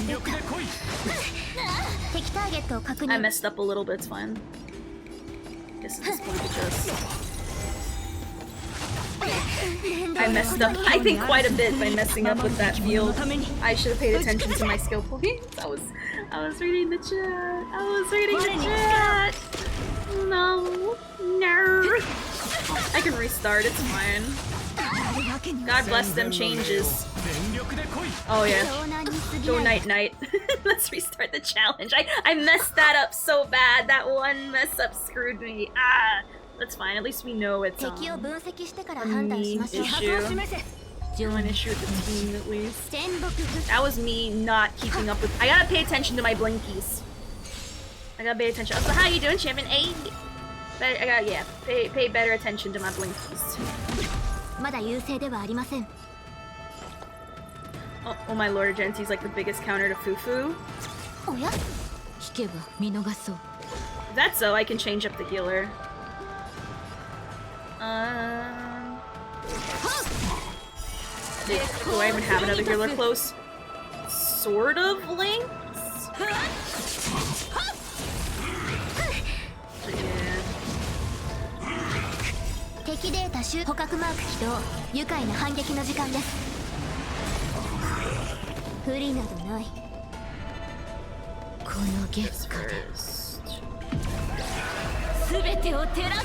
I messed up a little bit, it's fine. Guess at this point we just... I messed up, I think, quite a bit by messing up with that field. I should have paid attention to my skill points. I was reading the chat. No. I can restart, it's fine. God bless them changes. Oh yeah. Go night night. Let's restart the challenge. I messed that up so bad. That one mess up screwed me. Ah, that's fine. At least we know it's a me issue. One issue with the team at least. That was me not keeping up with. I gotta pay attention to my blinkies. I gotta pay attention. So how you doing, Champion? I gotta pay better attention to my blinkies. Oh my lord, Genti's like the biggest counter to Fufu. That's so, I can change up the healer. Do I even have another healer close? Sort of links?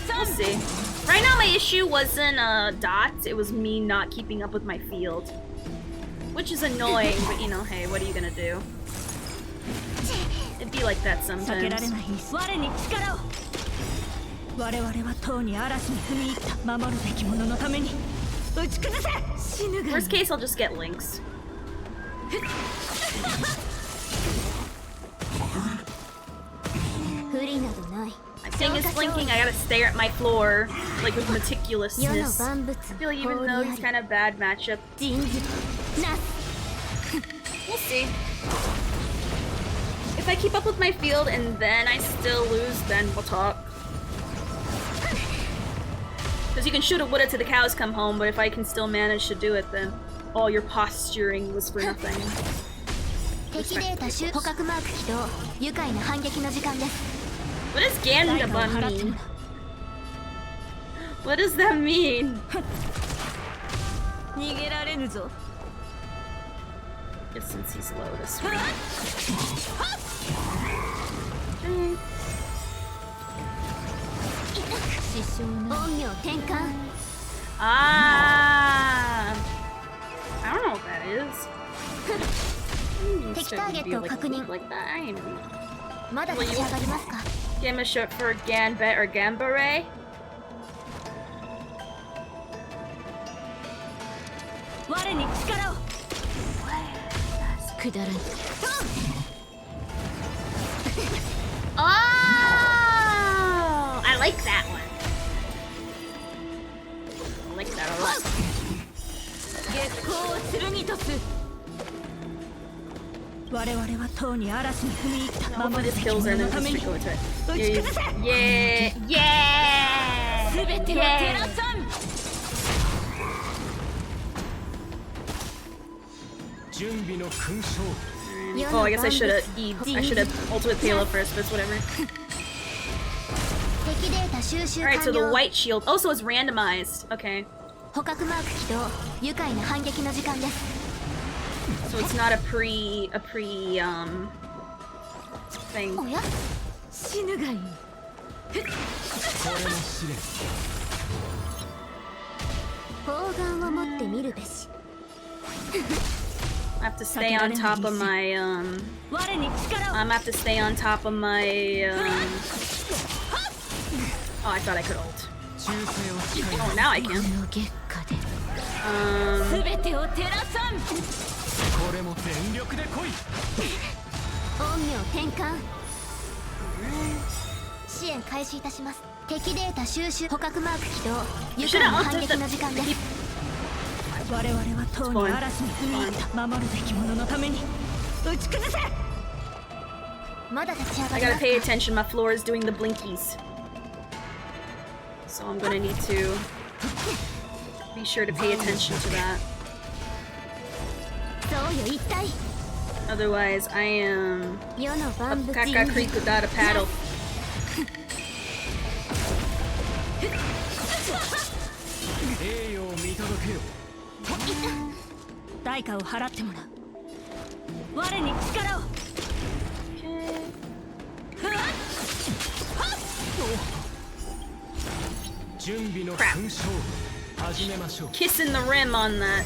We'll see. Right now my issue wasn't dots, it was me not keeping up with my field. Which is annoying, but you know, hey, what are you gonna do? It'd be like that sometimes. Worst case, I'll just get links. 理などない。My thing is blinking, I gotta stare at my floor, like with 世の meticulousness. 万物 I feel like even though he's kind of bad matchup, 人事な we'll see. If I keep up with my field and then I still lose, then we'll talk. Because you can shoot a woulda to the cows come home, but if I can still manage to do it, then all your posturing was for nothing. 敵データ集捕獲マーク起動。愉快な反撃の時間です。 What does Gandaba mean? What does that mean? 逃げられぬぞ。 Just since he's low this way. Okay. 師匠の陰陽転換。 Ah, I don't know what that is. 敵ターゲットを確認。 Like that. I ain't really. まだ立ち上がりますか。 Gamma short for Ganbet or Gambare. 我に力を。くだらん。 Oh, I like that one. I like that a lot. 月光を剣とす。我々はとうに嵐に踏み入った I'll 守 put る his べき kills 者 in の and た just めに go to it. 打ち崩せ。 Yeah, yeah, すべてを照 yeah. らさん。準備の勲章 Oh, I guess I should have ultimate payload first, but it's whatever. 敵データ収集 Alright, 完 so the 了。 white shield. Oh, so it's randomized. Okay. 捕獲マーク起動。愉快な反撃の時間です。 So it's not a pre thing. おや死ぬがいい。これも試練砲丸を持ってみるべし。 I have to stay on top of my 我に力を。 I have to stay on top of my Oh, I thought I could ult. 忠誠を誓い Oh, now I こ can. の月下で。 すべてを照らさん。これも全力で来い陰陽転換。支援開始いたします。敵データ収集捕獲マーク起動。愉快な反撃の時間です。我々はとうに嵐に踏み入った守るべき者のために打ち崩せ。まだ立ち上が I りま gotta す pay か。 attention. My floor is doing the blinkies. So I'm gonna need to be sure to pay attention to that. そうよ一体。 Otherwise, I am 世の a 万物 caca creek without a paddle. 栄誉を見届けよ代価を払ってもらう。我に力を。 準備の勲章始めましょう Kissing the rim on that.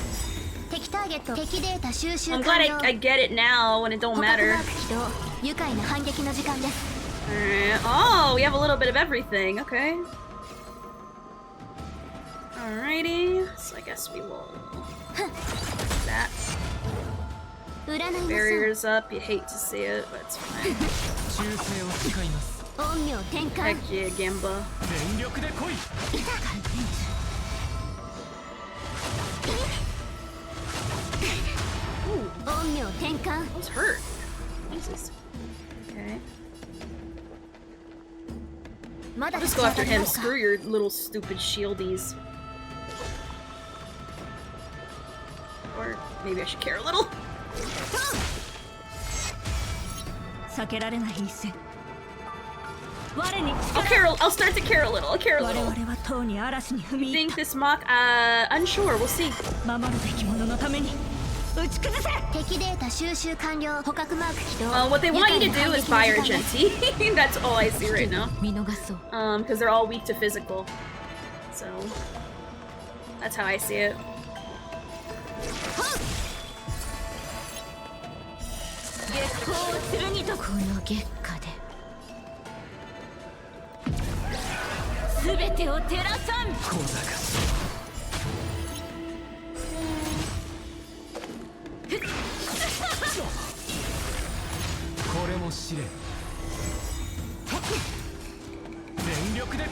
敵ターゲット敵データ収集 I'm 完 glad 了。 I get it now when it don't 捕獲マ matter. ーク起動。愉快な反撃の時間です。 Oh, we have a little bit of everything. Okay. Alrighty. So I guess we will. That 占いましょう。 barriers up. You hate to see it, but it's fine. 忠誠を誓います陰陽転換。 Heck yeah, Gamba. 全力で来い 陰陽転換。 I was hurt. Jesus. Okay. まだ I'll 立 just ち go 上が after り him. ますか。 Screw your little stupid shieldies. Or maybe I should care a little. 避けられない一戦。我に I'll 力を。 care. I'll start to care a little. I'll care a 我 little. 々はとうに嵐に踏み入っ Think this mock? Unsure. We'll see. た守るべき者のために打ち崩せ。敵データ収集完了。捕獲マーク起動。 What they want you to do is buy Argenti. That's all I see right now. 見逃そう。 Because they're all weak to physical. So that's how I see it. 月光を剣とこの月下で。すべてを照らさん。小賢しこれも試練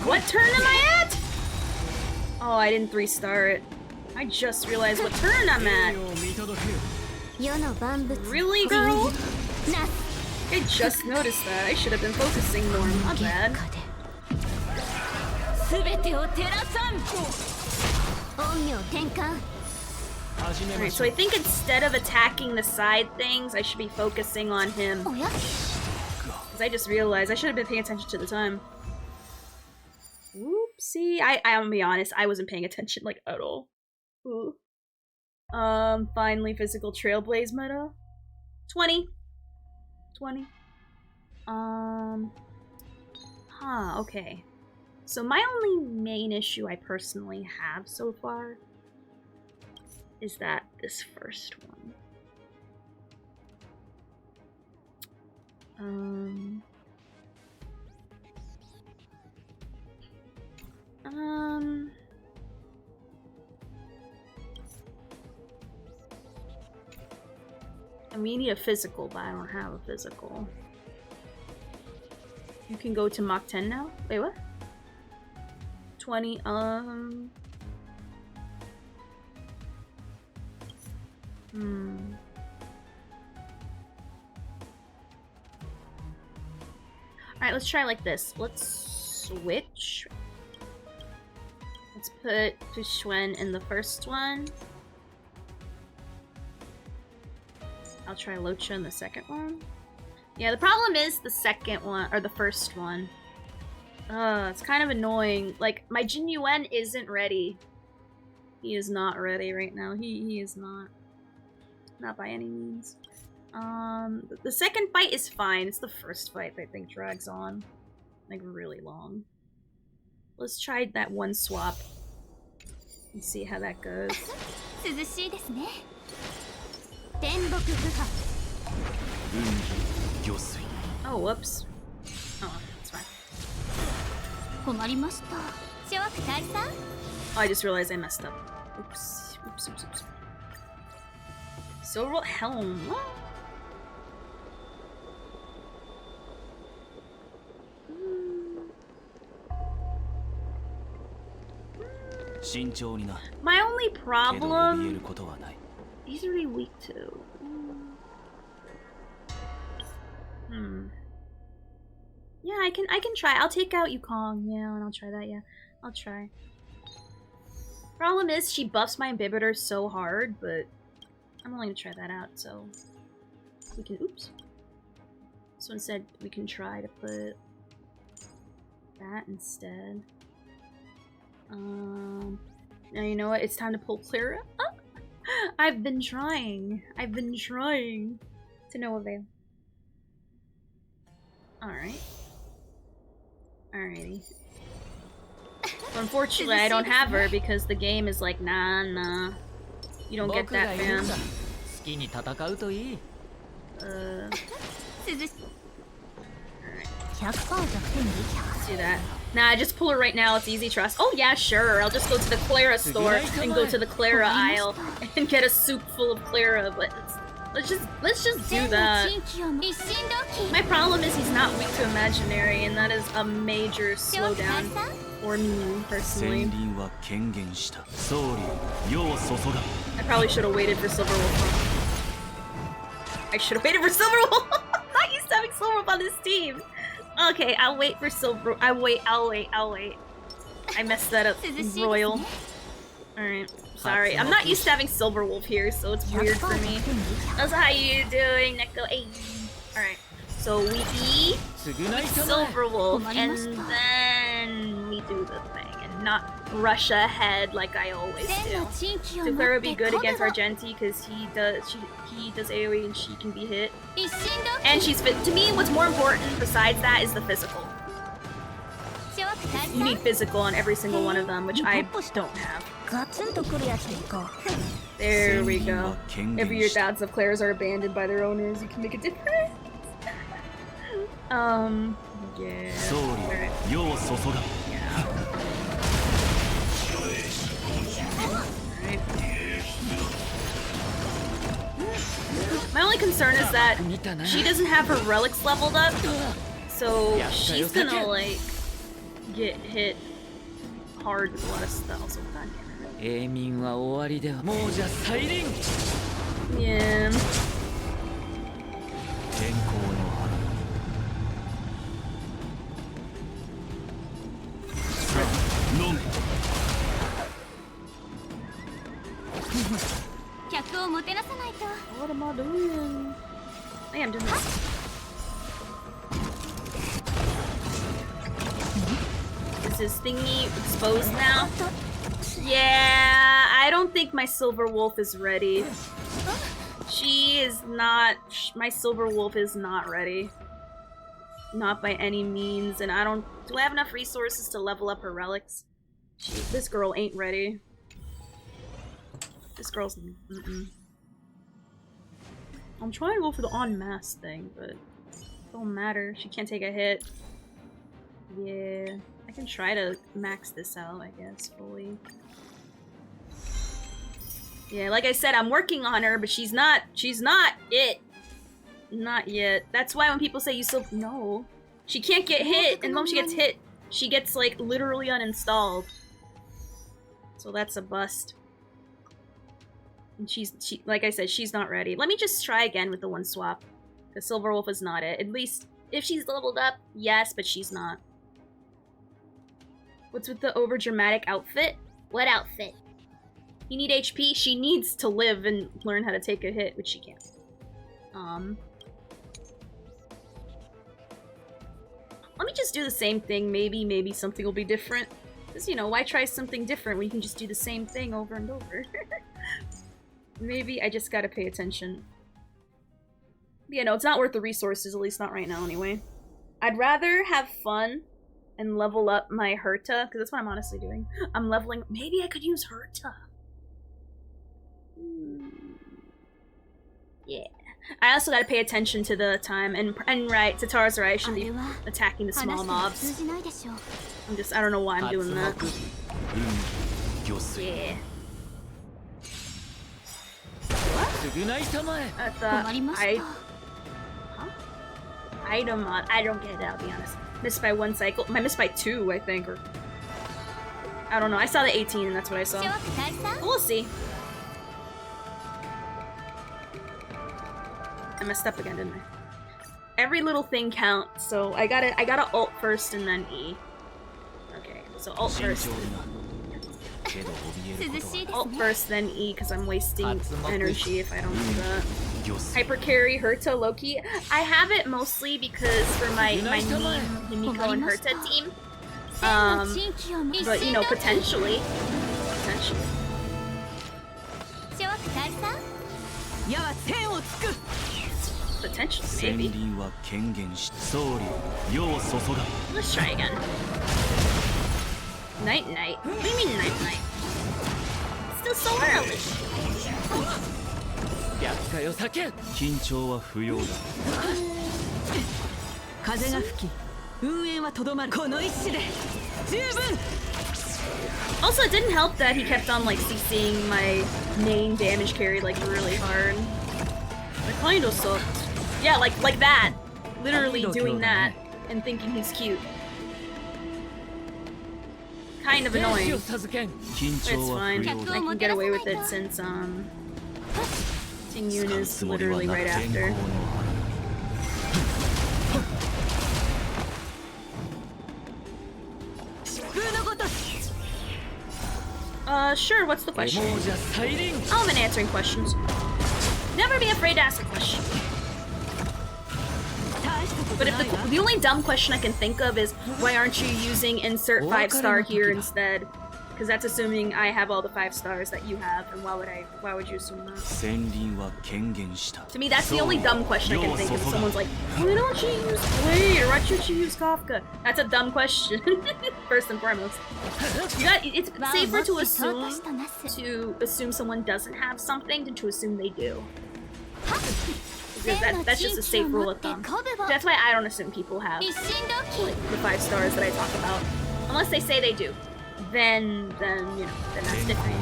What turn am I at? Oh, I didn't 3-star it. I just realized what turn I'm at. Really, girl? I just noticed that. I should have been focusing more. My bad. Alright, so I think instead of attacking the side things, I should be focusing on him. Because I just realized I should have been paying attention to the time. Oopsie. I'm gonna be honest, I wasn't paying attention, like, at all. Ooh. Finally physical trailblaze meta. 20. 20. Okay. So my only main issue I personally have so far is that this first one. And we need a physical, but I don't have a physical. You can go to MOC 10 now? Wait, what? 20, Alright, let's try like this. Let's switch. Let's put Pushwen in the first one. I'll try Locha in the second one. Yeah, the problem is the second one, or the first one. It's kind of annoying. Like, my Jin Yuan isn't ready. He is not ready right now. He is not. Not by any means. The second fight is fine. It's the first fight that I think drags on. Like, really long. Let's try that one swap. And see how that goes. Oh, whoops. Oh, that's fine. Oh, I just realized I messed up. Oops. Oops, oops, oops. Silver Helm. My only problem... He's already weak too. Yeah, I can try. I'll take out Yukong, yeah, and I'll try that, yeah. I'll try. Problem is, she buffs my inhibitor so hard, but I'm only gonna try that out, so we can, oops. So instead, we can try to put that instead. Now you know what? It's time to pull Clara. Oh! I've been trying. I've been trying. To no avail. Alright. Alrighty. Well, unfortunately, I don't have her because the game is like, nah. You don't get that, fam. Do that. Nah, just pull her right now. It's easy trust. Oh yeah, sure. I'll just go to the Clara store and go to the Clara aisle and get a soup full of Clara. But let's just do that. My problem is he's not weak to imaginary, and that is a major slowdown for me personally. I probably should have waited for Silver Wolf. I should have waited for Silver Wolf. I'm not used to having Silver Wolf on this team. Okay, I'll wait for Silver. I'll wait. I messed that up, Royal. Alright, sorry. I'm not used to having Silver Wolf here, so it's weird for me. That's how you doing, Neko? Hey. Alright, so we eat Silver Wolf, and then we do the thing, and not rush ahead like I always do. So Clara would be good against Argenti, because he does AoE and she can be hit. And she's fit. To me, what's more important besides that is the physical. You need physical on every single one of them, which I don't have. There we go. If your doubts of Clara's are abandoned by their owners, you can make a difference. Yeah. Right. Yeah. My only concern is that she doesn't have her relics leveled up, so she's gonna like get hit hard with a lot of spells. So not yeah. What am I doing? I am doing this. Is his thingy exposed now? Yeah, I don't think my silver wolf is ready. She is not. My silver wolf is not ready. Not by any means, and I don't. Do I have enough resources to level up her relics? This girl ain't ready. This girl's. I'm trying to go for the on-mass thing, but it don't matter. She can't take a hit. Yeah, I can try to max this out, I guess, fully. Yeah, like I said, I'm working on her, but she's not it. Not yet. That's why when people say you still, no. She can't get hit, and when she gets hit, she gets, like, literally uninstalled. So that's a bust. And she, like I said, she's not ready. Let me just try again with the one swap. Because Silver Wolf is not it. At least, if she's leveled up, yes, but she's not. What's with the over-dramatic outfit? What outfit? You need HP? She needs to live and learn how to take a hit, which she can't. Let me just do the same thing. Maybe something will be different. Because, you know, why try something different when you can just do the same thing over and over? Maybe I just gotta pay attention. But, you know, it's not worth the resources, at least not right now anyway. I'd rather have fun and level up my Herta, because that's what I'm honestly doing. I'm leveling. Maybe I could use Herta. Yeah. I also gotta pay attention to the time, and right, Tatara's right, I shouldn't be attacking the small mobs. I don't know why I'm doing that. Yeah. Item mod. I don't get it, I'll be honest. Missed by 1 cycle. I missed by 2, I think, or... I don't know, I saw the 18 and that's what I saw. We'll see. I messed up again, didn't I? Every little thing counts, so I gotta ult first and then E. Okay, so ult first. Ult first, then E, because I'm wasting energy if I don't do that. Hyper carry, Herta, Loki. I have it mostly because for my Neem, Himiko, and Herta team. But you know, potentially. Potentially, maybe. Let's try again. Night. What do you mean night? Still so early. Also, it didn't help that he kept on like CCing my main damage carry like really hard. It kind of sucked. Yeah, like that. Literally doing that and thinking he's cute. Kind of annoying. But it's fine. I can get away with it since Tingyun is literally right after. Sure, what's the question? I've been answering questions. Never be afraid to ask a question. But if the only dumb question I can think of is, why aren't you using insert 5-star here instead? Because that's assuming I have all the 5 stars that you have, and why would you assume that? To me, that's the only dumb question I can think of. If someone's like, why don't you use Blade, or why don't you use Kafka? That's a dumb question, first and foremost. It's safer to assume someone doesn't have something than to assume they do. Because that's just a safe rule of thumb. That's why I don't assume people have like, the 5 stars that I talk about. Unless they say they do. Then you know, then that's different.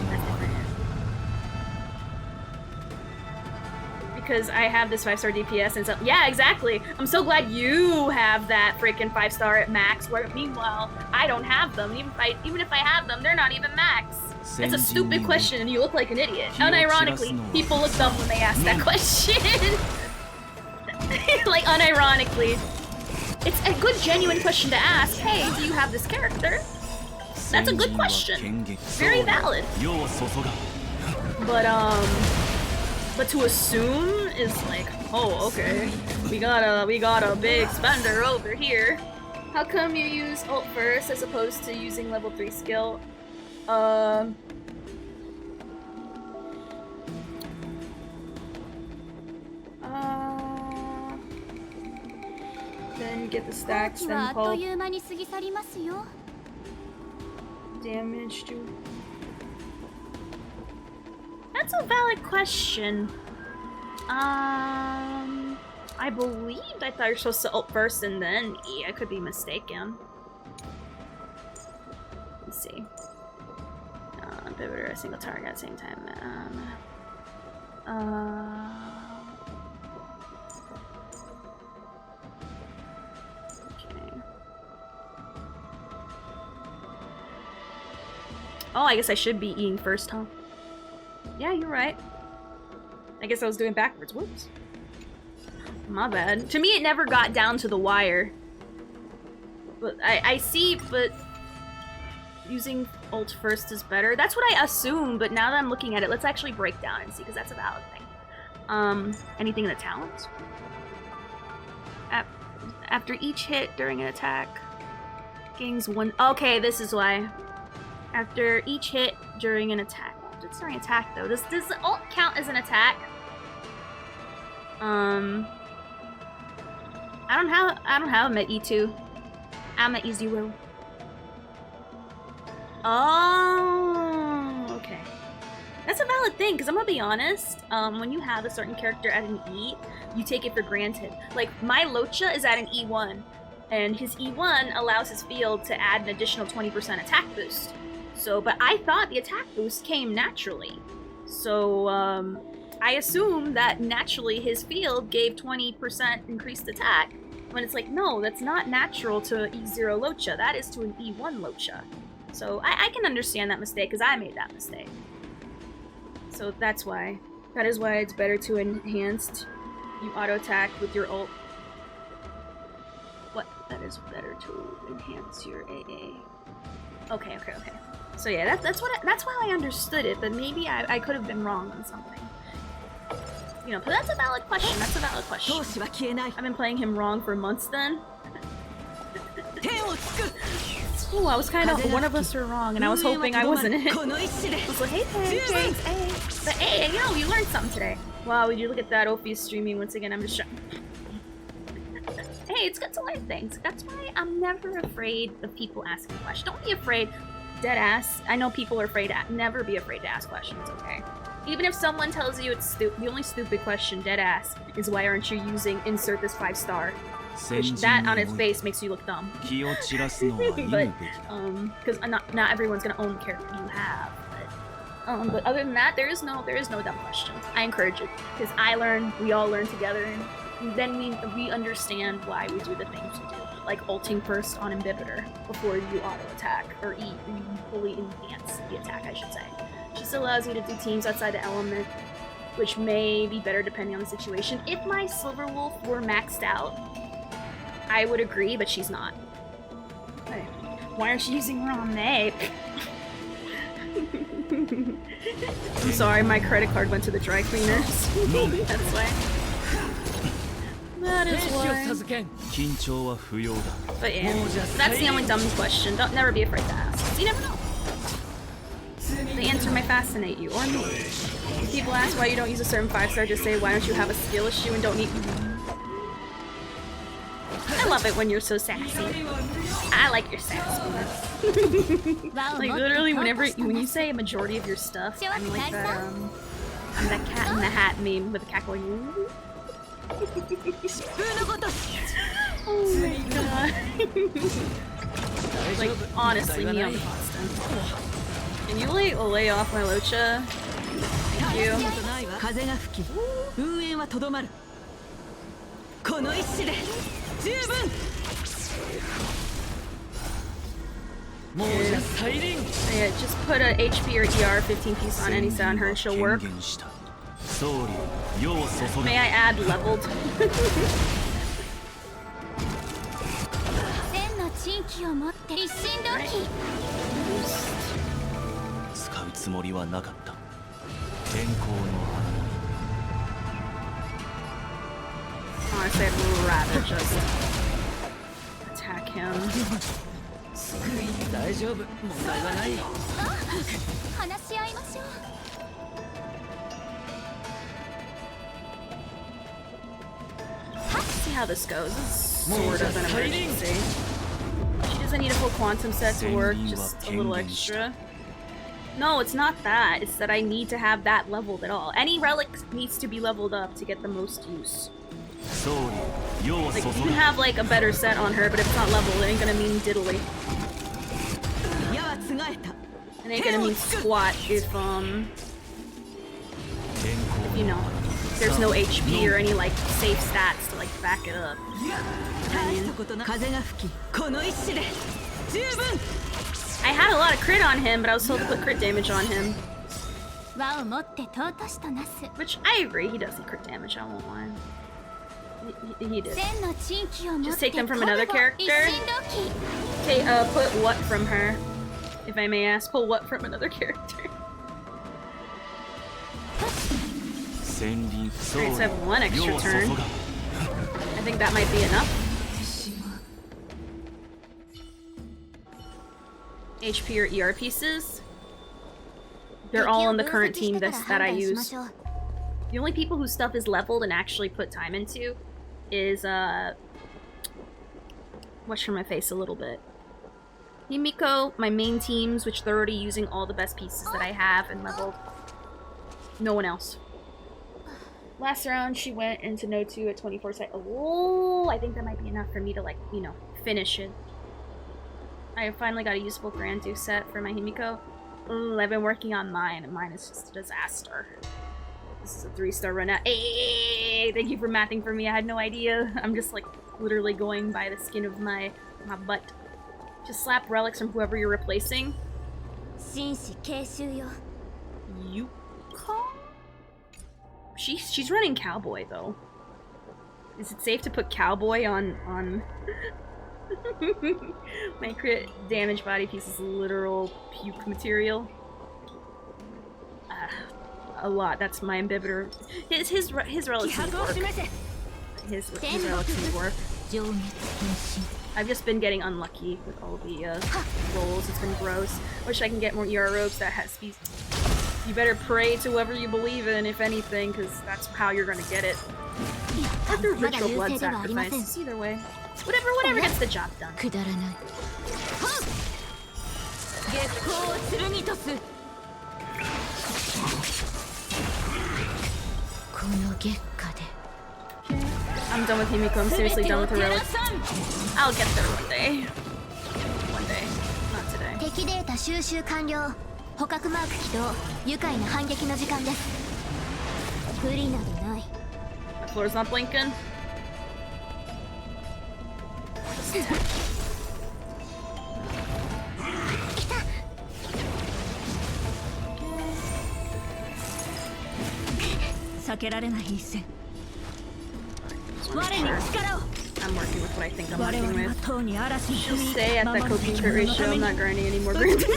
because I have this 5-star DPS and so yeah, exactly. I'm so glad you have that freaking 5-star at max. Where meanwhile, I don't have them. Even if I have them, they're not even max. It's a stupid question, and you look like an idiot. Unironically, people look dumb when they ask that question. Like unironically, it's a good, genuine question to ask. Hey, do you have this character? That's a good question. Very valid. But to assume is like, oh, okay, we got a big spender over here. How come you use ult first as opposed to using level 3 skill? Then get the stacks, then pull damage to. That's a valid question. I believed I thought you were supposed to ult first and then E. I could be mistaken. Let's see. Pivot or a single target at the same time. Okay. Oh, I guess I should be eating first, huh? Yeah, you're right. I guess I was doing backwards. Whoops. My bad. To me, it never got down to the wire. But I see, but using ult first is better. That's what I assume, but now that I'm looking at it, let's actually break down and see, because that's a valid thing. Anything in the talents? After each hit during an attack, gains 1... Okay, this is why. After each hit during an attack. It's during attack though. Does the ult count as an attack? I don't have him at E2. I'm at E0. Oh, okay. That's a valid thing, because I'm gonna be honest, when you have a certain character at an E, you take it for granted. Like, my Locha is at an E1, and his E1 allows his field to add an additional 20% attack boost. So, but I thought the attack boost came naturally. So, I assume that naturally his field gave 20% increased attack. When it's like, no, that's not natural to E0 Locha. That is to an E1 Locha. So, I can understand that mistake, because I made that mistake. So, that's why. That is why it's better to enhanced. You auto-attack with your ult. What? That is better to enhance your AA. Okay. So yeah, that's why I understood it, but maybe I could have been wrong on something. You know, but that's a valid question. That's a valid question. I've been playing him wrong for months then. Oh, I was kind of, one of us were wrong, and I was hoping I wasn't it. I was like, hey, thanks, hey. But hey, yo, you learned something today. Wow, would you look at that? Ophi's streaming once again. I'm just Hey, it's good to learn things. That's why I'm never afraid of people asking questions. Don't be afraid. Dead ass. I know people are afraid. Never be afraid to ask questions, okay? Even if someone tells you it's stupid, the only stupid question, dead ass, is why aren't you using insert this 5-star? Which that on its face makes you look dumb. But, because not everyone's gonna own the character you have. But other than that, there is no dumb questions. I encourage it, because I learn, we all learn together, and then we understand why we do the things we do. Like ulting first on Imbibitor before you auto-attack, or you fully enhance the attack, I should say. She still allows you to do teams outside the element, which may be better depending on the situation. If my Silver Wolf were maxed out, I would agree, but she's not. Hey, why aren't you using Rame? I'm sorry, my credit card went to the dry cleaners. That's why. That is why. But yeah, that's the only dumb question. Don't never be afraid to ask. You never know. The answer may fascinate you, or me. If people ask why you don't use a certain 5-star, just say, why don't you have a skill issue and don't need... I love it when you're so sassy. I like your sass. Like literally when you say a majority of your stuff, I'm like I'm that cat in the hat meme with the cat going oh my god. Like honestly, me on the constant. Can you lay off my Locha? you. 風が吹き運営はとどまるこの一死で十分 Yeah, just put a HP or ER 15 piece on any set on her and she'll work. May I add leveled? 千の珍奇を持って一心同期使うつもりはなかった天候の Honestly, I'd rather just attack him. 大丈夫問題はない話し合いましょう See how this goes. This is sort of an emergency. She doesn't need a full quantum set to work, just a little extra. No, it's not that. It's that I need to have that leveled at all. Any relic needs to be leveled up to get the most use. Like, you can have like a better set on her, but if it's not leveled, it ain't gonna mean diddly. It ain't gonna mean squat if you know, there's no HP or any like safe stats to like back it up. I had a lot of crit on him, but I was told to put crit damage on him. Which I agree, he does see crit damage, I won't lie. He did. Just take them from another character? Okay, put what from her? If I may ask, pull what from another character? Alright, so I have one extra turn. I think that might be enough. HP or ER pieces? They're all on the current team that I use. The only people whose stuff is leveled and actually put time into is, watch from my face a little bit. Himiko, my main teams, which they're already using all the best pieces that I have and leveled. No one else. Last round, she went into No 2 at 24 seconds. Oh, I think that might be enough for me to, like, you know, finish it. I finally got a usable Grandu set for my Himiko. I've been working on mine, and mine is just a disaster. This is a 3-star run out. Hey, thank you for mathing for me. I had no idea. I'm just, like, literally going by the skin of my butt. Just slap relics from whoever you're replacing. Yuka? She's running Cowboy, though. Is it safe to put Cowboy on my crit damage body piece is literal puke material? A lot. That's my imbibitor. His relics need work. His relics need work. I've just been getting unlucky with all the rolls. It's been gross. Wish I can get more ER robes that has speed. You better pray to whoever you believe in, if anything, because that's how you're gonna get it. Or through ritual blood sacrifice. Either way. Whatever gets the job done. I'm done with Himiko. I'm seriously done with her relics. I'll get there one day. One day. Not today. 捕獲マーク起動愉快な反撃の時間です不利などない My floor's not blinking. I'm working with what I think I'm working with. She'll stay at that coping crit ratio. I'm not grinding any more grinding.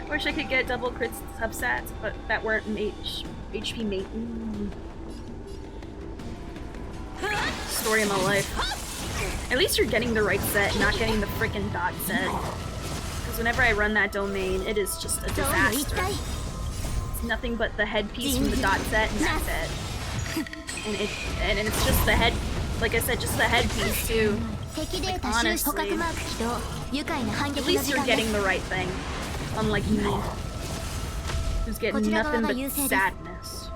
Wish I could get double crit substats, but that weren't HP mate. Story of my life. At least you're getting the right set, not getting the frickin' dot set. Because whenever I run that domain, it is just a disaster. It's nothing but the headpiece from the dot set and that's it. And it's just the head, like I said, just the headpiece too. Like, honestly, at least you're getting the right thing. Unlike me, who's getting nothing but sadness.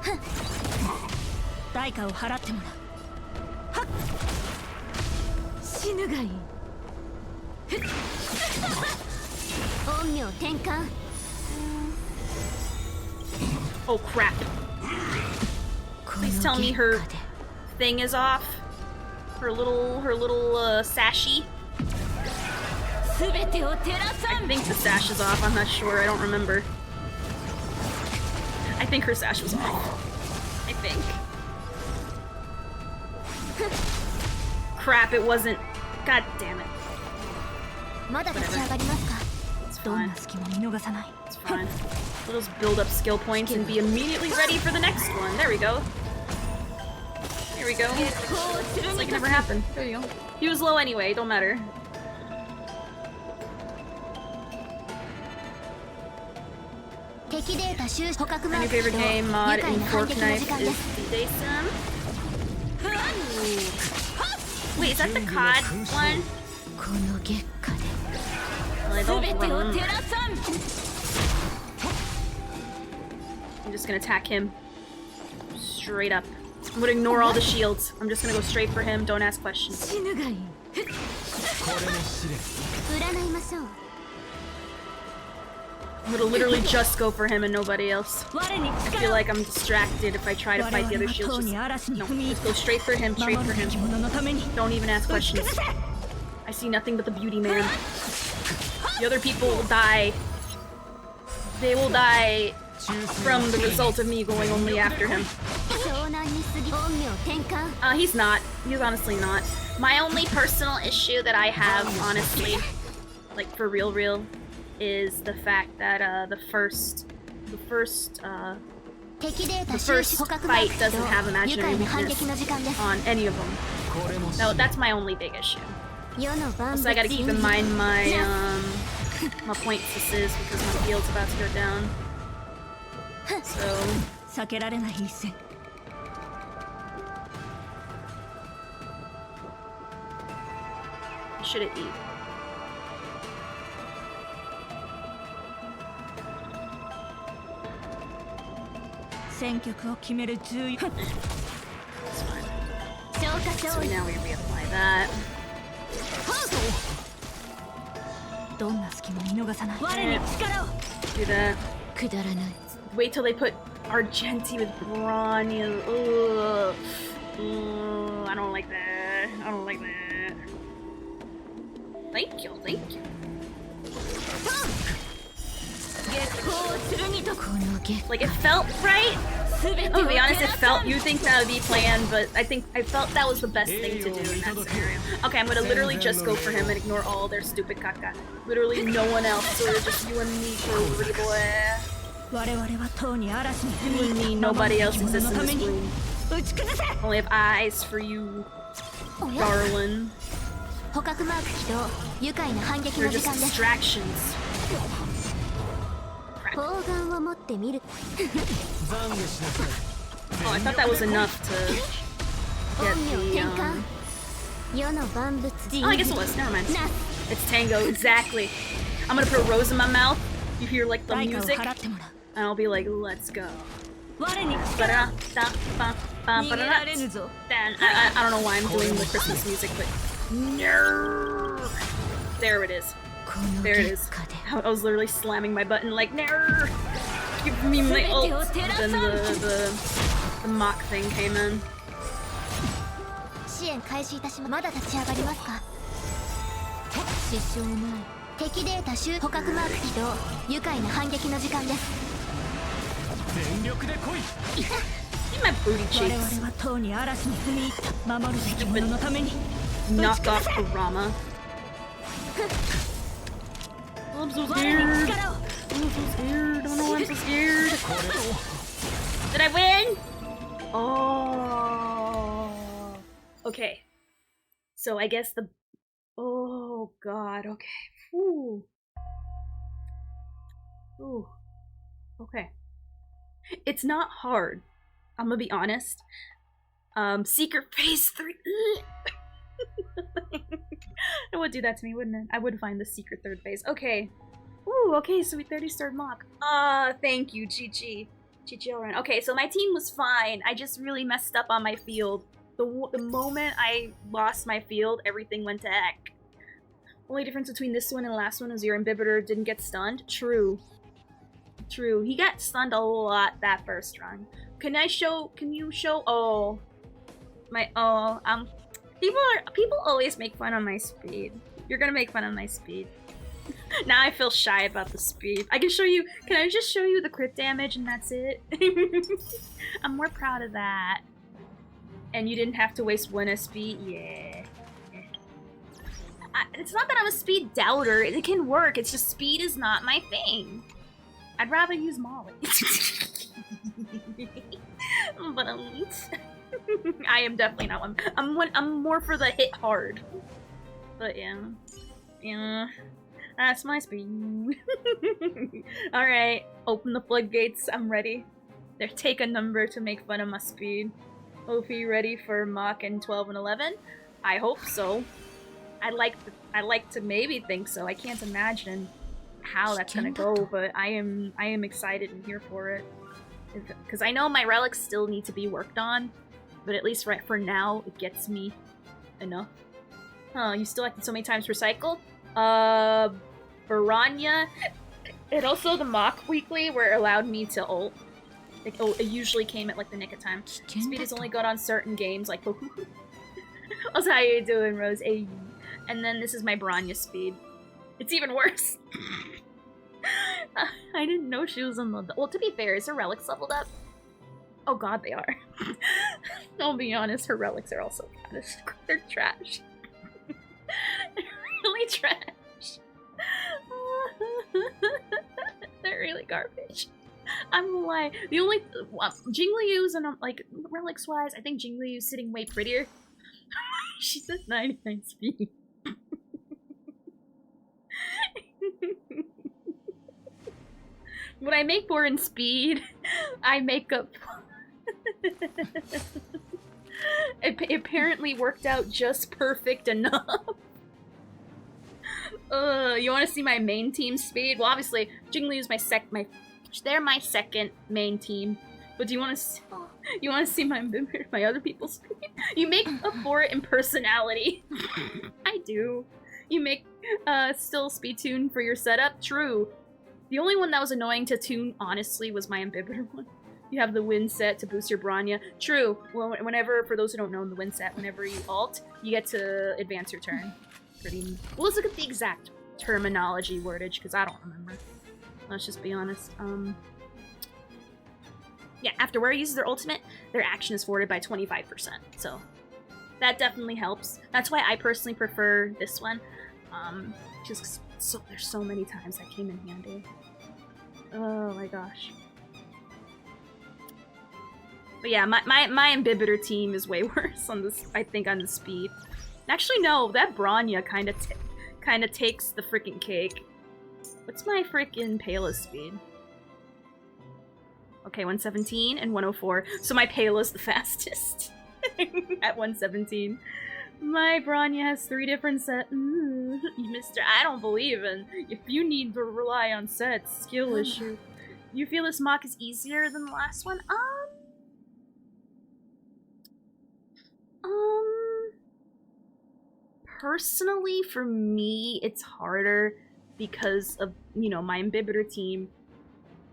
Oh crap. Please tell me her thing is off. Her little sashy. I think the sash is off, I'm not sure, I don't remember. I think her sash was off. I think. Crap, it wasn't. God damn it. Whatever. It's fine. It's fine. We'll just build up skill points and be immediately ready for the next one. There we go. There we go. It's like it never happened. There you go. He was low anyway, don't matter. My favorite game mod in Fortnite is D-Day-Sim. Wait, is that the COD one? Well, I don't remember. I'm just gonna attack him. Straight up. I'm gonna ignore all the shields. I'm just gonna go straight for him, don't ask questions. I'm gonna literally just go for him and nobody else. I feel like I'm distracted if I try to fight the other shields. Just go straight for him, straight for him. Don't even ask questions. I see nothing but the beauty man. The other people will die. They will die from the result of me going only after him. He's not. He's honestly not. My only personal issue that I have, honestly, like for real, is the fact that the first fight doesn't have imaginary weakness on any of them. No, that's my only big issue. So I gotta keep in mind my my point syses because my field's about to go down. So should it eat? So now we reapply that. Do that. Wait till they put Argenti with Branya. Ugh. I don't like that. I don't like that. Thank you, thank you. Like, it felt right. Oh, to be honest, it felt, you think that would be planned, but I felt that was the best thing to do in that scenario. Okay, I'm gonna literally just go for him and ignore all their stupid caca. Literally no one else, so it's just you and me for a boy. You and me, nobody else exists in this room. Only have eyes for you, darling. They're just distractions. Oh, I thought that was enough to get the, oh, I guess it was. Never mind. It's Tango, exactly. I'm gonna put a rose in my mouth. You hear, like, the music, and I'll be like, let's go. Then, I don't know why I'm doing the Christmas music, but... There it is. There it is. I was literally slamming my button like, "Ner! Give me my ult!" Then the MOC thing came in. Give my booty cheeks. Stupid knockoff Kurama. I'm so scared. I'm so scared. Don't know why I'm so scared. Did I win? Oh. Okay. So I guess the... Oh god, okay. Ooh. Ooh. Okay. It's not hard. I'm gonna be honest. Secret phase 3. It would do that to me, wouldn't it? I would find the secret third phase. Okay. Ooh, okay, so we 30-starred MOC. Thank you, GG. GG all around. Okay, so my team was fine. I just really messed up on my field. The moment I lost my field, everything went to heck. Only difference between this one and the last one is your inhibitor didn't get stunned. True. True. He got stunned a lot that first run. Can you show, people always make fun of my speed. You're gonna make fun of my speed. Now I feel shy about the speed. Can I just show you the crit damage and that's it? I'm more proud of that. And you didn't have to waste 1 SP? Yeah. It's not that I'm a speed doubter. It can work. It's just speed is not my thing. I'd rather use Molly. But I am definitely not one. I'm more for the hit hard. But yeah, that's my speed. All right, open the floodgates. I'm ready. There, take a number to make fun of my speed. Hope you ready for MOC in 12 and 11? I hope so. I like to maybe think so. I can't imagine how that's gonna go, but I am excited and here for it. Because I know my relics still need to be worked on, but at least right for now, it gets me enough. Huh, you still acted so many times per cycle? Baranya. And also the MOC weekly where it allowed me to ult. Like, it usually came at like the nick of time. Speed is only good on certain games, like Also, how you doing, Rose? Ay. And then this is my Baranya speed. It's even worse. I didn't know she was on the... Well, to be fair, is her relics leveled up? Oh god, they are. I'll be honest, her relics are also bad. They're trash. They're really trash. They're really garbage. I'm gonna lie. The only... Jingliu's and like, relics-wise, I think Jingliu's sitting way prettier. She's at 99 speed. What I make for in speed, I make up. It apparently worked out just perfect enough. You want to see my main team speed? Well, obviously, Jingliu's they're my second main team. But do you want to see my other people's speed? You make up for it in personality. I do. You make still speed tune for your setup? True. The only one that was annoying to tune, honestly, was my Ambibitor one. You have the win set to boost your Baranya. True. Well, whenever, for those who don't know the win set, whenever you ult, you get to advance your turn. Well, let's look at the exact terminology wordage, because I don't remember. Let's just be honest. Yeah, after wearer uses their ultimate, their action is forwarded by 25%. So that definitely helps. That's why I personally prefer this one. Just 'cause there's so many times that came in handy. Oh my gosh. But yeah, my Ambibitor team is way worse on this. I think on the speed. Actually, no, that Branya kind of takes the freaking cake. What's my freaking Pala's speed? Okay, 117 and 104. So my Pala's the fastest at 117. My Branya has 3 different sets. Mister, I don't believe in. If you need to rely on sets, skill issue. You feel this MOC is easier than the last one? Personally, for me, it's harder because of, you know, my Ambibitor team.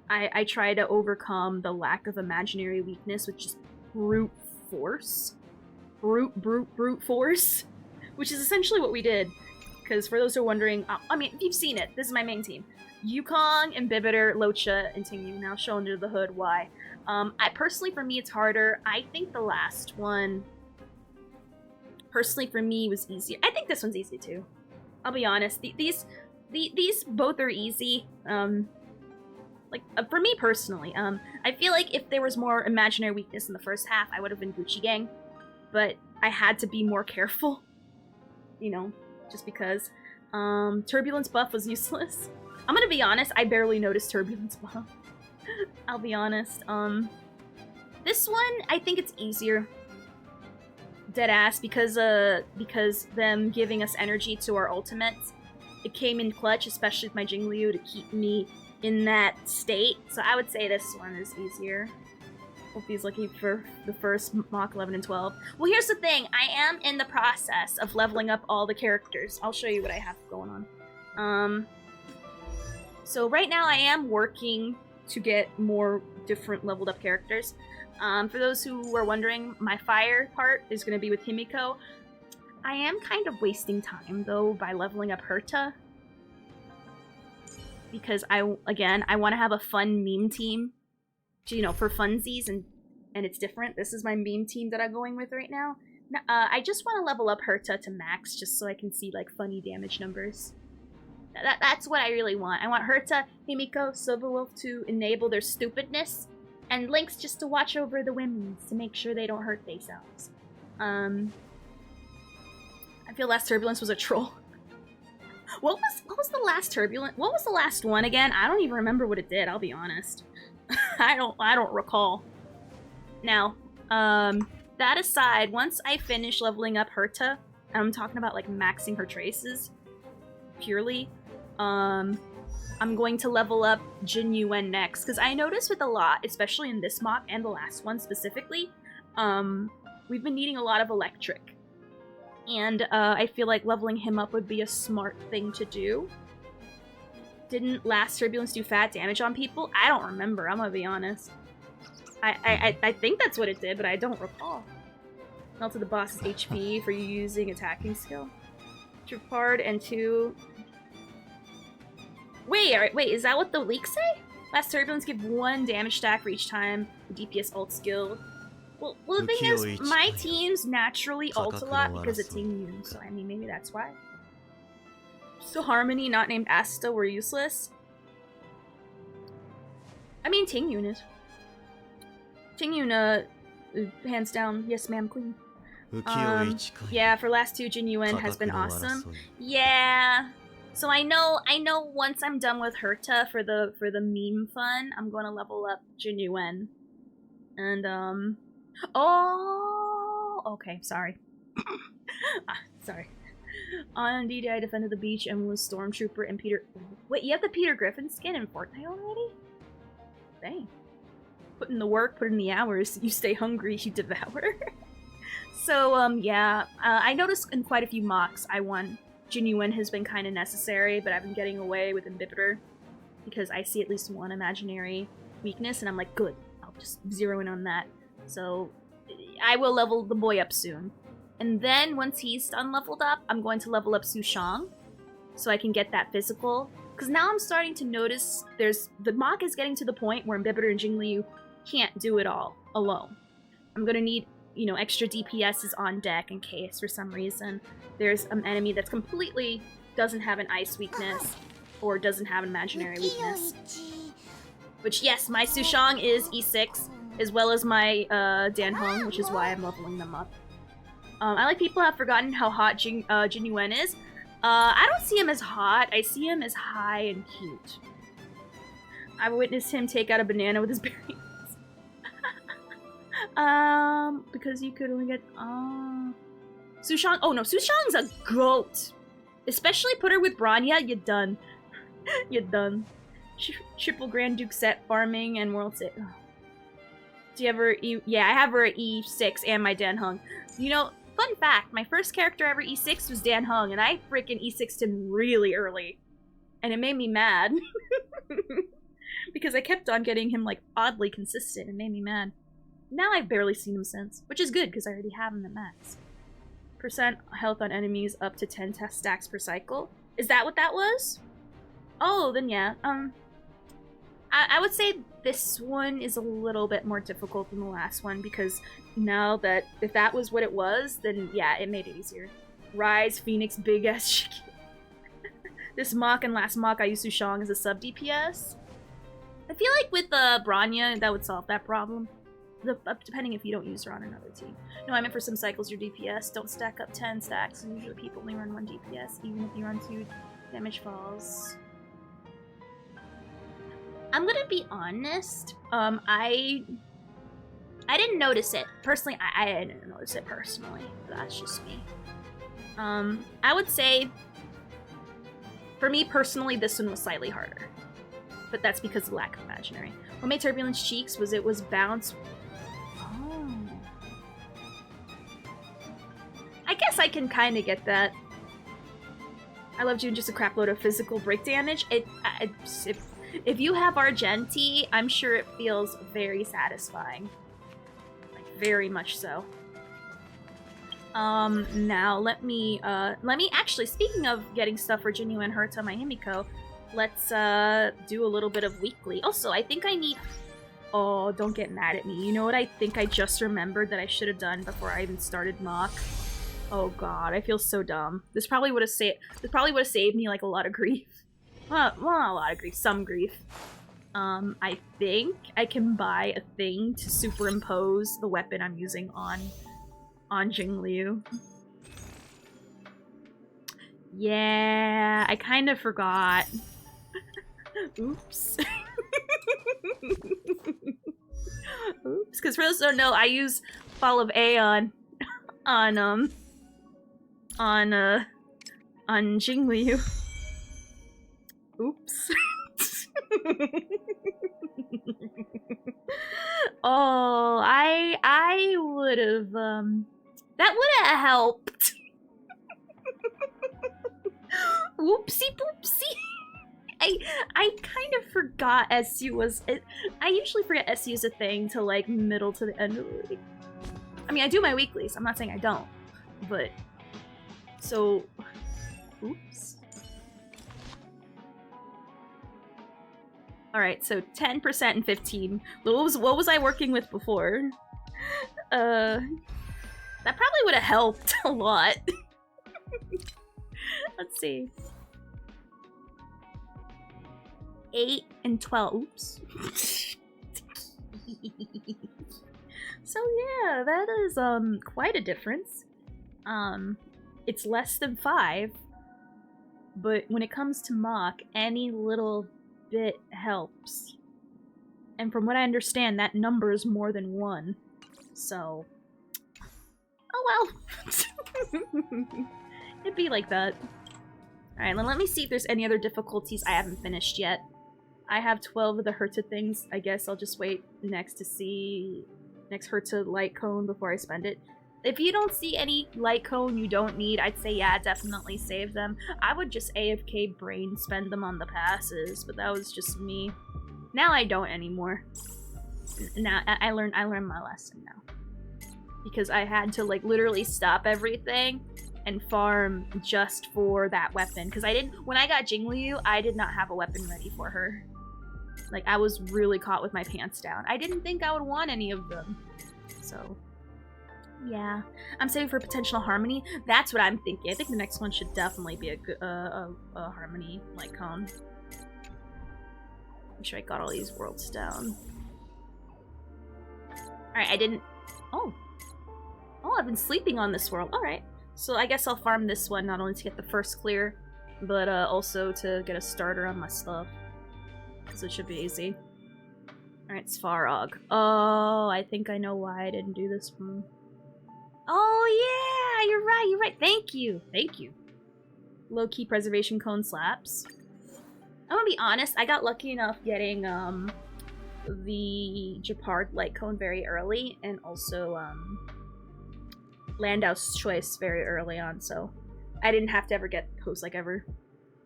I try to overcome the lack of imaginary weakness with just brute force. Brute force, which is essentially what we did. Because for those who are wondering, I mean, you've seen it. This is my main team. Yukong, Ambibitor, Locha, and Tingyu. Now show under the hood why. Personally, for me, it's harder. I think the last one, personally, for me, was easier. I think this one's easy too. I'll be honest. These both are easy. For me personally, I feel like if there was more imaginary weakness in the first half, I would have been Gucci Gang. But I had to be more careful, you know, just because. Turbulence buff was useless. I'm gonna be honest, I barely noticed Turbulence buff. I'll be honest. This one, I think it's easier. Deadass, because them giving us energy to our ultimates, it came in clutch, especially with my Jingliu, to keep me in that state. So I would say this one is easier. Hope he's looking for the first MOC 11 and 12. Well, here's the thing. I am in the process of leveling up all the characters. I'll show you what I have going on. So right now I am working to get more different leveled up characters. For those who are wondering, my fire part is going to be with Himiko. I am kind of wasting time, though, by leveling up Herta. Because I want to have a fun meme team, you know, for funsies, and it's different. This is my meme team that I'm going with right now. I just want to level up Herta to max, just so I can see, like, funny damage numbers. That's what I really want. I want Herta, Himiko, Silverwolf to enable their stupidness, and Lynx just to watch over the women to make sure they don't hurt themselves. I feel Last Turbulence was a troll. What was the last Turbulent? What was the last one again? I don't even remember what it did, I'll be honest. I don't recall. Now, that aside, once I finish leveling up Herta, and I'm talking about like maxing her traces purely, I'm going to level up Jin Yuen next, because I noticed with a lot, especially in this MOC and the last one specifically, we've been needing a lot of electric. And I feel like leveling him up would be a smart thing to do. Didn't Last Turbulence do fat damage on people? I don't remember, I'm gonna be honest. I think that's what it did, but I don't recall. Melted the boss's HP for you using attacking skill. Tripard and 2... Wait, is that what the leaks say? Last Turbulence give 1 damage stack for each time the DPS ult skill. Well, the thing is, my teams naturally ult a lot because of Ting Yun, so I mean, maybe that's why. So Harmony, not named Asta, were useless. I mean, Ting Yun is. Ting Yun, hands down, yes ma'am, queen. Yeah, for last 2, Jin Yuen has been awesome. Yeah. So I know once I'm done with Herta for the meme fun, I'm going to level up Jin Yuen. And oh, okay, sorry. Sorry. On D-Day, I defended the beach and was Stormtrooper and Peter... Wait, you have the Peter Griffin skin in Fortnite already? Dang. Put in the work, put in the hours, you stay hungry, you devour. So, yeah, I noticed in quite a few MOCs I won. Jin Yuen has been kind of necessary, but I've been getting away with Inhibitor because I see at least one imaginary weakness, and I'm like, good, I'll just zero in on that. So, I will level the boy up soon. And then, once he's done leveled up, I'm going to level up Su Shang, so I can get that physical. Because now I'm starting to notice the MOC is getting to the point where Inhibitor and Jingliu can't do it all alone. I'm gonna need, you know, extra DPSs on deck in case, for some reason, there's an enemy that's completely doesn't have an ice weakness, or doesn't have an imaginary weakness. Which, yes, my Su Shang is E6, as well as my Dan Heng, which is why I'm leveling them up. I like people have forgotten how hot Jin Yuen is. I don't see him as hot, I see him as high and cute. I witnessed him take out a banana with his bare hands. Because you could only get, Su Shang, oh no, Su Shang's a goat! Especially put her with Bronya, you're done. You're done. Triple Grand Duke set farming and World Set. Oh. Do you ever, yeah, I have her at E6 and my Dan Heng. You know, fun fact, my first character ever E6 was Dan Heng, and I freaking E6'd him really early. And it made me mad. Because I kept on getting him, like, oddly consistent. It made me mad. Now I've barely seen him since, which is good, because I already have him at max. Percent health on enemies up to 10 test stacks per cycle. Is that what that was? Oh, then yeah. I would say this one is a little bit more difficult than the last one, because now that, if that was what it was, then yeah, it made it easier. Rise, Phoenix, big ass chicken. This MOC and last MOC I used Su Shang as a sub DPS. I feel like with Bronya, that would solve that problem. Depending if you don't use her on another team. No, I meant for some cycles your DPS don't stack up 10 stacks, and usually people only run 1 DPS, even if you run 2 damage falls. I'm gonna be honest, I didn't notice it. Personally, I didn't notice it personally. That's just me. I would say, for me personally, this one was slightly harder. But that's because of the lack of imaginary. What made Turbulence cheeks was it was bounce. Oh. I guess I can kind of get that. I love doing just a crap load of physical break damage. If you have Argenti, I'm sure it feels very satisfying. Like, very much so. Now let me actually, speaking of getting stuff for Jinyu and Herta, my Himiko, let's, do a little bit of weekly. Also, I think I need... Oh, don't get mad at me. You know what I think I just remembered that I should have done before I even started MOC? Oh god, I feel so dumb. This probably would have saved me, like, a lot of grief. Well, not a lot of grief, some grief. I think I can buy a thing to superimpose the weapon I'm using on Jingliu. Yeah, I kind of forgot. Oops. Oops, because for those who don't know, I use Fall of Aeon on Jingliu. Oops. Oh, I would have that would have helped. Whoopsie poopsie. I kind of forgot SU was... I usually forget SU is a thing till, like, middle to the end of the week. I mean, I do my weeklies. I'm not saying I don't. But... So... Oops. Alright, so 10% and 15. What was I working with before? That probably would have helped a lot. Let's see. 8 and 12. Oops. So yeah, that is quite a difference. It's less than 5, but when it comes to MOC, any little bit helps. And from what I understand, that number is more than 1. So, oh well. It'd be like that. Alright, let me see if there's any other difficulties I haven't finished yet. I have 12 of the Herta things. I guess I'll just wait next Herta light cone before I spend it. If you don't see any light cone you don't need, I'd say yeah, definitely save them. I would just AFK brain spend them on the passes, but that was just me. Now I don't anymore. Now I learned my lesson now. Because I had to, like, literally stop everything and farm just for that weapon. Because when I got Jingliu, I did not have a weapon ready for her. Like, I was really caught with my pants down. I didn't think I would want any of them. So, yeah. I'm saving for potential harmony. That's what I'm thinking. I think the next one should definitely be a harmony, like, cone. Make sure I got all these worlds down. Alright, I didn't... Oh, I've been sleeping on this world. Alright. So I guess I'll farm this one, not only to get the first clear, but also to get a starter on my stuff. Because it should be easy. Alright, Svarog. Oh, I think I know why I didn't do this one. Oh yeah, you're right. Thank you. Low-key preservation cone slaps. I'm gonna be honest, I got lucky enough getting the Japard light cone very early, and also Landau's choice very early on, so I didn't have to ever get post like ever.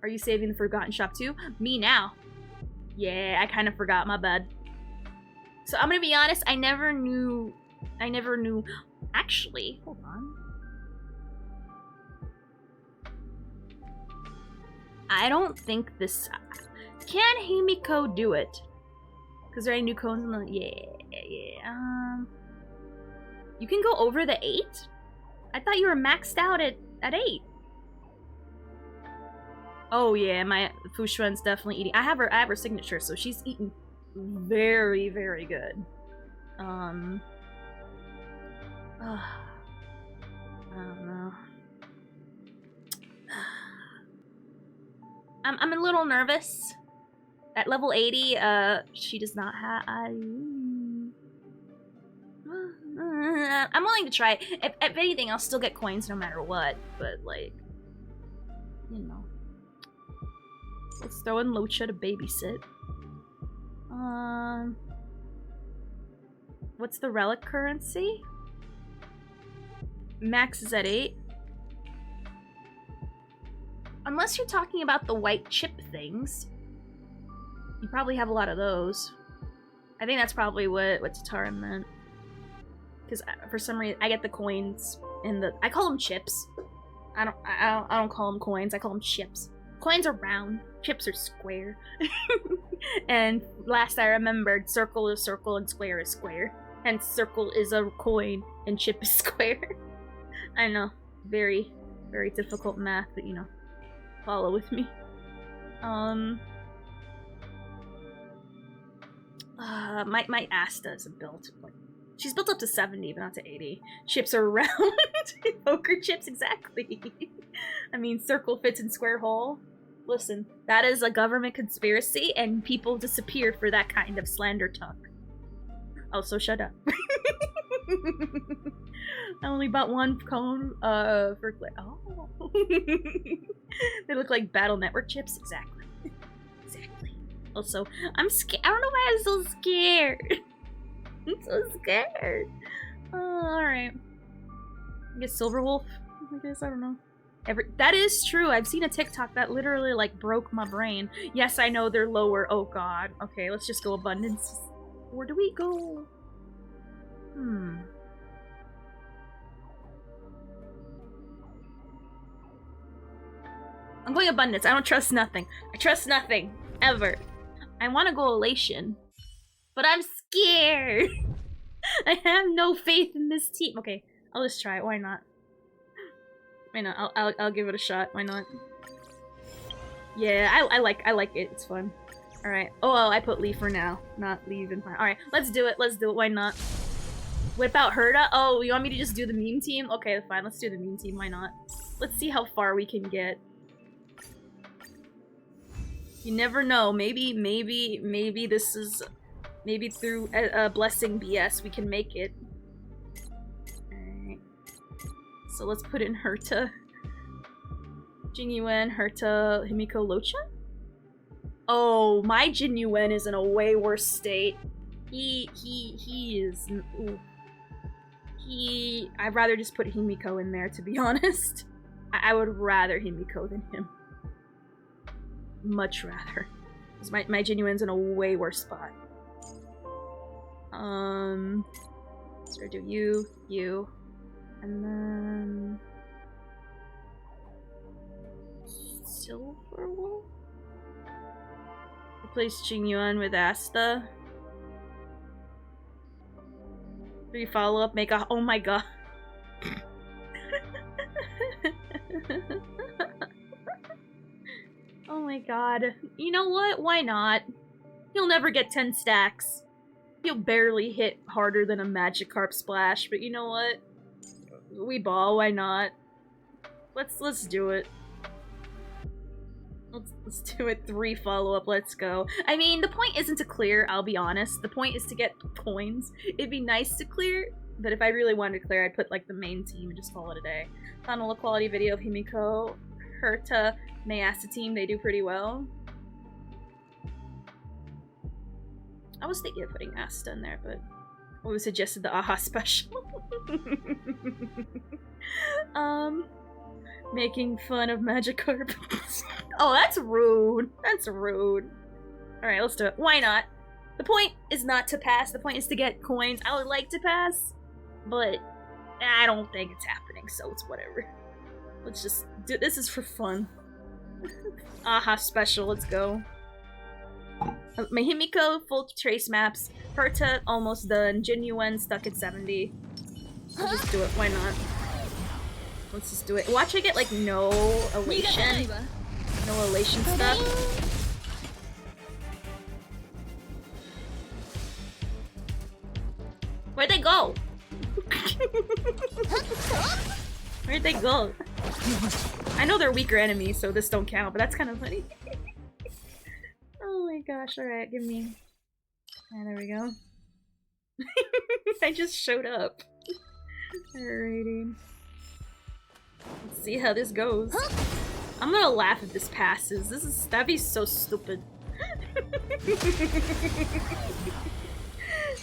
Are you saving the Forgotten Shop too? Me now. Yeah, I kind of forgot, my bad. So I'm gonna be honest, I never knew. Actually, hold on. I don't think this... Can Himiko do it? Because there are any new cones in the... Yeah. You can go over the 8? I thought you were maxed out at 8. Oh yeah, my Fushuan's definitely eating. I have her signature, so she's eating very, very good. I don't know. I'm a little nervous. At level 80, she does not have... I'm willing to try. If anything, I'll still get coins no matter what, but, like, you know. Let's throw in Locha to babysit. What's the relic currency? Max is at 8. Unless you're talking about the white chip things. You probably have a lot of those. I think that's probably what Tatara meant. Because for some reason, I get the coins in the... I call them chips. I don't call them coins, I call them chips. Coins are round, chips are square. And last I remembered, circle is circle and square is square. And circle is a coin and chip is square. I know, very, very difficult math, but you know, follow with me. My Asta isn't built. Like, she's built up to 70, but not to 80. Chips are round. Poker chips, exactly. I mean, circle fits in square hole. Listen, that is a government conspiracy, and people disappeared for that kind of slander talk. Oh, so shut up. I only bought one cone, for... Oh. They look like Battle Network chips? Exactly. Exactly. Also, I'm scared. I don't know why I'm so scared. I'm so scared. Oh, alright. I guess Silver Wolf? I guess, I don't know. That is true. I've seen a TikTok that literally, like, broke my brain. Yes, I know they're lower. Oh, God. Okay, let's just go Abundance. Where do we go? I'm going Abundance. I don't trust nothing. I trust nothing. Ever. I want to go Elation. But I'm scared. I have no faith in this team. Okay, I'll just try it. Why not? Why not? I'll give it a shot. Why not? Yeah, I like it. It's fun. All right. Oh, well, I put Lee for now, not leave and fine. All right, let's do it. Let's do it. Why not? What about Herta? Oh, you want me to just do the meme team? Okay, fine. Let's do the meme team. Why not? Let's see how far we can get. You never know. Maybe this is... Maybe through blessing BS we can make it. Alright. So let's put in Herta. Jinyuan, Herta, Himiko, Locha? Oh, my Jinyuan is in a way worse state. He is... Ooh. I'd rather just put Himiko in there, to be honest. I would rather Himiko than him. Much rather. Because my Jinyuan's in a way worse spot. So I do you, and then... Silver Wolf? Replace Jingyuan with Asta. 3 follow-up, make a- oh my god. Oh my god. You know what? Why not? He'll never get 10 stacks. He'll barely hit harder than a Magikarp splash, but you know what? We ball, why not? Let's do it. Let's do it. 3 follow-up, let's go. I mean, the point isn't to clear, I'll be honest. The point is to get coins. It'd be nice to clear, but if I really wanted to clear, I'd put like the main team and just call it a day. Final quality video of Himiko, Herta, Mayasta team, they do pretty well. I was thinking of putting Asta in there, but we suggested the AHA special. Making fun of Magikarp. Oh, that's rude. That's rude. Alright, let's do it. Why not? The point is not to pass, the point is to get coins. I would like to pass, but I don't think it's happening, so it's whatever. Let's just do this is for fun. AHA special, let's go. My Himiko, full trace maps. Herta, almost done. Jinyuan, stuck at 70. Let's just do it, why not? Let's just do it. Watch I get, like, no elation. No elation stuff. Where'd they go? Where'd they go? I know they're weaker enemies, so this don't count, but that's kind of funny. Oh my gosh, alright, give me... Ah, there we go. I just showed up. Alrighty. Let's see how this goes. I'm gonna laugh if this passes. That'd be so stupid.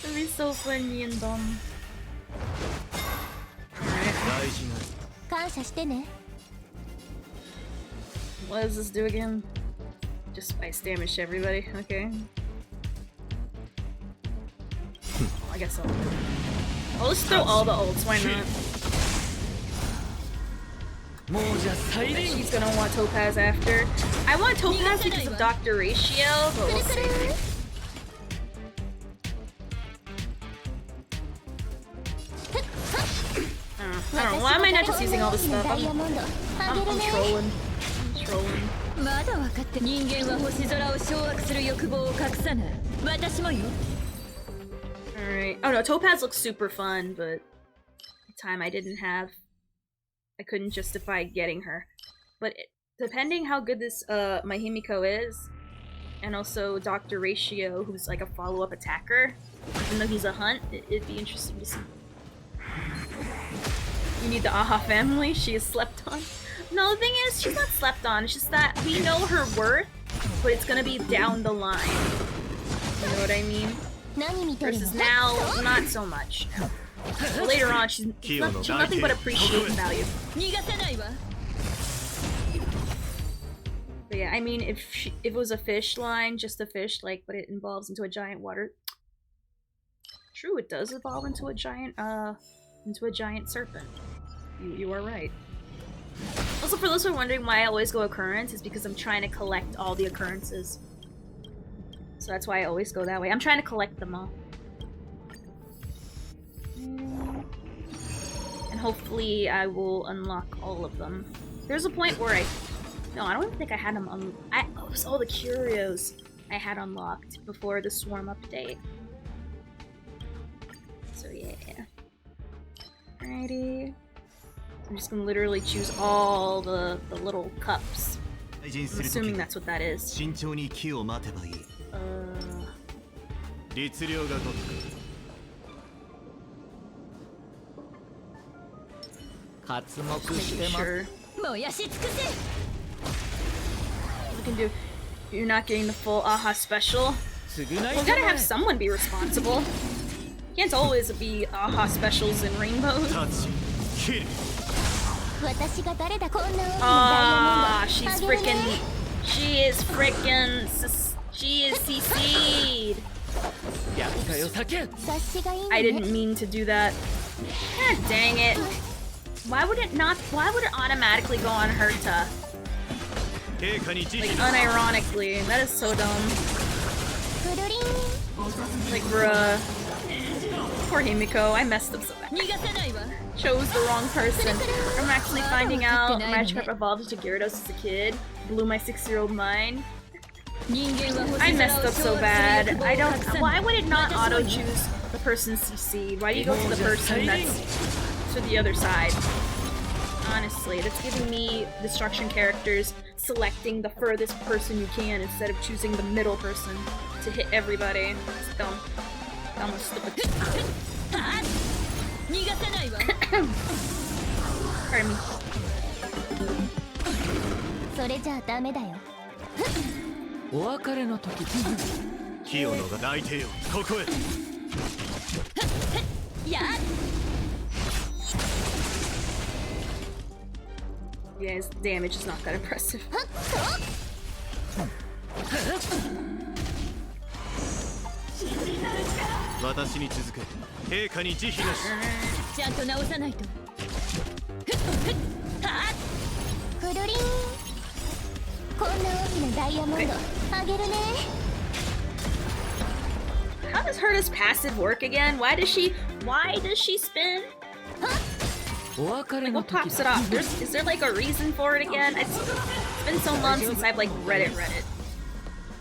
That'd be so funny and dumb. Alright. What does this do again? Just spice damage to everybody. Okay. I guess I'll just throw all the ults. Why not? She's gonna want Topaz after. I want Topaz because of Dr. Ratio, but we'll see. I don't know. Why am I not just using all this stuff? I'm trolling. I'm trolling. Alright. Oh no, Topaz looks super fun, but the time I didn't have. I couldn't justify getting her. But depending how good this my Himiko is, and also Dr. Ratio, who's like a follow-up attacker, even though he's a hunt, it'd be interesting to see. You need the Aha family, she is slept on. No, the thing is, she's not slept on, it's just that we know her worth, but it's gonna be down the line. You know what I mean? Versus now, not so much. But later on, she's nothing but appreciated value. But yeah, I mean, if it was a fish line, just a fish, like, but it evolves into a giant water. True, it does evolve into a giant serpent. You are right. Also, for those who are wondering why I always go occurrence, is because I'm trying to collect all the occurrences. So that's why I always go that way. I'm trying to collect them all. And hopefully I will unlock all of them. There's a point where no, I don't even think I had them it was all the curios I had unlocked before the Swarm update. So yeah. Alrighty. I'm just gonna literally choose all the little cups. I'm assuming that's what that is. Sure. We can do. You're not getting the full Aha special. We gotta have someone be responsible. Can't always be Aha specials and rainbows. She's freaking. She is CC'd. I didn't mean to do that. God dang it. Why would it automatically go on Herta? Like, unironically. That is so dumb. Like, bruh. Poor Himiko, I messed up so bad. Chose the wrong person. I'm actually finding out Magikarp evolved into Gyarados as a kid. Blew my 6-year-old mind. I messed up so bad. Why would it not auto-choose the person CC? Why do you go for the person that's to the other side? Honestly, that's giving me destruction characters selecting the furthest person you can instead of choosing the middle person to hit everybody. It's dumb. Dumb and stupid. Pardon me. Yeah, his damage is not that impressive. How does Herta's passive work again? Why does she spin? Like, what pops it off? Is there like a reason for it again? It's been so long since I've like read it.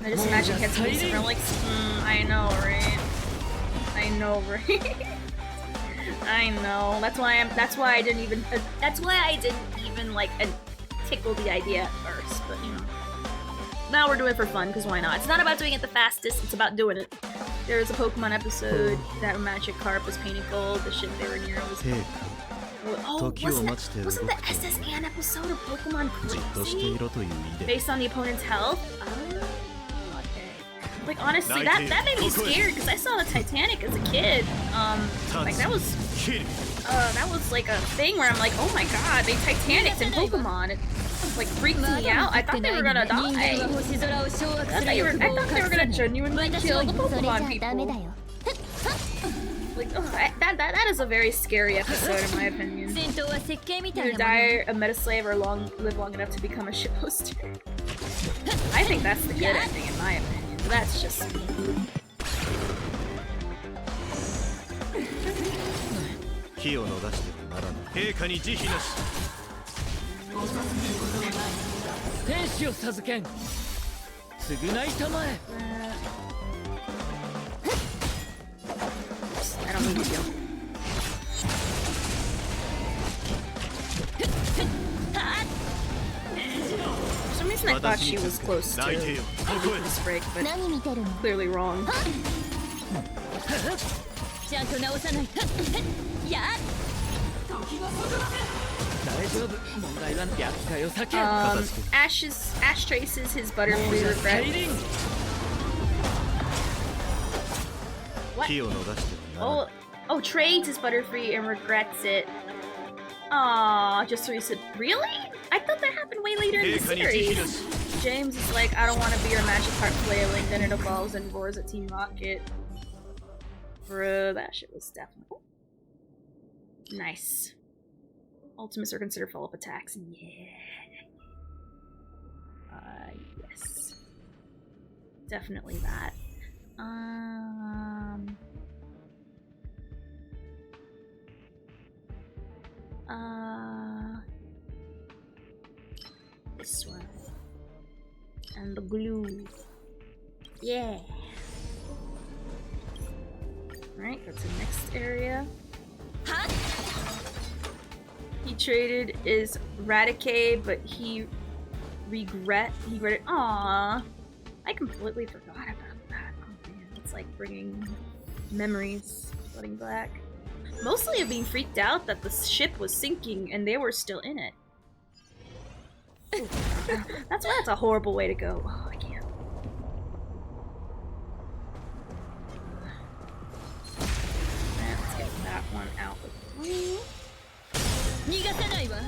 I just imagine kids and I'm like, I know, right? I know, right? I know. That's why I didn't even like tickle the idea at first, but you know. Now we're doing it for fun, because why not? It's not about doing it the fastest, it's about doing it. There was a Pokemon episode that Magikarp was painted gold, the ship they were near was wasn't the SS Anne episode of Pokemon crazy? Based on the opponent's health? Oh, okay. Like honestly, that made me scared because I saw the Titanic as a kid. Like that was like a thing where I'm like, oh my god, they Titanics in Pokemon. It like freaked me out. I thought they were gonna die. I thought they were gonna genuinely kill the Pokemon people. Like, oh, that is a very scary episode in my opinion. Either die a metaslave or live long enough to become a shitposter. I think that's the good ending in my opinion. But that's just me. I don't need to deal. For some reason I thought she was close to maybe this break, but clearly wrong. Ash traces his butterfree regret. What? Oh, trades his butterfree and regrets it. Aww, just so he said, really? I thought that happened way later in the series. James is like, I don't want to be your Magikarp flailing, then it evolves and roars at Team Rocket. Bro, that shit was definitely nice. Ultimates are considered follow-up attacks. Yeah. Yes. Definitely that. This one. And the glue. Yeah. Alright, that's the next area. Huh? He traded his Raticate, but he regretted. Aww. I completely forgot about that. Oh man, it's like bringing memories flooding back. Mostly of being freaked out that the ship was sinking and they were still in it. Ooh, that's a horrible way to go. Oh, I can't. Let's get that one out with me.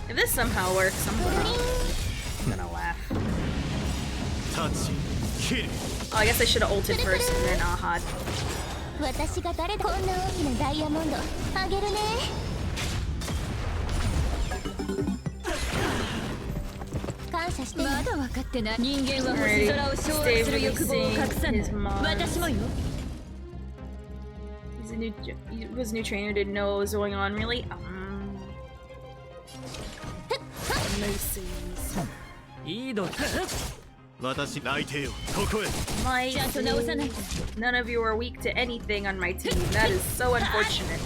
If this somehow works, I'm gonna laugh. Oh, I guess I should have ulted first and then aha'd. He was a new trainer, didn't know what was going on, really? None of you are weak to anything on my team. That is so unfortunate.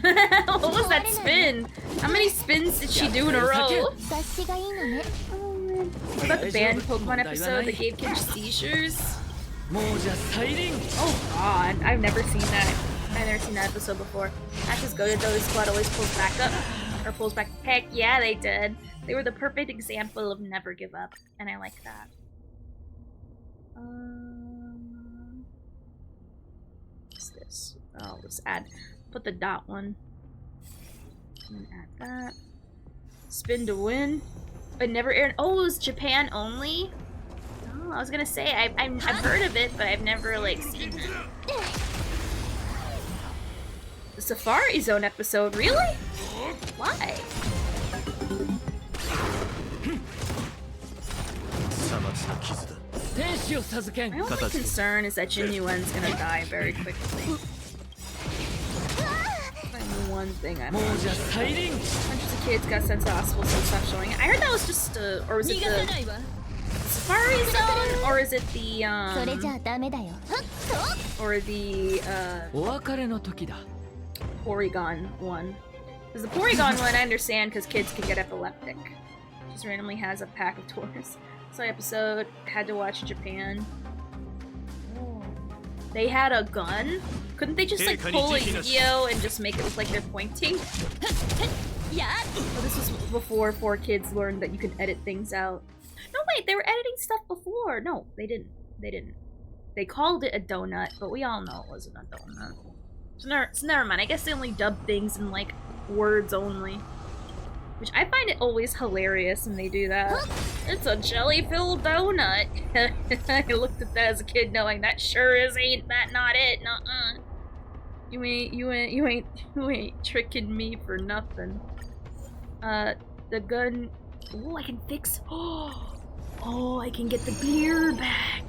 What was that spin? How many spins did she do in a row? What about the banned Pokemon episode that gave kids seizures? Oh god, I've never seen that. I've never seen that episode before. Ash's goaded though, the squad always pulls back up. Or pulls back. Heck yeah, they did. They were the perfect example of never give up. And I like that. What's this? Oh, let's put the dot one. And add that. Spin to win. But never aired. Oh, it was Japan only? Oh, I was gonna say, I've heard of it, but I've never, like, seen it. The Safari Zone episode? Really? Why? My only concern is that Jinyuen's gonna die very quickly. That's the one thing I'm hundreds of kids got sent to the hospital, so stop showing it. I heard that was just or was it the Safari Zone, or is it the or the Porygon one? Because the Porygon one I understand because kids can get epileptic. Just randomly has a pack of tours. So episode had to watch Japan. Oh. They had a gun? Couldn't they just like pull a Yu-Gi-Oh and just make it look like they're pointing? Yeah. Oh, this was before 4 kids learned that you can edit things out. No, wait, they were editing stuff before. No, they didn't. They didn't. They called it a donut, but we all know it wasn't a donut. So never mind. I guess they only dub things in, like, words only. Which I find it always hilarious when they do that. It's a jelly-filled donut. I looked at that as a kid knowing that sure ain't not it. Nuh-uh. You ain't tricking me for nothing. The gun. Oh, I can fix. Oh, I can get the beer back.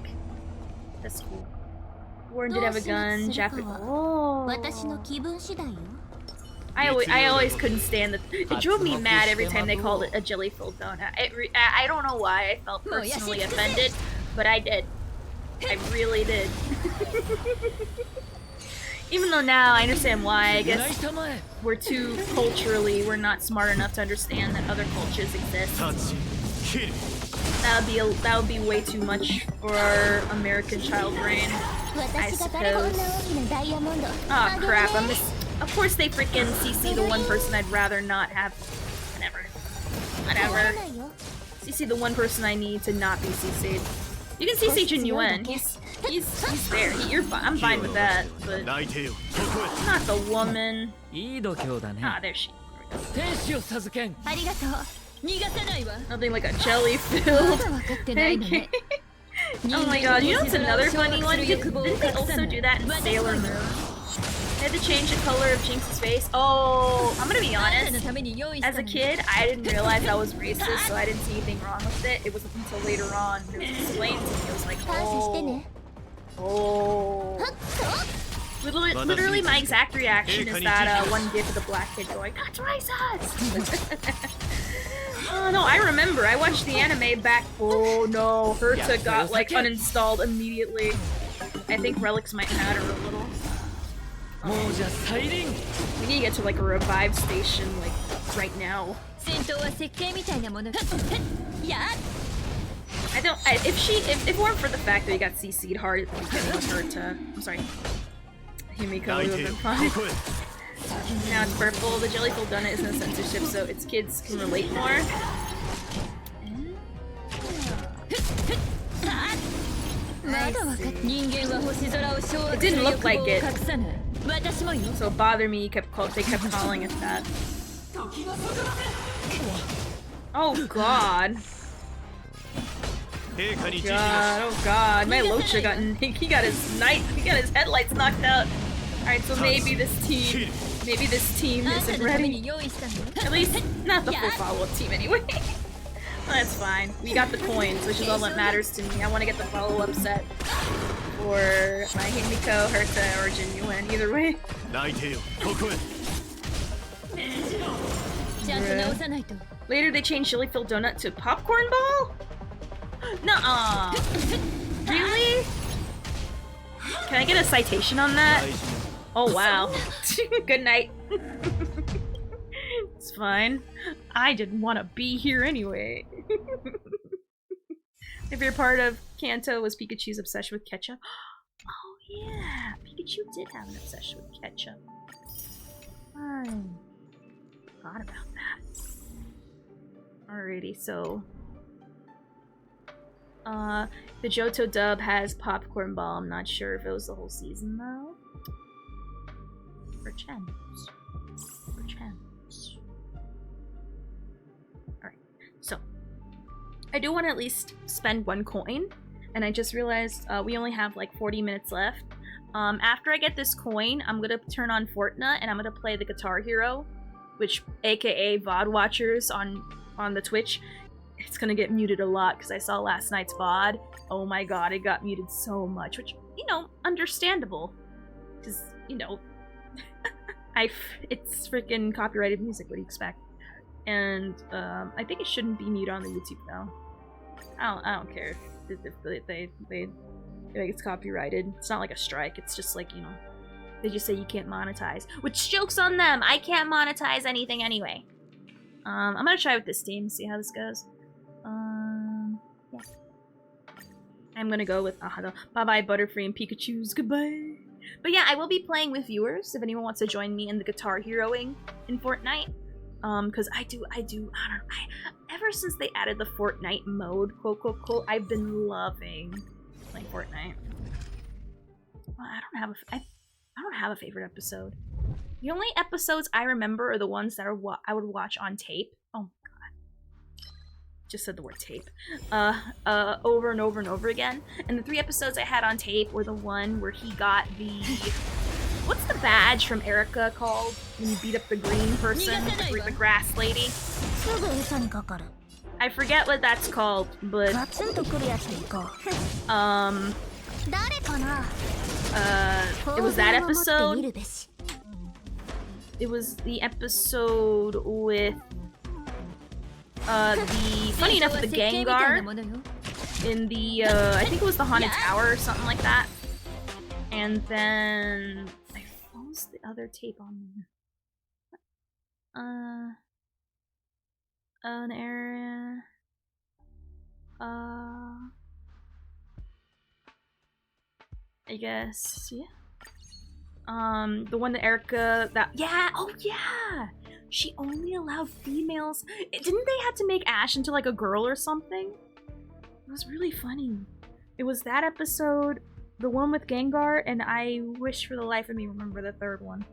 That's cool. Warren did have a gun. Japanese. Oh. I always couldn't stand it. It drove me mad every time they called it a jelly-filled donut. I don't know why I felt personally offended, but I did. I really did. Even though now I understand why. I guess we're not smart enough to understand that other cultures exist. That would be way too much for our American child brain, I suppose. Oh crap! Of course they freaking CC the one person I'd rather not have. Whatever. CC the one person I need to not be CC'd. You can CC Jin Yuan. He's there. I'm fine with that, but not the woman. Ah, there she is. Nothing like a jelly-filled pancake. Oh my god, you know what's another funny one? Didn't they also do that in Sailor Moon? They had to change the color of Jinx's face. Oh, I'm gonna be honest. As a kid, I didn't realize that was racist, so I didn't see anything wrong with it. It wasn't until later on it was explained to me. It was like, oh. Oh. Literally my exact reaction is that one gif of the black kid going, "That's racist!" Oh no, I remember. I watched the anime back. Oh no, Herta got like uninstalled immediately. I think relics might matter a little. We need to get to like a revive station like right now. If it weren't for the fact that he got CC'd hard at the beginning with Herta, I'm sorry, Himiko would have been fine. Now it's purple. The jelly-filled donut isn't a censorship, so its kids can relate more. It didn't look like it, so it bothered me. They kept calling it that. Oh god. Oh god, my Locha got his headlights knocked out. Alright, so maybe this team isn't ready. At least not the full follow-up team anyway. That's fine. We got the coins, which is all that matters to me. I want to get the follow-up set for my Himiko, Herta, or Jin Yuan, either way. Later they changed jelly-filled donut to popcorn ball? Nuh-uh. Really? Can I get a citation on that? Oh wow. Good night. It's fine. I didn't want to be here anyway. If you're part of Kanto, was Pikachu's obsession with ketchup? Oh yeah, Pikachu did have an obsession with ketchup. I forgot about that. Alrighty, so the Johto dub has popcorn ball. I'm not sure if it was the whole season though. Perchance. Alright, so I do want to at least spend one coin, and I just realized we only have like 40 minutes left. After I get this coin, I'm gonna turn on Fortnut and I'm gonna play the Guitar Hero, which aka VOD watchers on the Twitch, it's gonna get muted a lot because I saw last night's VOD. Oh my god, it got muted so much, which, you know, understandable. Because, you know, it's freaking copyrighted music, what do you expect? And, I think it shouldn't be muted on the YouTube though. I don't care if they like it's copyrighted. It's not like a strike, it's just like, you know, they just say you can't monetize. Which joke's on them! I can't monetize anything anyway. I'm gonna try with this team, see how this goes. Yeah. I'm gonna go with bye-bye Butterfree and Pikachu's goodbye. But yeah, I will be playing with viewers if anyone wants to join me in the Guitar Heroing in Fortnite. Because I don't know, ever since they added the Fortnite mode, quote, quote, quote, I've been loving playing Fortnite. Well, I don't have a favorite episode. The only episodes I remember are the ones that I would watch on tape. Oh my god. Just said the word tape. Over and over and over again. And the 3 episodes I had on tape were the one where he got the... What's the badge from Erica called? When you beat up the green person? The grass lady? I forget what that's called, but... it was that episode. It was the episode with funny enough, the Gengar in the I think it was the Haunted Tower or something like that. And then what was the other tape on there? An area. I guess, yeah. The one that Erica, oh yeah! She only allowed females. Didn't they have to make Ash into like a girl or something? It was really funny. It was that episode, the one with Gengar, and I wish for the life of me remember the third one.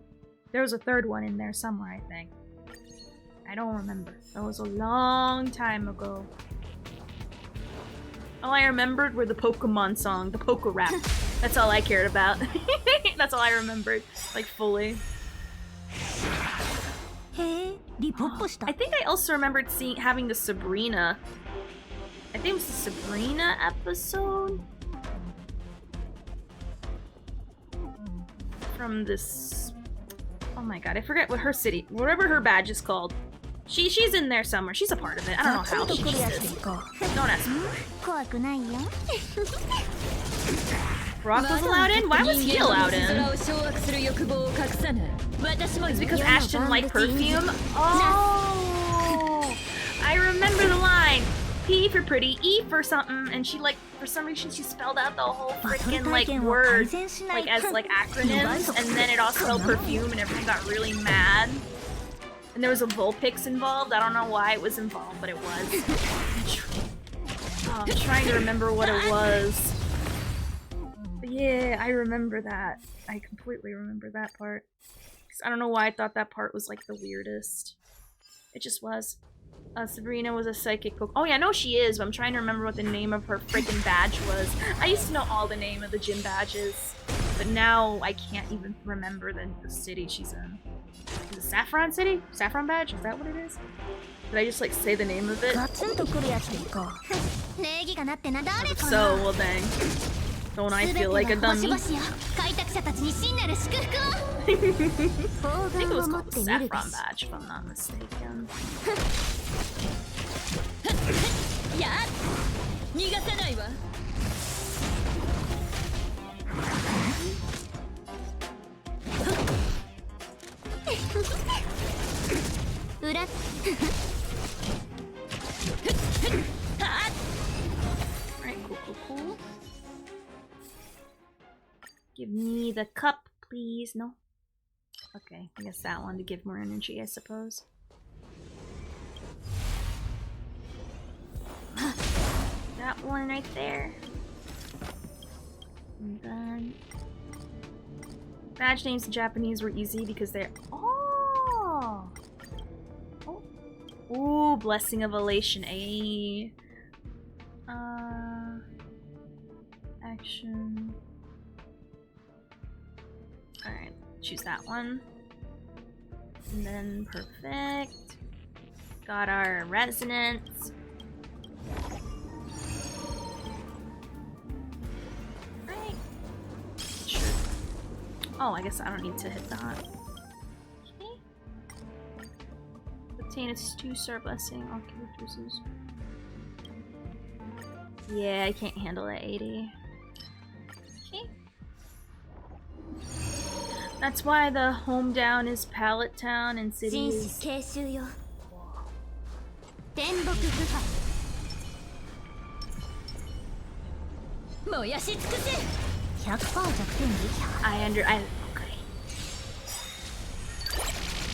There was a third one in there somewhere, I think. I don't remember. That was a long time ago. All I remembered were the Pokemon song, the Poke Rap. That's all I cared about. That's all I remembered, like, fully. I think I also remembered having the Sabrina. I think it was the Sabrina episode. From this... Oh my god, I forget what her city... Whatever her badge is called. She's in there somewhere. She's a part of it. I don't know how she just is. Don't ask me. Brock was allowed in? Why was he allowed in? It's because Ash didn't like perfume? Oh! I remember the line. P for pretty, E for something, and she, like, for some reason she spelled out the whole freaking, like, word, like, as, like, acronyms, and then it also spelled perfume, and everyone got really mad. And there was a Vulpix involved. I don't know why it was involved, but it was. I'm trying to remember what it was. But yeah, I remember that. I completely remember that part. 'Cause I don't know why I thought that part was like the weirdest. It just was. Sabrina was a psychic. Oh yeah, I know she is, but I'm trying to remember what the name of her freaking badge was. I used to know all the name of the gym badges, but now I can't even remember the city she's in. Is it Saffron City? Saffron Badge? Is that what it is? Did I just like say the name of it? So, well dang. Don't I feel like a dummy? I think it was called the Saffron Badge, if I'm not mistaken. Alright, cool. Give me the cup, please. No? Okay, I guess that one to give more energy, I suppose. That one right there. And then... Badge names in Japanese were easy because they're... Oh! Ooh, Blessing of Elation. Action. Alright, choose that one. And then, perfect. Got our resonance. Right. Sure. Oh, I guess I don't need to hit that. Okay. Obtain a 2-star blessing. All characters. Yeah, I can't handle that 80. Okay. That's why the home down is Pallet Town and city is... Okay.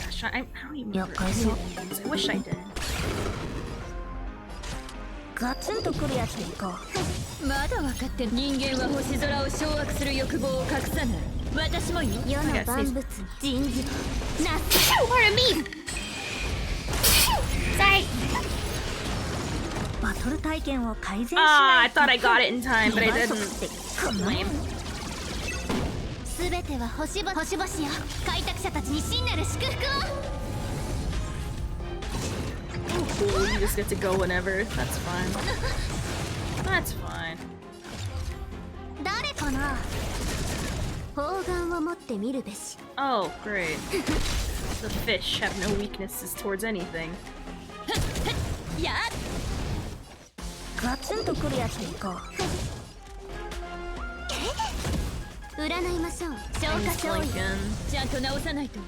Gosh, I don't even remember any of the names. I wish I did. ガツンとくるやつでいこう。まだ分かって人間は星空を掌握する欲望を隠さない。私もよ。世の万物に人事なす。Pardon me. Sorry. バトル体験を改善しない。I thought I got it in time, but I didn't. Lame. すべては星々よ。開拓者たちに真なる祝福を。Cool, you just get to go whenever. That's fine. That's fine. 誰かな。砲丸を持ってみるべし。Oh, great. The fish have no weaknesses towards anything. やっ。ガツンとくるやつでいこう。占いましょう。消化勝利。ちゃんと直さないと。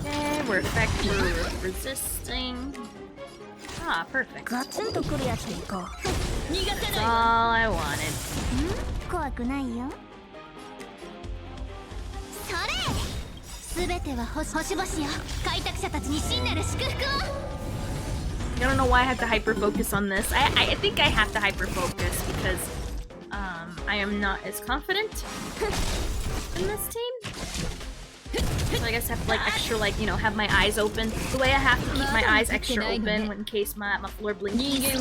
Okay, we're effective resisting. Ah, perfect. ガツンとくるやつでいこう。 That's all I wanted. 怖くないよ。それ。すべては星々よ。開拓者たちに真なる祝福を。I don't know why I have to hyper focus on this. I think I have to hyper focus because I am not as confident in this team. So I guess I have to like extra like, you know, have my eyes open. The way I have to keep my eyes extra open in case my floor blinkies. If it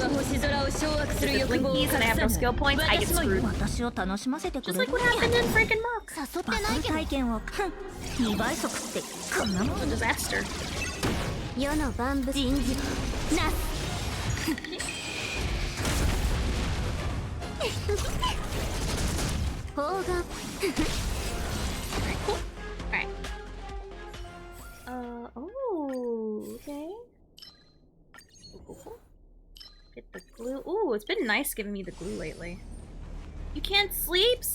blinkies and I have no skill points, I get screwed. Just like what happened in freaking MOC. What a disaster. 世の万物人事なす。砲丸。Alright, cool. Alright. Oh, okay. Cool. Get the glue. Ooh, it's been nice giving me the glue lately. You can't sleep?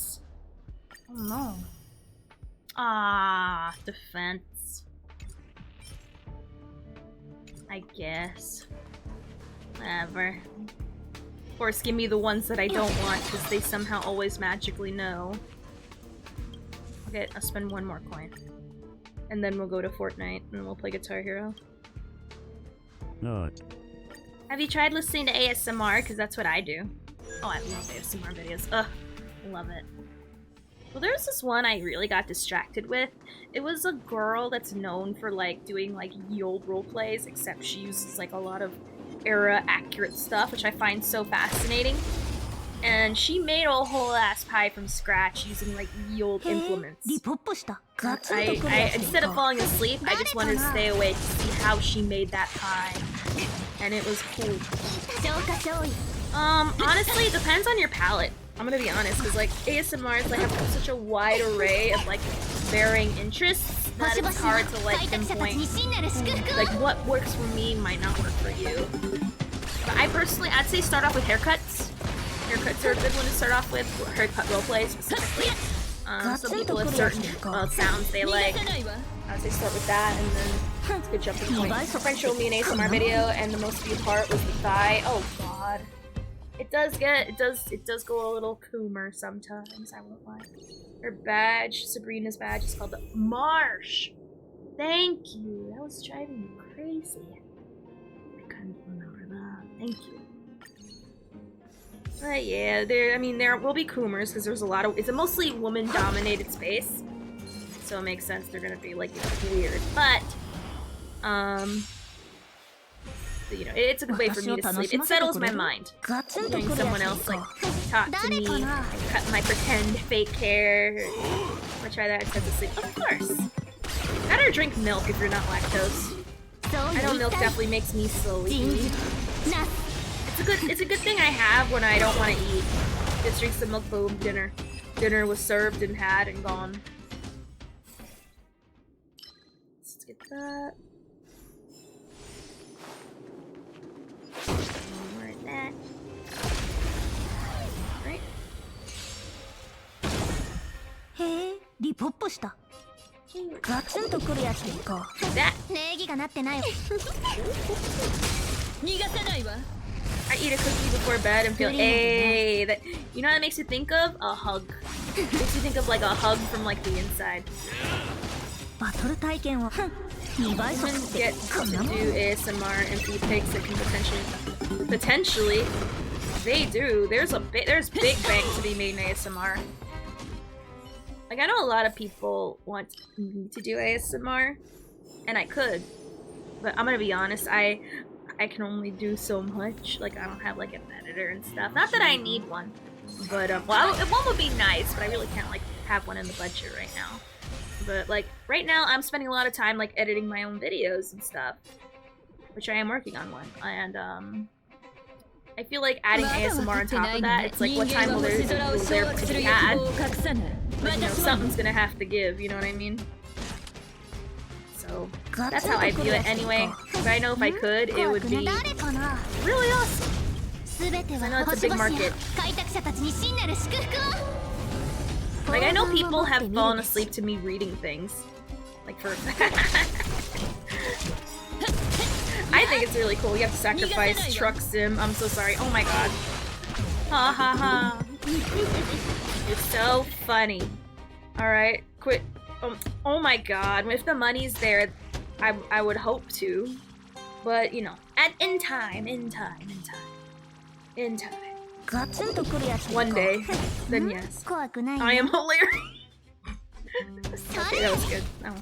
Oh no. Ah, defense. I guess. Whatever. Of course, give me the ones that I don't want, because they somehow always magically know. Okay, I'll spend one more coin. And then we'll go to Fortnite, and we'll play Guitar Hero. No. Have you tried listening to ASMR? Because that's what I do. Oh, I love ASMR videos. Ugh, love it. Well, there's this one I really got distracted with. It was a girl that's known for like doing like ye olde roleplays, except she uses like a lot of era accurate stuff, which I find so fascinating. And she made a whole ass pie from scratch using like ye olde implements. Instead of falling asleep, I just wanted to stay awake to see how she made that pie. And it was cool. Honestly, it depends on your palate. I'm gonna be honest, because like ASMRs like have such a wide array of like varying interests that it's hard to like pinpoint like what works for me might not work for you. But I'd say start off with haircuts. Haircuts are a good one to start off with. Haircut roleplay specifically. Some people have certain sounds they like. I'd say start with that, and then it's a good jumping point. A friend showed me an ASMR video, and the most viewed part was the thigh. Oh god. It does go a little coomer sometimes, I won't lie. Her badge, Sabrina's badge, is called the Marsh. Thank you. That was driving me crazy. I couldn't remember that. Thank you. But yeah, there will be coomers because there's a lot of. It's a mostly woman-dominated space, so it makes sense they're gonna be like weird. But you know, it's a good way for me to sleep. It settles my mind. Hearing someone else like talk to me, cut my pretend fake hair, or try that instead of sleep. Of course. Gotta drink milk if you're not lactose. I know milk definitely makes me sleepy. It's a good thing I have when I don't want to eat. Just drink some milk, boom, dinner. Dinner was served and had and gone. Let's get that. More of that. Right. へえ、リポップした。ガツンとくるやつでいこう。That. 礼儀がなってないわ。逃がさないわ。I eat a cookie before bed and feel, hey, that, you know what that makes you think of? A hug. It makes you think of like a hug from like the inside. Even get to do ASMR and feed pigs that can potentially, they do. There's big bang to be made in ASMR. Like I know a lot of people want me to do ASMR, and I could, but I'm gonna be honest, I can only do so much. Like I don't have like an editor and stuff. Not that I need one, but well, one would be nice, but I really can't like have one in the budget right now. But like right now, I'm spending a lot of time like editing my own videos and stuff, which I am working on one. And I feel like adding ASMR on top of that, it's like what time will there be had? Like, you know, something's gonna have to give. You know what I mean? So that's how I view it anyway. But I know if I could, it would be really awesome. I know it's a big market. Like I know people have fallen asleep to me reading things. Like for I think it's really cool. You have to sacrifice truck sim. I'm so sorry. Oh my god. Ha ha ha. It's so funny. Alright, quit. Oh my god. If the money's there, I would hope to. But, you know, in time. One day, then yes. I am hilarious. Okay, that was good. Oh.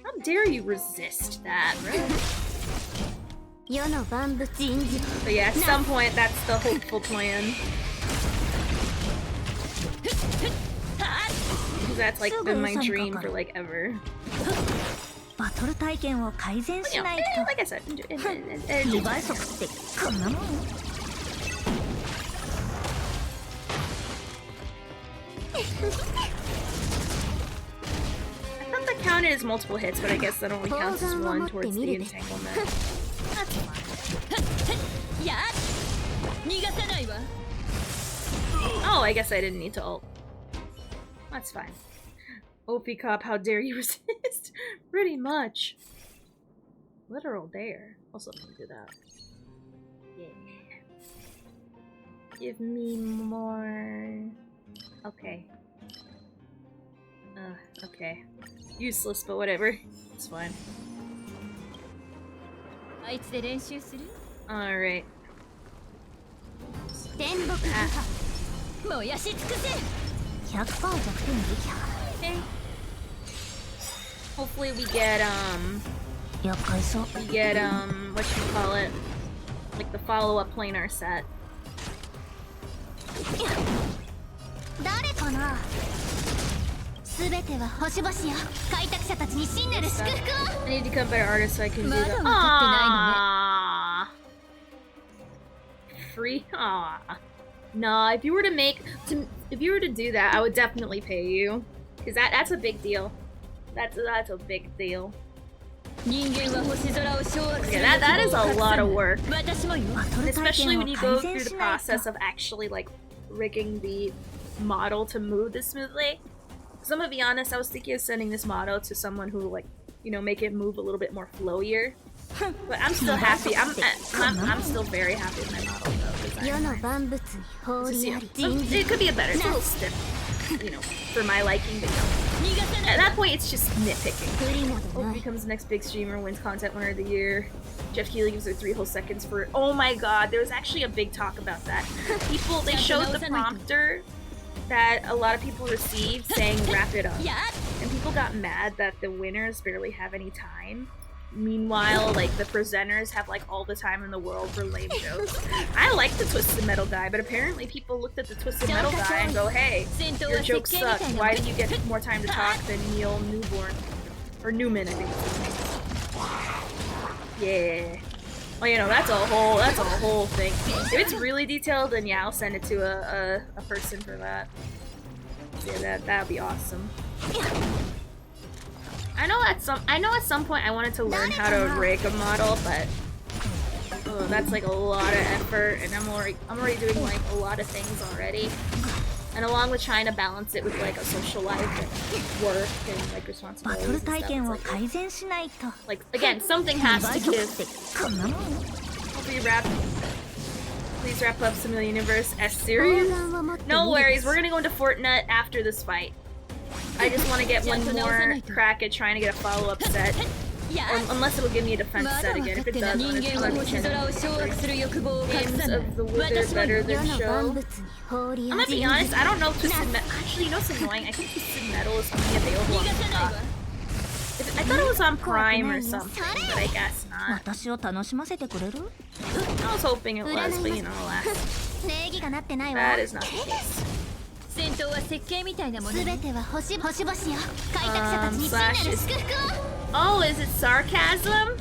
How dare you resist that, right? But yeah, at some point, that's the hopeful plan. Because that's like been my dream for like ever. But, you know, like I said, I thought that counted as multiple hits, but I guess that only counts as one towards the entanglement. That's fine. Oh, I guess I didn't need to ult. That's fine. OP cop, how dare you resist? Pretty much. Literal dare. Also, let me do that. Yeah. Give me more. Okay. Okay. Useless, but whatever. It's fine. Alright. Okay. Hopefully we get, whatchamacallit, like the follow-up planar set. I need to become a better artist so I can do that. Aww. Free? Aww. Nah, if you were to do that, I would definitely pay you. Cause that's a big deal. That's a big deal. Yeah, that is a lot of work. And especially when you go through the process of actually like rigging the model to move this smoothly. Because I'm gonna be honest, I was thinking of sending this model to someone who like, you know, make it move a little bit more flowier. But I'm still happy. I'm still very happy with my model though. It could be a better. It's a little stiff, you know, for my liking. But you know, at that point, it's just nitpicking. Hope becomes the next big streamer, wins content winner of the year. Jeff Keighley gives her 3 whole seconds for it. Oh my god, there was actually a big talk about that. They showed the prompter that a lot of people received saying wrap it up. And people got mad that the winners barely have any time. Meanwhile, like, the presenters have, like, all the time in the world for lame jokes. I like the Twisted Metal guy, but apparently people looked at the Twisted Metal guy and go, hey, your jokes suck. Why do you get more time to talk than Neil Newborn? Or Newman, I think. Yeah. Well, you know, that's a whole thing. If it's really detailed, then yeah, I'll send it to a person for that. Yeah, that'd be awesome. I know at some point I wanted to learn how to rig a model, but that's like a lot of effort, and I'm already doing like a lot of things already. And along with trying to balance it with like a social life and work and like responsibilities and stuff, like again, something has to give. Hope you wrap. Please wrap up Simula Universe S series. No worries, we're gonna go into Fortnut after this fight. I just want to get one more crack at trying to get a follow-up set. Unless it'll give me a defense set again. If it does, I'm gonna Games of the Wizard better than show. I'm gonna be honest, I don't know Twisted Metal. Actually, you know what's annoying? I think Twisted Metal is only available on I thought it was on Prime or something, but I guess not. I was hoping it was, but you know, alas. That is not the case. Oh, is it sarcasm?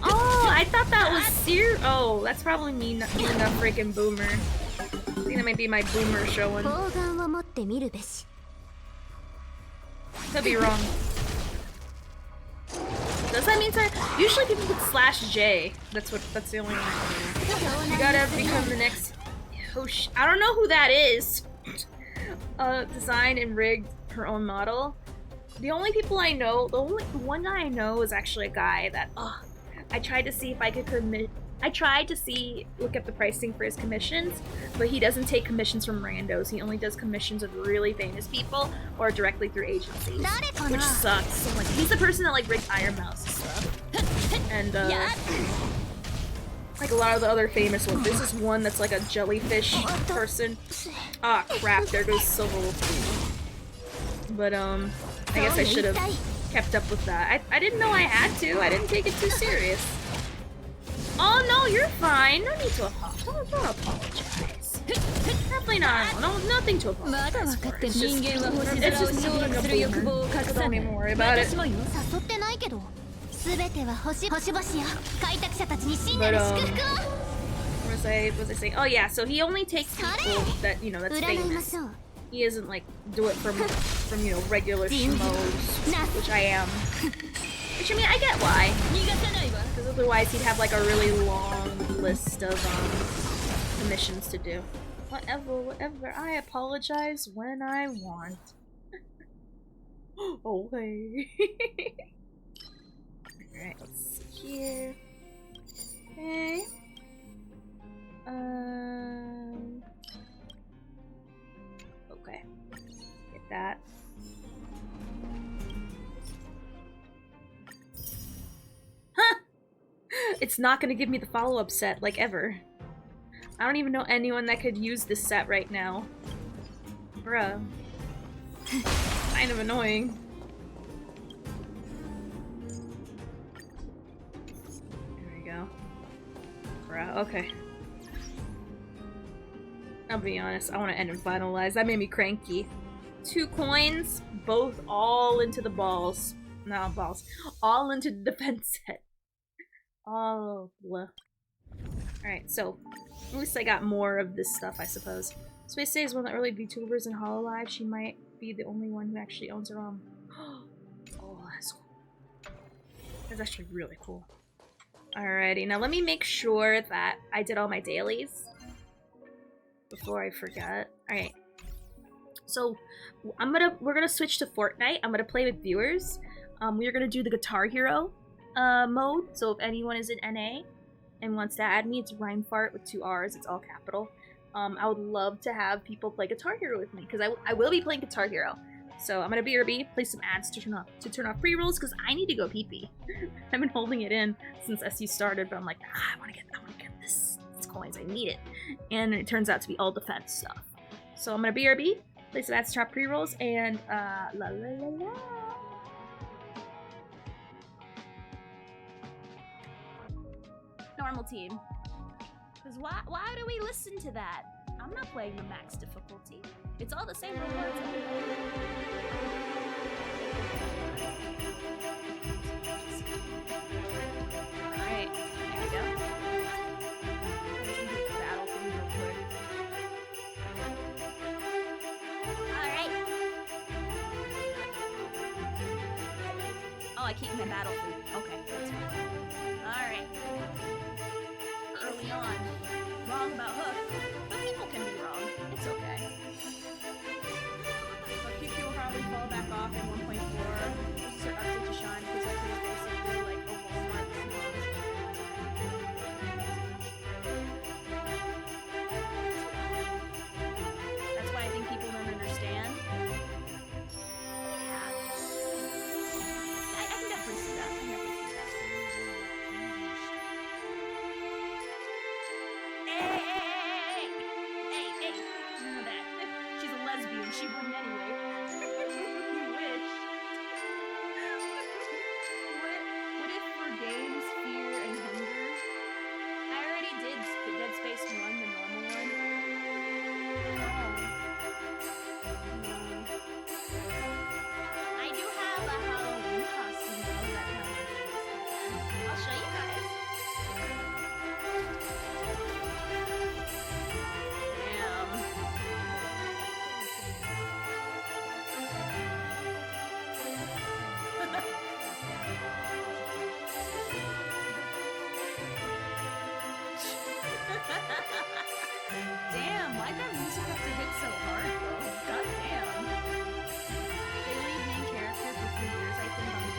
Oh, I thought that was serious. Oh, that's probably me not being a freaking boomer. I think that might be my boomer showing. Could be wrong. Does that mean usually people put /J. That's the only one. You gotta become the next Hosh. I don't know who that is. Designed and rigged her own model. The only people I know, the one guy I know is actually a guy that I tried to see if I could look at the pricing for his commissions, but he doesn't take commissions from randos. He only does commissions of really famous people or directly through agencies, which sucks. So, like, he's the person that like rigged Iron Mouse and stuff, and like a lot of the other famous ones. This is one that's like a jellyfish person. Ah, crap! There goes Silver Wolf. But I guess I should have kept up with that. I didn't know I had to. I didn't take it too serious. Oh no, you're fine. No need to apologize. Don't apologize. Definitely not. No, nothing to apologize for. It's just me being a boomer. Don't even worry about it. But what was I saying? Oh yeah, so he only takes people that that's famous. He isn't like do it from regular schmoes, which I am. Which I mean, I get why. Because otherwise he'd have like a really long list of commissions to do. Whatever. I apologize when I want. Okay. Alright, let's see here. Okay. Okay. Get that. Huh! It's not gonna give me the follow-up set, like, ever. I don't even know anyone that could use this set right now. Bruh. Kind of annoying. There we go. Bruh, okay. I'll be honest, I want to end and finalize. That made me cranky. 2 coins, both all into the balls. No, balls. All into the defense set. Oh, blah. Alright, so at least I got more of this stuff, I suppose. Space Day is one of the early VTubers in Hololive. She might be the only one who actually owns her own. Oh, that's cool. That's actually really cool. Alrighty, now let me make sure that I did all my dailies before I forget. Alright. So we're gonna switch to Fortnite. I'm gonna play with viewers. We're gonna do the Guitar Hero mode. So if anyone is in NA and wants to add me, it's Rhymefart with 2 R's. It's all capital. I would love to have people play Guitar Hero with me because I will be playing Guitar Hero. So I'm gonna BRB, play some ads to turn off pre-rolls because I need to go pee-pee. I've been holding it in since SU started, but I'm like, I wanna get this coins. I need it, and it turns out to be all defense stuff. So I'm gonna BRB, play some ads to turn off pre-rolls, and la la la la. Normal team. Because why do we listen to that? I'm not playing the max difficulty. It's all the same rewards. Alright, there we go. Battle thing real quick. Alright. Oh, I keep my battle food. Okay, that's fine. Alright. Early on. Wrong about Hook, but people can be wrong. It's okay. But QQ will probably fall back off in 1.4. Just update to Sean because that's basically like a Walmart launch. she wouldn't anyway. You wish. What if for games, fear, and hunger? I already did Dead Space 1, the normal one. I do have a Halloween costume though that comes with this. I'll show you guys. Damn, why'd that music have to hit so hard, bro? God damn. They lead main character for 3 years, I think, on the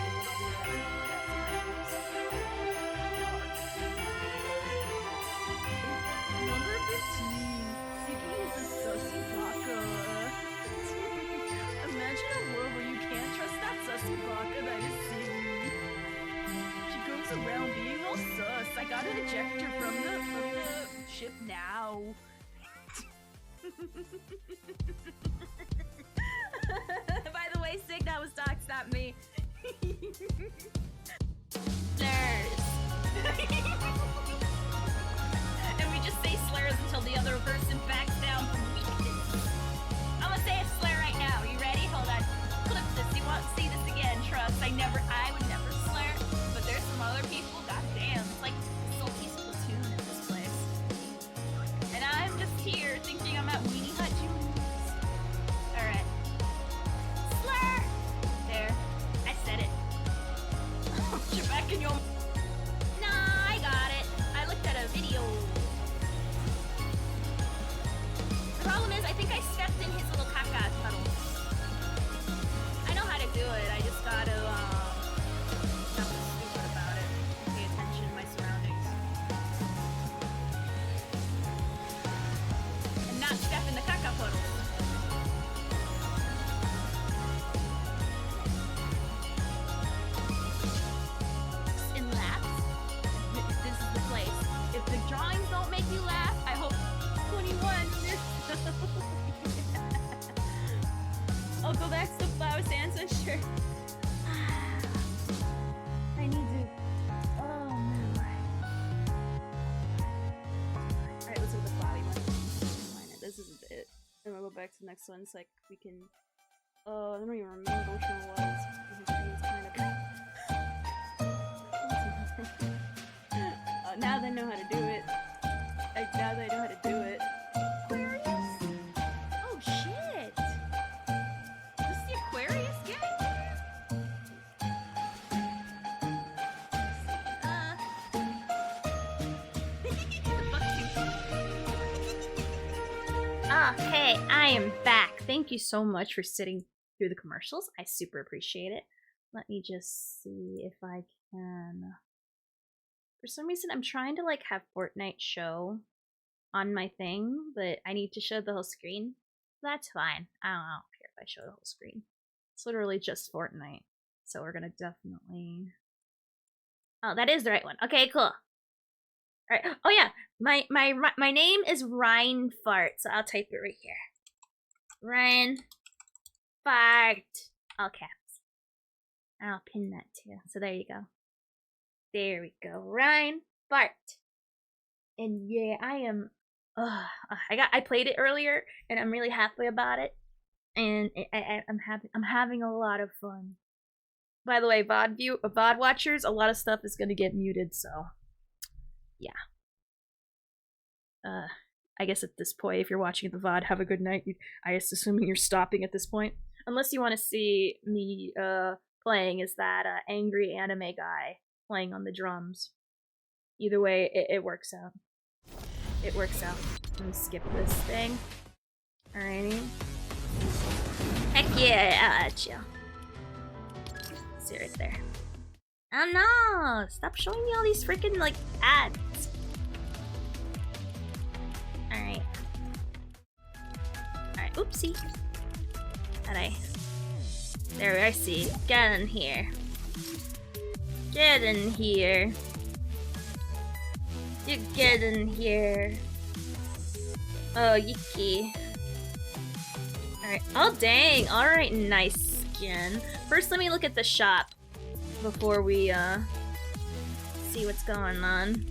Number 15. Siggy is a sussy baka. Imagine a world where you can't trust that sussy baka that is Siggy. She goes around being all sus. I gotta eject her from the ship now. By the way, Sig, that was Docs, not me. Slurs. And we just say slurs until the other person backs down from weakness. I'm gonna say a slur right now. You ready? Hold on. Clip this. You won't see this again. Trust. I would never slur. But there's some other people. God damn. It's like salty Splatoon in this place. And I'm just here thinking I'm at Weenie Hut Juniors. Alright. Slur! There. I said it. You're back in your... Nah, I got it. I looked at a video. The problem is, I think I stepped in his little caca puddle. I know how to do it. I just gotta, not be stupid about it. Pay attention to my surroundings. And not step in the caca puddle. In laps, this is the place. If the drawings don't make you laugh, I hope 21. I'll go back to the flower stands and sure. I need to. Oh no. Alright, let's go with the flowy one. This isn't it. And we'll go back to the next one so like we can. I don't even remember which one it was. It's kind of. Now that I know how to do it. Now that I know how to do it. Aquarius? Oh shit! This is the Aquarius gang? Hey, I am back. Thank you so much for sitting through the commercials. I super appreciate it. Let me just see if I can... For some reason, I'm trying to like have Fortnite show on my thing, but I need to show the whole screen. That's fine. I don't care if I show the whole screen. It's literally just Fortnite. So we're gonna definitely... Oh, that is the right one. Okay, cool. Alright. Oh yeah, my name is Ryan Fart, so I'll type it right here. Ryan Fart. All caps. I'll pin that too. So there you go. There we go. Ryan Fart. And yeah, I am I played it earlier and I'm really happy about it. And I'm having a lot of fun. By the way, VOD watchers, a lot of stuff is gonna get muted, so yeah. I guess at this point, if you're watching the VOD, have a good night. I guess assuming you're stopping at this point. Unless you want to see me playing as that angry anime guy playing on the drums. Either way, it works out. It works out. Let me skip this thing. Alrighty. Heck yeah, chill. See right there. Oh no! Stop showing me all these freaking like ads. Alright. Alright, oopsie. Alright. There, I see. Get in here. Get in here. You get in here. Oh, yicky. Alright. Oh, dang. Alright, nice skin. First, let me look at the shop before we, see what's going on.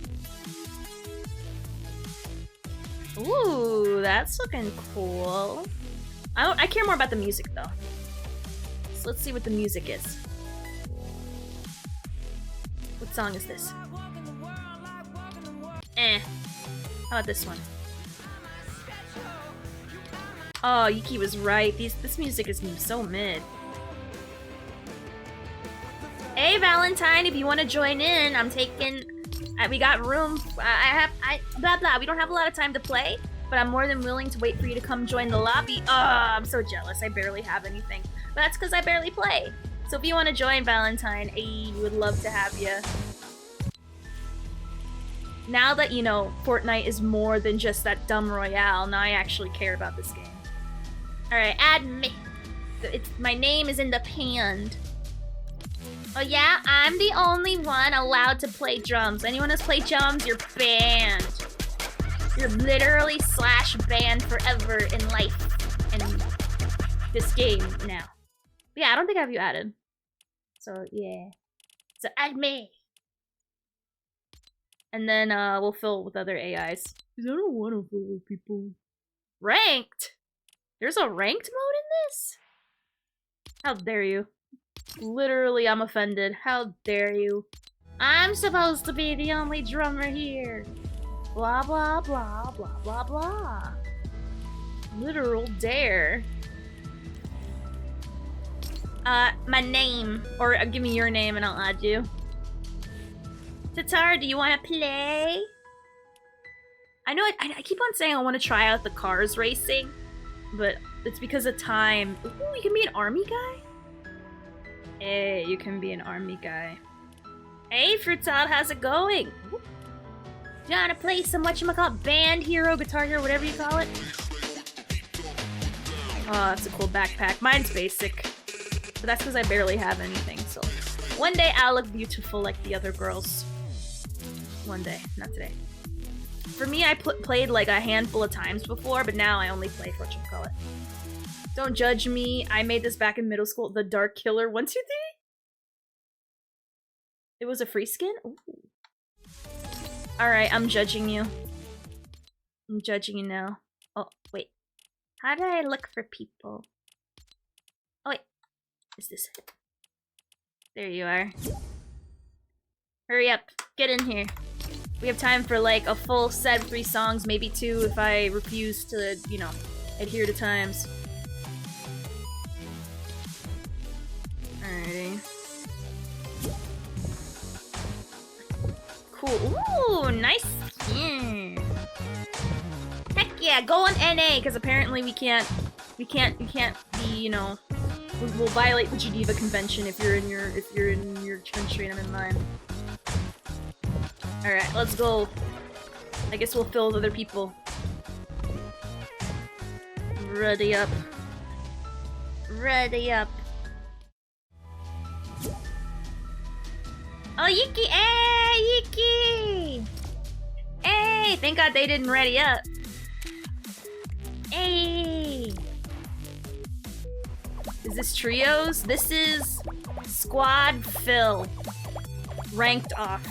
Ooh, that's looking cool. I care more about the music, though. So let's see what the music is. What song is this? How about this one? Oh, Yuki was right. This music is so mid. Hey, Valentine, if you want to join in, I'm taking... we got room. Blah, blah. We don't have a lot of time to play, but I'm more than willing to wait for you to come join the lobby. Oh, I'm so jealous. I barely have anything. But that's because I barely play. So if you want to join, Valentine, I would love to have you. Now that, you know, Fortnite is more than just that dumb royale, now I actually care about this game. Alright, add me. My name is in the panned. Oh yeah, I'm the only one allowed to play drums. Anyone who's played drums, you're banned. You're literally /banned forever in life in this game now. Yeah, I don't think I have you added. So yeah. So add me. And then we'll fill with other AIs. Because I don't want to fill with people. Ranked? There's a ranked mode in this? How dare you? Literally, I'm offended. How dare you? I'm supposed to be the only drummer here. Blah, blah, blah, blah, blah, blah. Literal dare. My name. Or give me your name and I'll add you. Tatar, do you want to play? I know I keep on saying I want to try out the cars racing, but it's because of time. Ooh, you can be an army guy? Hey, you can be an army guy. Hey, Fruital, how's it going? Do you want to play some whatchamacallit band hero, guitar hero, whatever you call it? Oh, that's a cool backpack. Mine's basic. But that's because I barely have anything, so... One day I'll look beautiful like the other girls. One day, not today. For me, I played like a handful of times before, but now I only play whatchamacallit. Don't judge me. I made this back in middle school. The Dark Killer 123? It was a free skin? Ooh. Alright, I'm judging you. I'm judging you now. Oh, wait. How do I look for people? Oh, wait. Is this it? There you are. Hurry up. Get in here. We have time for like a full set of 3 songs, maybe 2 if I refuse to, you know, adhere to times. Alrighty. Cool. Ooh, nice skin. Heck yeah, go on NA, because apparently we can't be, you know, we'll violate the Geneva Convention if you're in your country and I'm in mine. Alright, let's go. I guess we'll fill with other people. Ready up. Ready up. Oh, Yuki! Hey, Yuki! Hey! Thank God they didn't ready up. Hey! Is this trios? This is squad fill. Ranked off.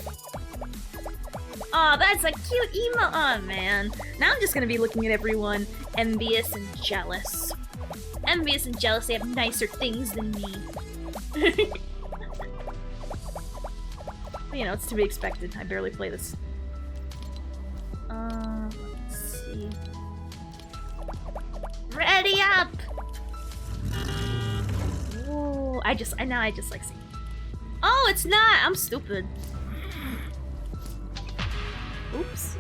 Aw, that's a cute emo. Aw, man. Now I'm just gonna be looking at everyone envious and jealous. Envious and jealous, they have nicer things than me. But, you know, it's to be expected. I barely play this. Let's see. Ready up! Ooh, I just like singing. Oh, it's not! I'm stupid. Oops.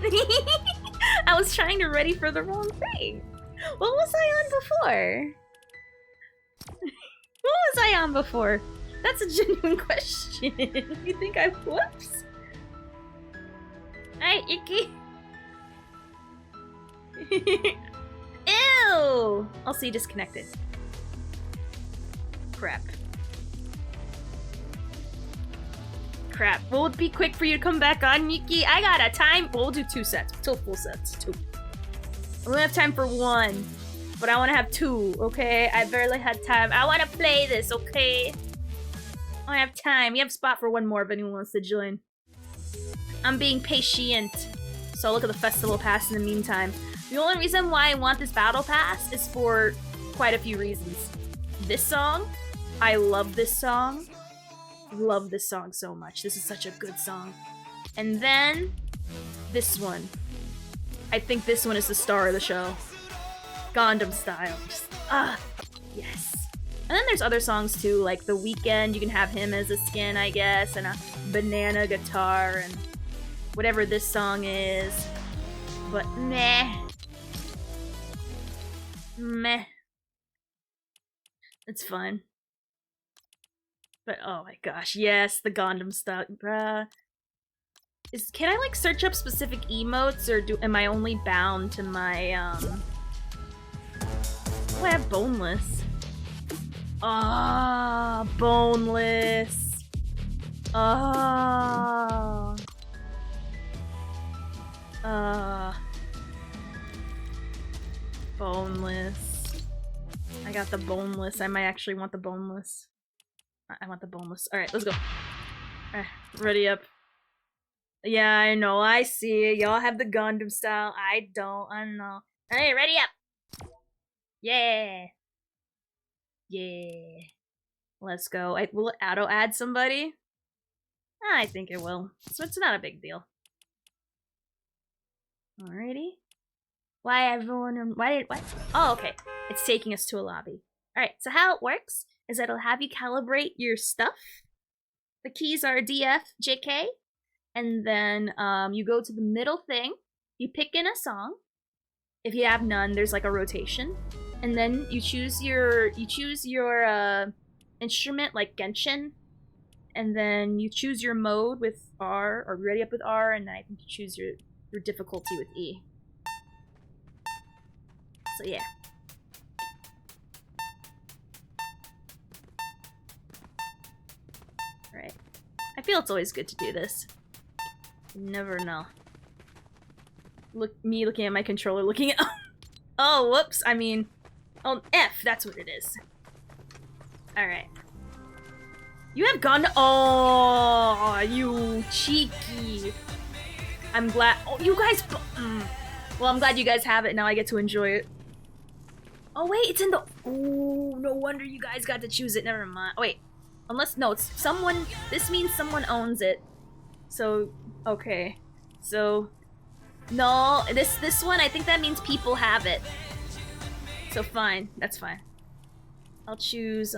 I was trying to ready for the wrong thing. What was I on before? What was I on before? That's a genuine question. You think I whoops? Alright, Yuki. Ew! Also, you disconnected. Crap. Crap. Will it be quick for you to come back on, Yuki? I got a time. We'll do 2 sets. 2 full sets. 2. We only have time for 1. but I want to have 2, okay? I barely had time. I want to play this, okay? I have time. We have spot for 1 more if anyone wants to join. I'm being patient. So I'll look at the festival pass in the meantime. The only reason why I want this battle pass is for quite a few reasons. This song, I love this song. Love this song so much. This is such a good song. And then this one. I think this one is the star of the show. Gundam Style. Just, yes. And then there's other songs too, like The Weeknd, you can have him as a skin, I guess, and a banana guitar, and whatever this song is. But meh. Meh. It's fun. But oh my gosh, yes, the Gundam Style, bruh. Can I like search up specific emotes, or am I only bound to my Oh, I have boneless. Ah, boneless. Ah. Boneless. I got the boneless. I might actually want the boneless. I want the boneless. Alright, let's go. Alright, ready up. Yeah, I know, I see it. Y'all have the Gundam Style. I don't, I know. Alright, ready up! Yeah! Yeah. Let's go. Will it auto-add somebody? I think it will. So it's not a big deal. Alrighty. Why everyone? Why? Oh, okay. It's taking us to a lobby. Alright, so how it works is that it'll have you calibrate your stuff. The keys are DF, JK, and then you go to the middle thing, you pick in a song. If you have none, there's like a rotation. And then you choose your instrument, like Genshin, and then you choose your mode with R, or ready up with R, and then I think you choose your difficulty with E. So yeah. Right. I feel it's always good to do this. You never know. Me looking at my controller, looking at oh, whoops, I mean, oh, F, that's what it is. Alright. You have gone. Oh, you cheeky. I'm glad. Oh, you guys. Well, I'm glad you guys have it. Now I get to enjoy it. Oh, wait, it's in the. Oh, no wonder you guys got to choose it. Never mind. Oh, wait. Unless. No, it's someone. This means someone owns it. So. Okay. So. No, this one, I think that means people have it. So fine, that's fine. I'll choose,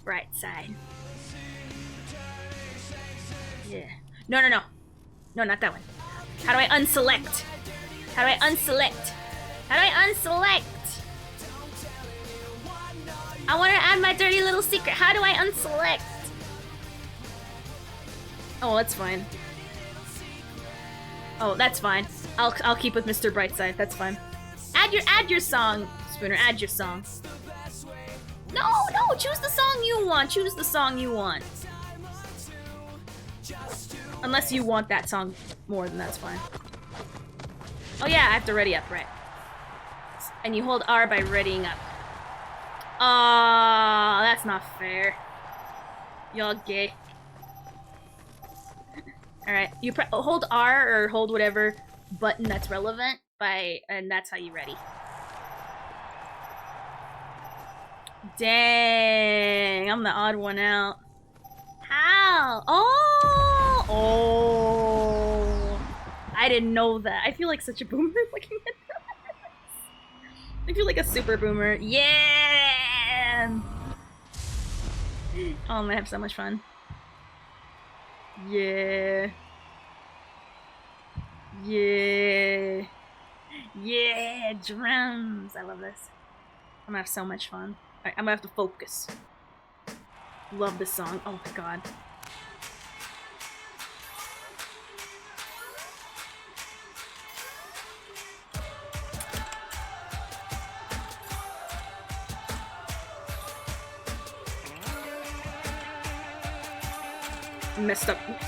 right side. Yeah. No. No, not that one. How do I unselect? How do I unselect? How do I unselect? I want to add my dirty little secret. How do I unselect? Oh, that's fine. Oh, that's fine. I'll keep with Mr. Brightside. That's fine. Add your song, Spooner. Add your song. No, choose the song you want. Choose the song you want. Unless you want that song more, then that's fine. Oh yeah, I have to ready up, right? And you hold R by readying up. Oh, that's not fair. Y'all gay. Alright, you hold R or hold whatever button that's relevant and that's how you ready. Dang, I'm the odd one out. How? Oh, I didn't know that. I feel like such a boomer looking at this. I feel like a super boomer. Yeah! Oh, I'm gonna have so much fun. Yeah. Yeah. Yeah, drums. I love this. I'm gonna have so much fun. Alright, I'm gonna have to focus. Love this song. Oh my god. Messed up. Oops.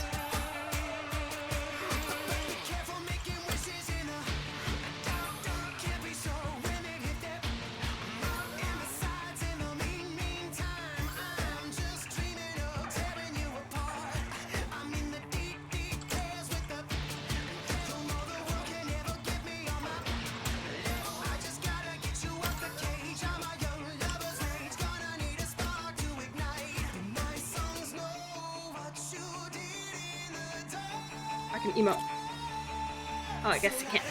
I can emote. Oh, I guess I can't.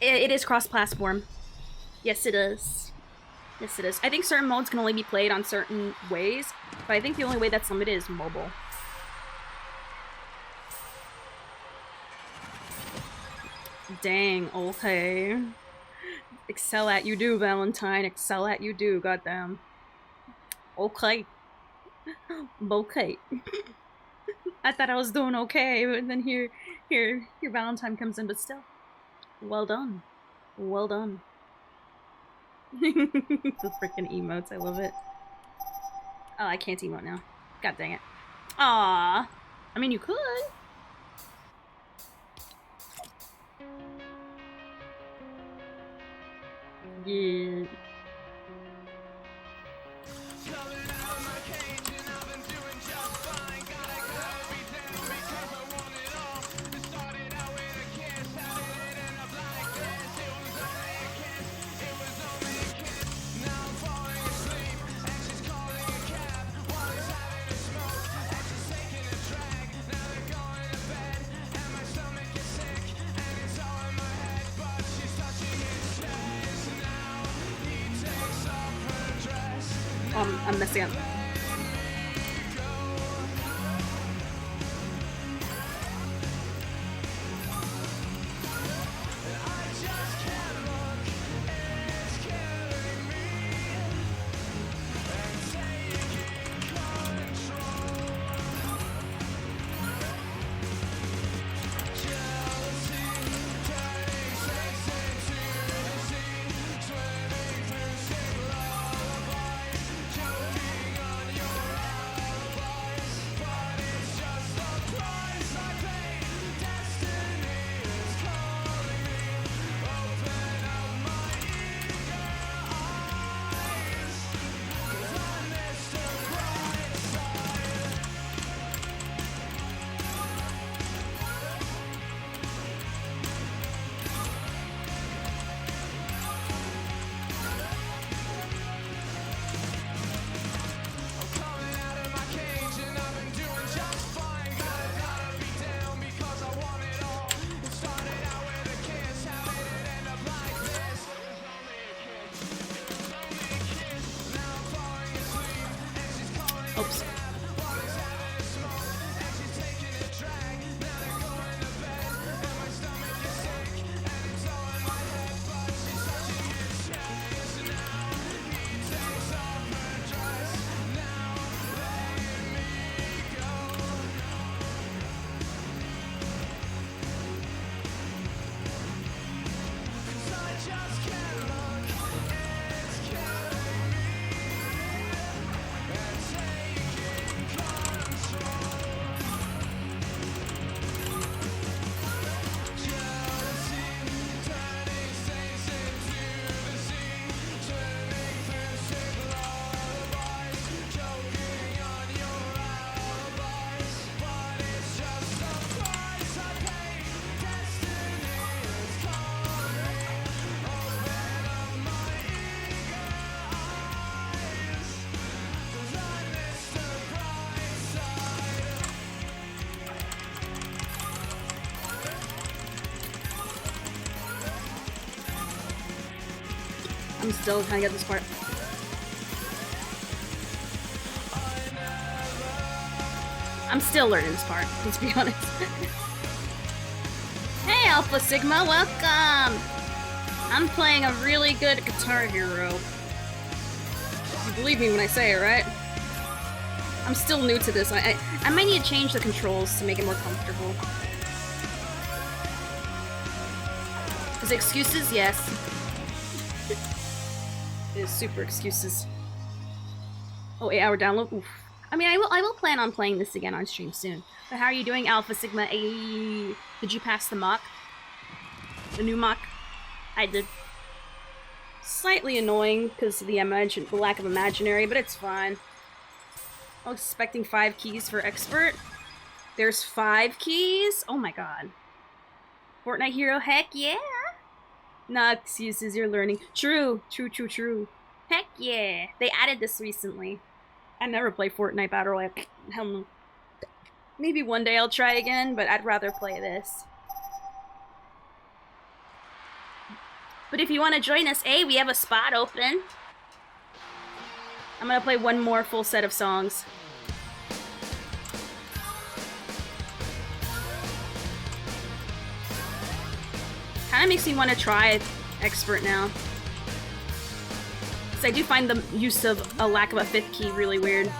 It is cross-platform. Yes, it is. Yes, it is. I think certain modes can only be played on certain ways, but I think the only way that's limited is mobile. Dang, okay. Excel at you do, Valentine. Excel at you do, goddamn. Okay. Okay. I thought I was doing okay, but then here Valentine comes in, but still. Well done. Well done. The freaking emotes, I love it. Oh, I can't emote now. God dang it. Aww. I mean, you could. Yeah. I'm messing up. Oops. I'm still trying to get this part. I'm still learning this part, let's be honest. Hey, Alpha Sigma, welcome! I'm playing a really good Guitar Hero. You believe me when I say it, right? I'm still new to this. I might need to change the controls to make it more comfortable. Is it excuses? Yes. It is super excuses. Oh, 8-hour download? Oof. I mean, I will plan on playing this again on stream soon. But how are you doing, Alpha Sigma? Did you pass the MOC? The new MOC? I did. Slightly annoying because of the lack of imaginary, but it's fine. I was expecting 5 keys for expert. There's 5 keys? Oh my god. Fortnite hero, heck yeah! No excuses, you're learning. True. Heck yeah! They added this recently. I never play Fortnite Battle Royale. Hell no. Maybe one day I'll try again, but I'd rather play this. But if you want to join us, hey, we have a spot open. I'm gonna play one more full set of songs. Kind of makes me want to try Expert now. Because I do find the use of a lack of a 5th key really weird.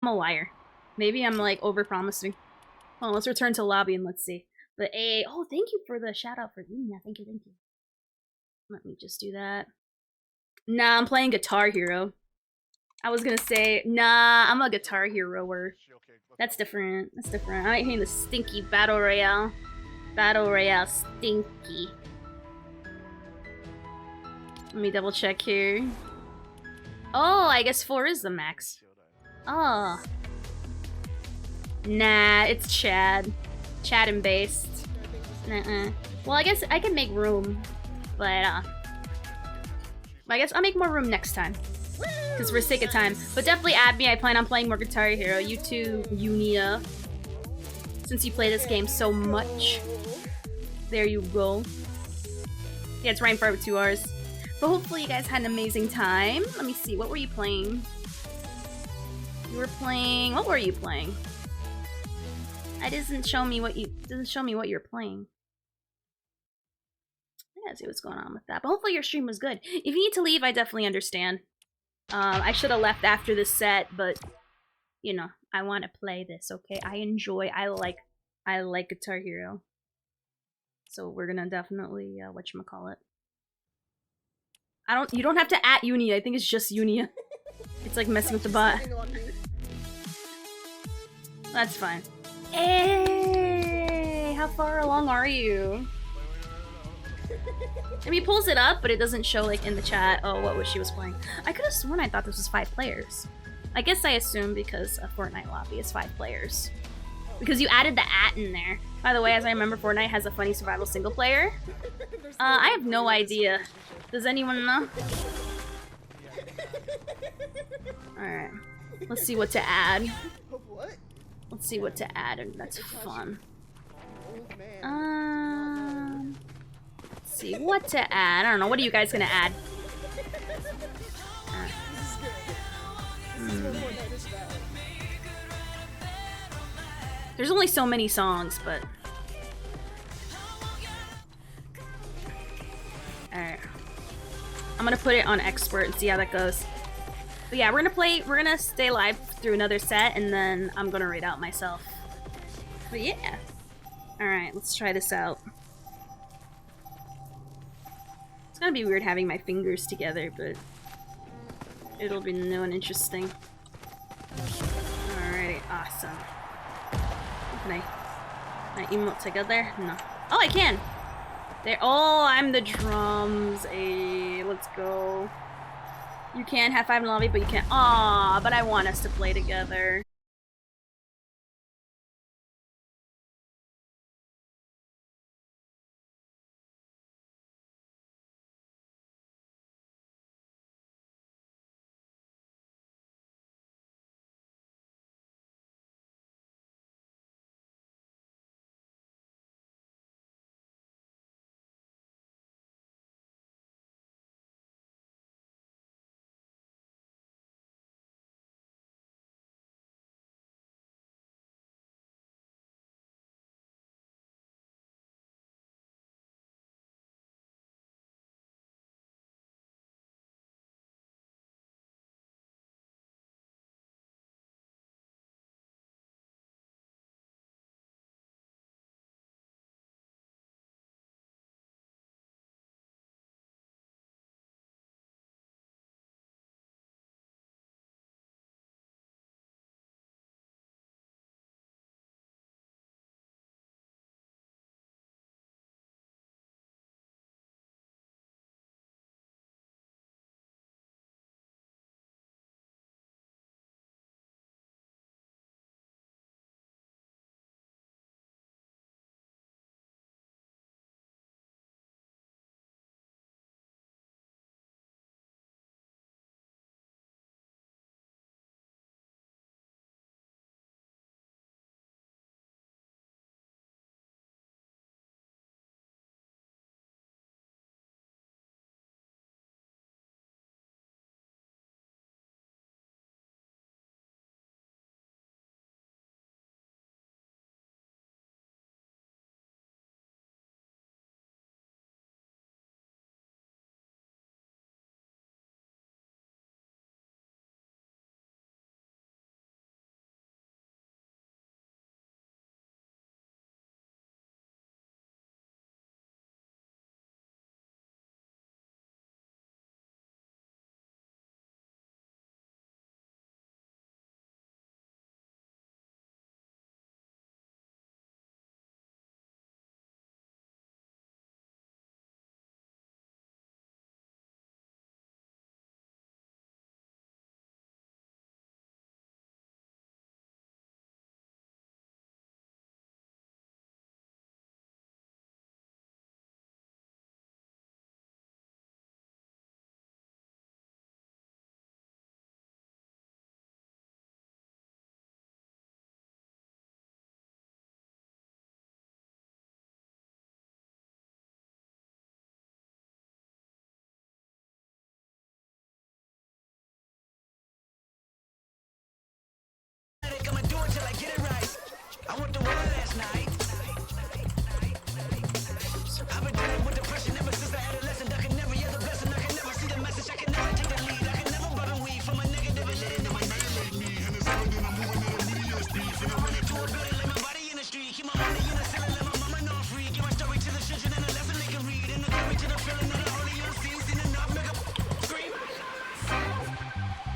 I'm a liar. Maybe I'm like over-promising. Well, let's return to lobby and let's see. But oh, thank you for the shout out for yeah, thank you. Let me just do that. Nah, I'm playing Guitar Hero. I was gonna say, nah, I'm a Guitar Hero-er. That's different. That's different. I ain't hitting the stinky Battle Royale. Battle Royale stinky. Let me double check here. Oh, I guess 4 is the max. Oh. Nah, it's Chad. Chad and based. Nuh-uh. Well, I guess I can make room. But, I guess I'll make more room next time. Because for sake of time. But definitely add me. I plan on playing more Guitar Hero. You too, Unia. Since you play this game so much. There you go. Yeah, it's running for over 2 hours. But hopefully you guys had an amazing time. Let me see. What were you playing? You were playing... What were you playing? It doesn't show me what you're playing. I gotta see what's going on with that. But hopefully your stream was good. If you need to leave, I definitely understand. I should have left after this set, but... You know, wanna play this, okay? I like Guitar Hero. So we're gonna definitely whatchamacallit. You don't have to at Unia, I think it's just Unia. It's like messing with the bot. That's fine. Hey, how far along are you? I mean, he pulls it up, but it doesn't show like in the chat. Oh, what was she was playing? I could have sworn I thought this was 5 players. I guess I assume because a Fortnite lobby is 5 players. Because you added the at in there. By the way, as I remember, Fortnite has a funny survival single player. I have no idea. Does anyone know? Alright. Let's see what to add. Let's see what to add, and that's fun. Let's see what to add. I don't know. What are you guys gonna add? There's only so many songs, but alright. I'm gonna put it on expert and see how that goes. But yeah, we're gonna stay live through another set, and then I'm gonna raid out myself. But yeah. Alright, let's try this out. It's gonna be weird having my fingers together, but it'll be new and interesting. Alrighty, awesome. Can I emote together? No. Oh, I can! There. Oh, I'm the drums. Hey, let's go. You can have 5 in the lobby, but you can't. Aw, but I want us to play together.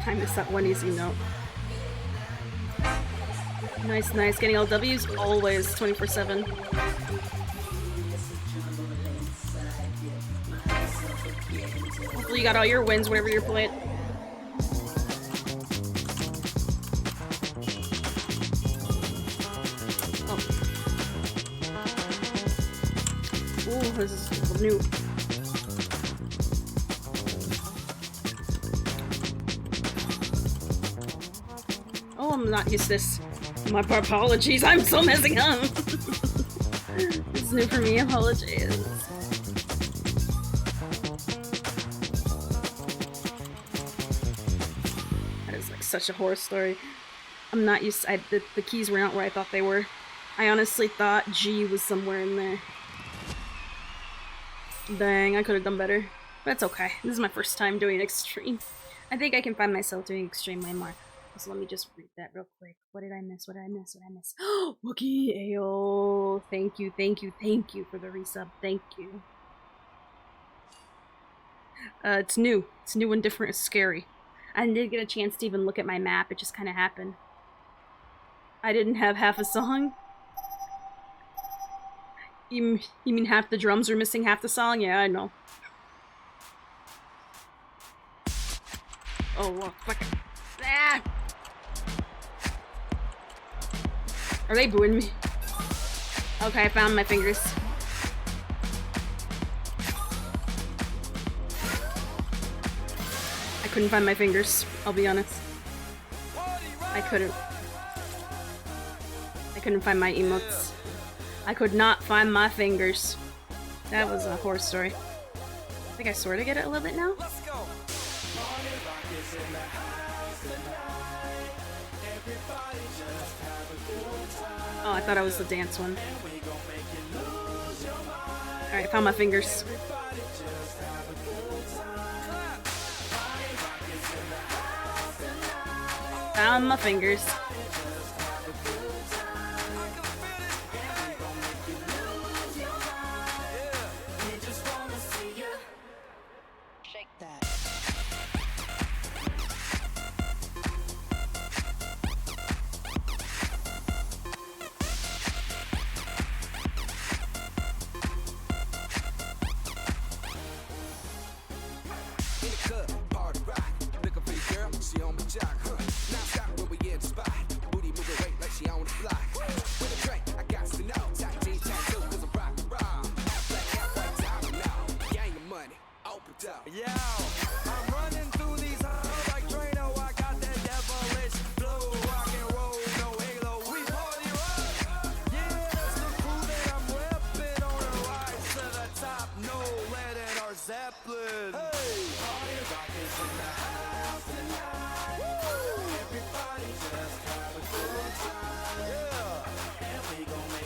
I missed that one easy note. Nice, nice. Getting all W's always 24/7. Hopefully you got all your wins wherever you're playing. Oh. Ooh, this is new. Oh, I'm not used to this. My apologies, I'm so messing up. This is new for me, apologies. That is like such a horror story. I'm not used to, the keys were not where I thought they were. I honestly thought G was somewhere in there. Dang, I could have done better. But it's okay. This is my first time doing extreme. I think I can find myself doing extreme way more. So let me just read that real quick. What did I miss? What did I miss? What did I miss? Oh, Wookie! Ayo! Thank you, thank you, thank you for the resub. Thank you. It's new. It's new and different. It's scary. I didn't get a chance to even look at my map. It just kind of happened. I didn't have half a song. You mean half the drums are missing half the song? Yeah, I know. Oh, well, fuck. Ah! Are they booing me? Okay, I found my fingers. I couldn't find my fingers, I'll be honest. I couldn't find my emotes. I could not find my fingers. That was a horror story. I think I sort of get it a little bit now. Oh, I thought I was the dance one. Alright, found my fingers. Found my fingers. Shake that.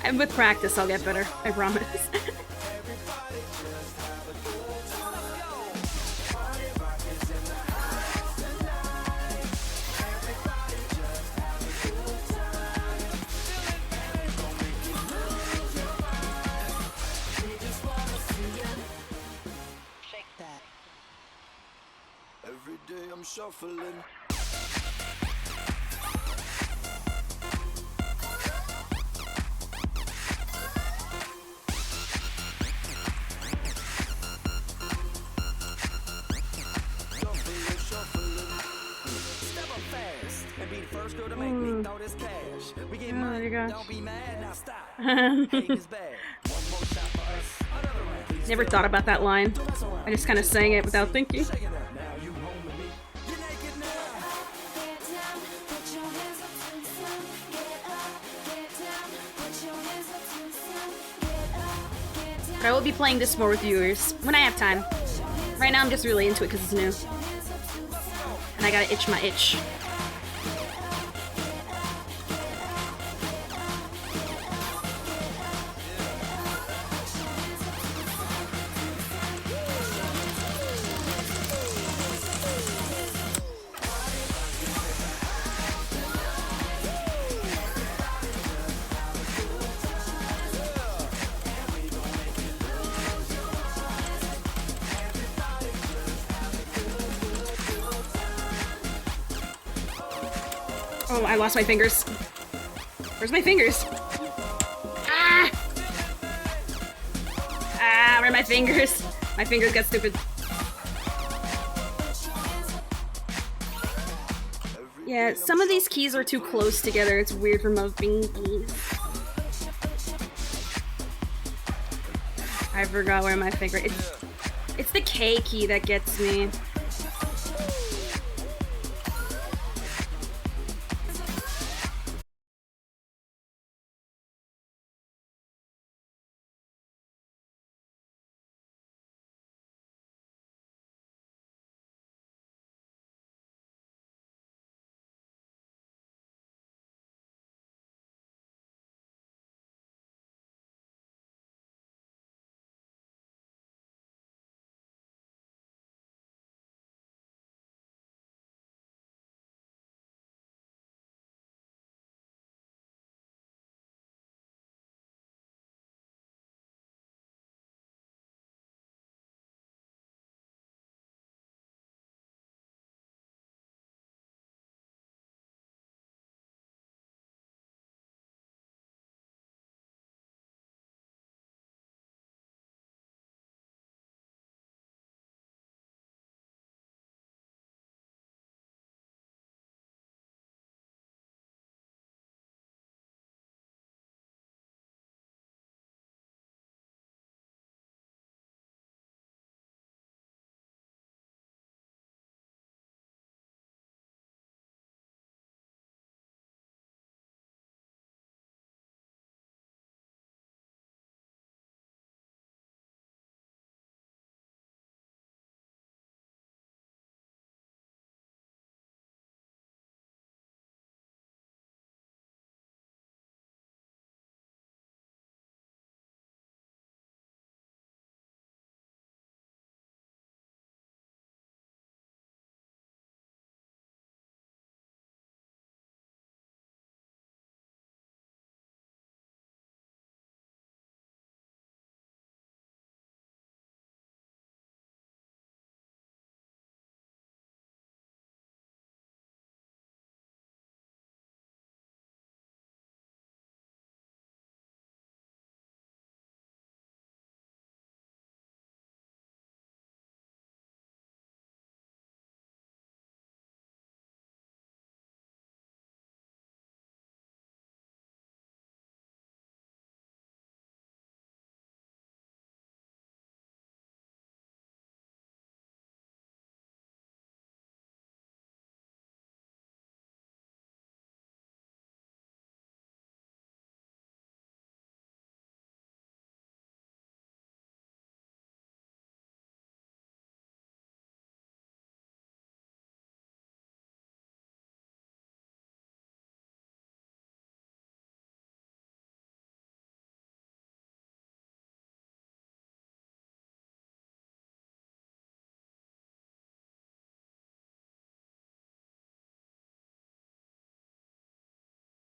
And with practice, I'll get better. I promise. Shake that. Every day I'm shuffling. Never thought about that line. I just kind of sang it without thinking. But I will be playing this more with viewers when I have time. Right now I'm just really into it because it's new. And I gotta itch my itch. Oh, I lost my fingers. Where's my fingers? Ah! Ah, where are my fingers? My fingers got stupid. Yeah, some of these keys are too close together. It's weird for moving keys. I forgot where my finger. It's the K key that gets me.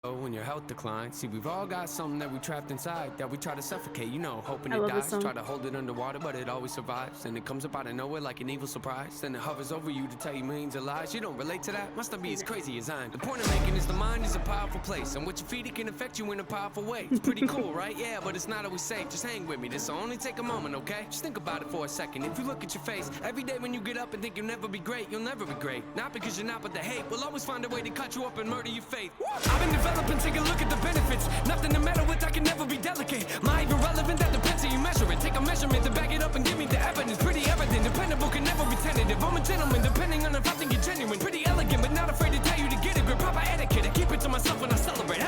When your health declines, see, we've all got something that we trapped inside that we try to suffocate, you know, hoping I it love this dies. song. Try to hold it underwater, but it always survives. And it comes up out of nowhere like an evil surprise. Then it hovers over you to tell you millions of lies. You don't relate to that? Must not be as crazy as I'm. The point I'm making is the mind is a powerful place, and what you feed it can affect you in a powerful way. It's pretty cool, right? Yeah, but it's not always safe. Just hang with me. This'll only take a moment, okay? Just think about it for a second. If you look at your face every day when you get up and think you'll never be great, you'll never be great. Not because you're not, but the hate will always find a way to cut you up and murder your faith. I've been developing, take a look at the benefits. Nothing to meddle with, I can never be delicate. My irrelevant, that depends how you measure it. Take a measurement to back it up and give me the evidence. Pretty evident, dependable, can never be tentative. I'm a gentleman, depending on if I think you're genuine. Pretty elegant, but not afraid to tell you to get it. Grip proper etiquette, I keep it to myself when I celebrate.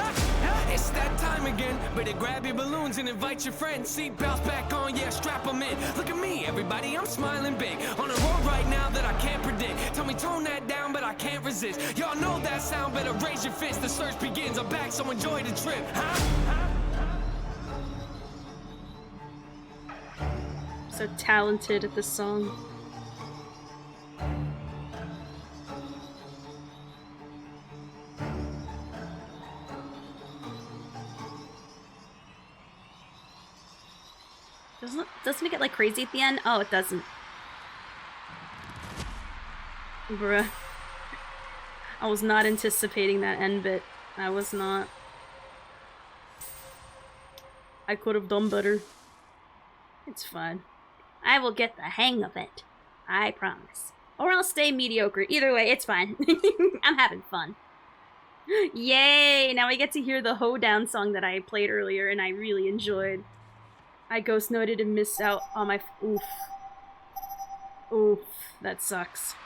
It's that time again. Better grab your balloons and invite your friends. Seat belts back on, yeah, strap them in. Look at me, everybody, I'm smiling big. On a road right now that I can't predict. Tell me tone that down, but I can't resist. Y'all know that sound, better raise your fist. The search begins, I'm back, so enjoy the trip. So talented at this song. Doesn't it get like crazy at the end? Oh, it doesn't. Bruh. I was not anticipating that end bit. I was not. I could have done better. It's fine. I will get the hang of it. I promise. Or I'll stay mediocre. Either way, it's fine. I'm having fun. Yay! Now I get to hear the Hoedown song that I played earlier and I really enjoyed. I ghost noted and missed out on my... Oof. Oof. That sucks.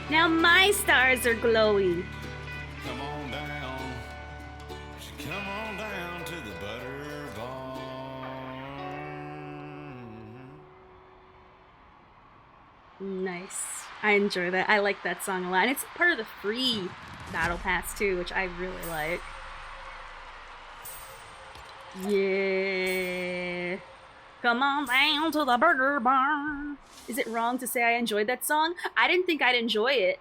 Now my stars are glowy. Come on down. Come on down to the butter barn. Nice. I enjoy that. I like that song a lot. And it's part of the free battle pass too, which I really like. Yeah. Come on down to the burger barn. Is it wrong to say I enjoyed that song? I didn't think I'd enjoy it.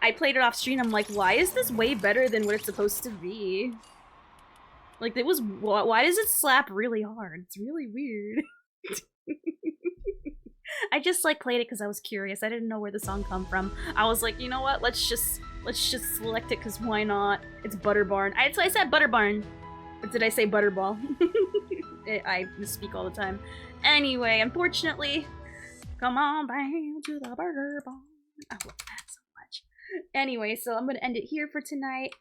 I played it off stream. I'm like, why is this way better than what it's supposed to be? Like, it was. Why does it slap really hard? It's really weird. I just like played it because I was curious. I didn't know where the song come from. I was like, you know what? Let's just select it because why not? It's Butter Barn. I said Butter Barn. Or did I say Butterball? I misspeak all the time. Anyway, unfortunately, come on down to the burger barn. I love that so much. Anyway, so I'm gonna end it here for tonight.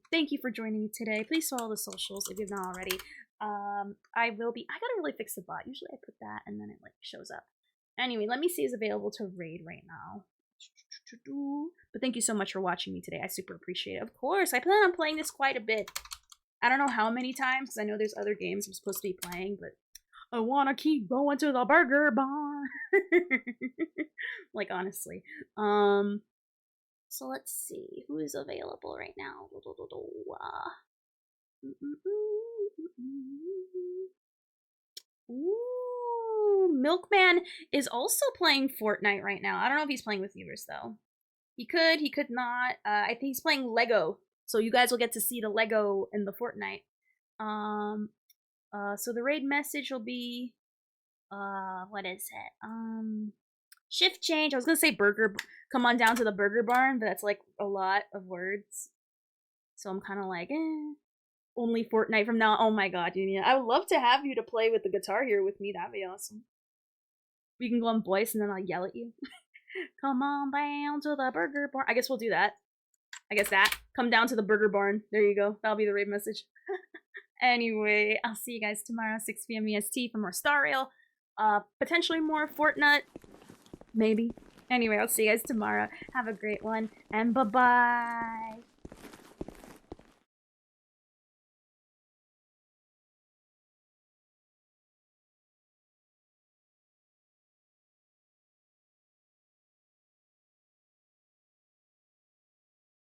Thank you for joining me today. Please follow the socials if you've not already. I gotta really fix the bot. Usually I put that and then it like shows up. Anyway, let me see who's available to raid right now. But thank you so much for watching me today. I super appreciate it. Of course, I plan on playing this quite a bit. I don't know how many times, because I know there's other games I'm supposed to be playing, but I want to keep going to the burger barn. Like, honestly. So let's see. Who is available right now? Ooh, Milkman is also playing Fortnite right now. I don't know if he's playing with viewers, though. He could not. I think he's playing Lego. So you guys will get to see the Lego in the Fortnite. So the raid message will be, what is it? Shift change. I was gonna say burger. Come on down to the burger barn, but that's like a lot of words. So I'm kind of like, only Fortnite from now. Oh my god, Union. I would love to have you to play with the guitar here with me. That'd be awesome. We can go on voice and then I'll yell at you. Come on down to the burger barn. I guess we'll do that. I guess that. Come down to the burger barn. There you go. That'll be the raid message. Anyway, I'll see you guys tomorrow, 6 p.m. EST for more Star Rail. Potentially more Fortnut. Maybe. Anyway, I'll see you guys tomorrow. Have a great one, and bye-bye.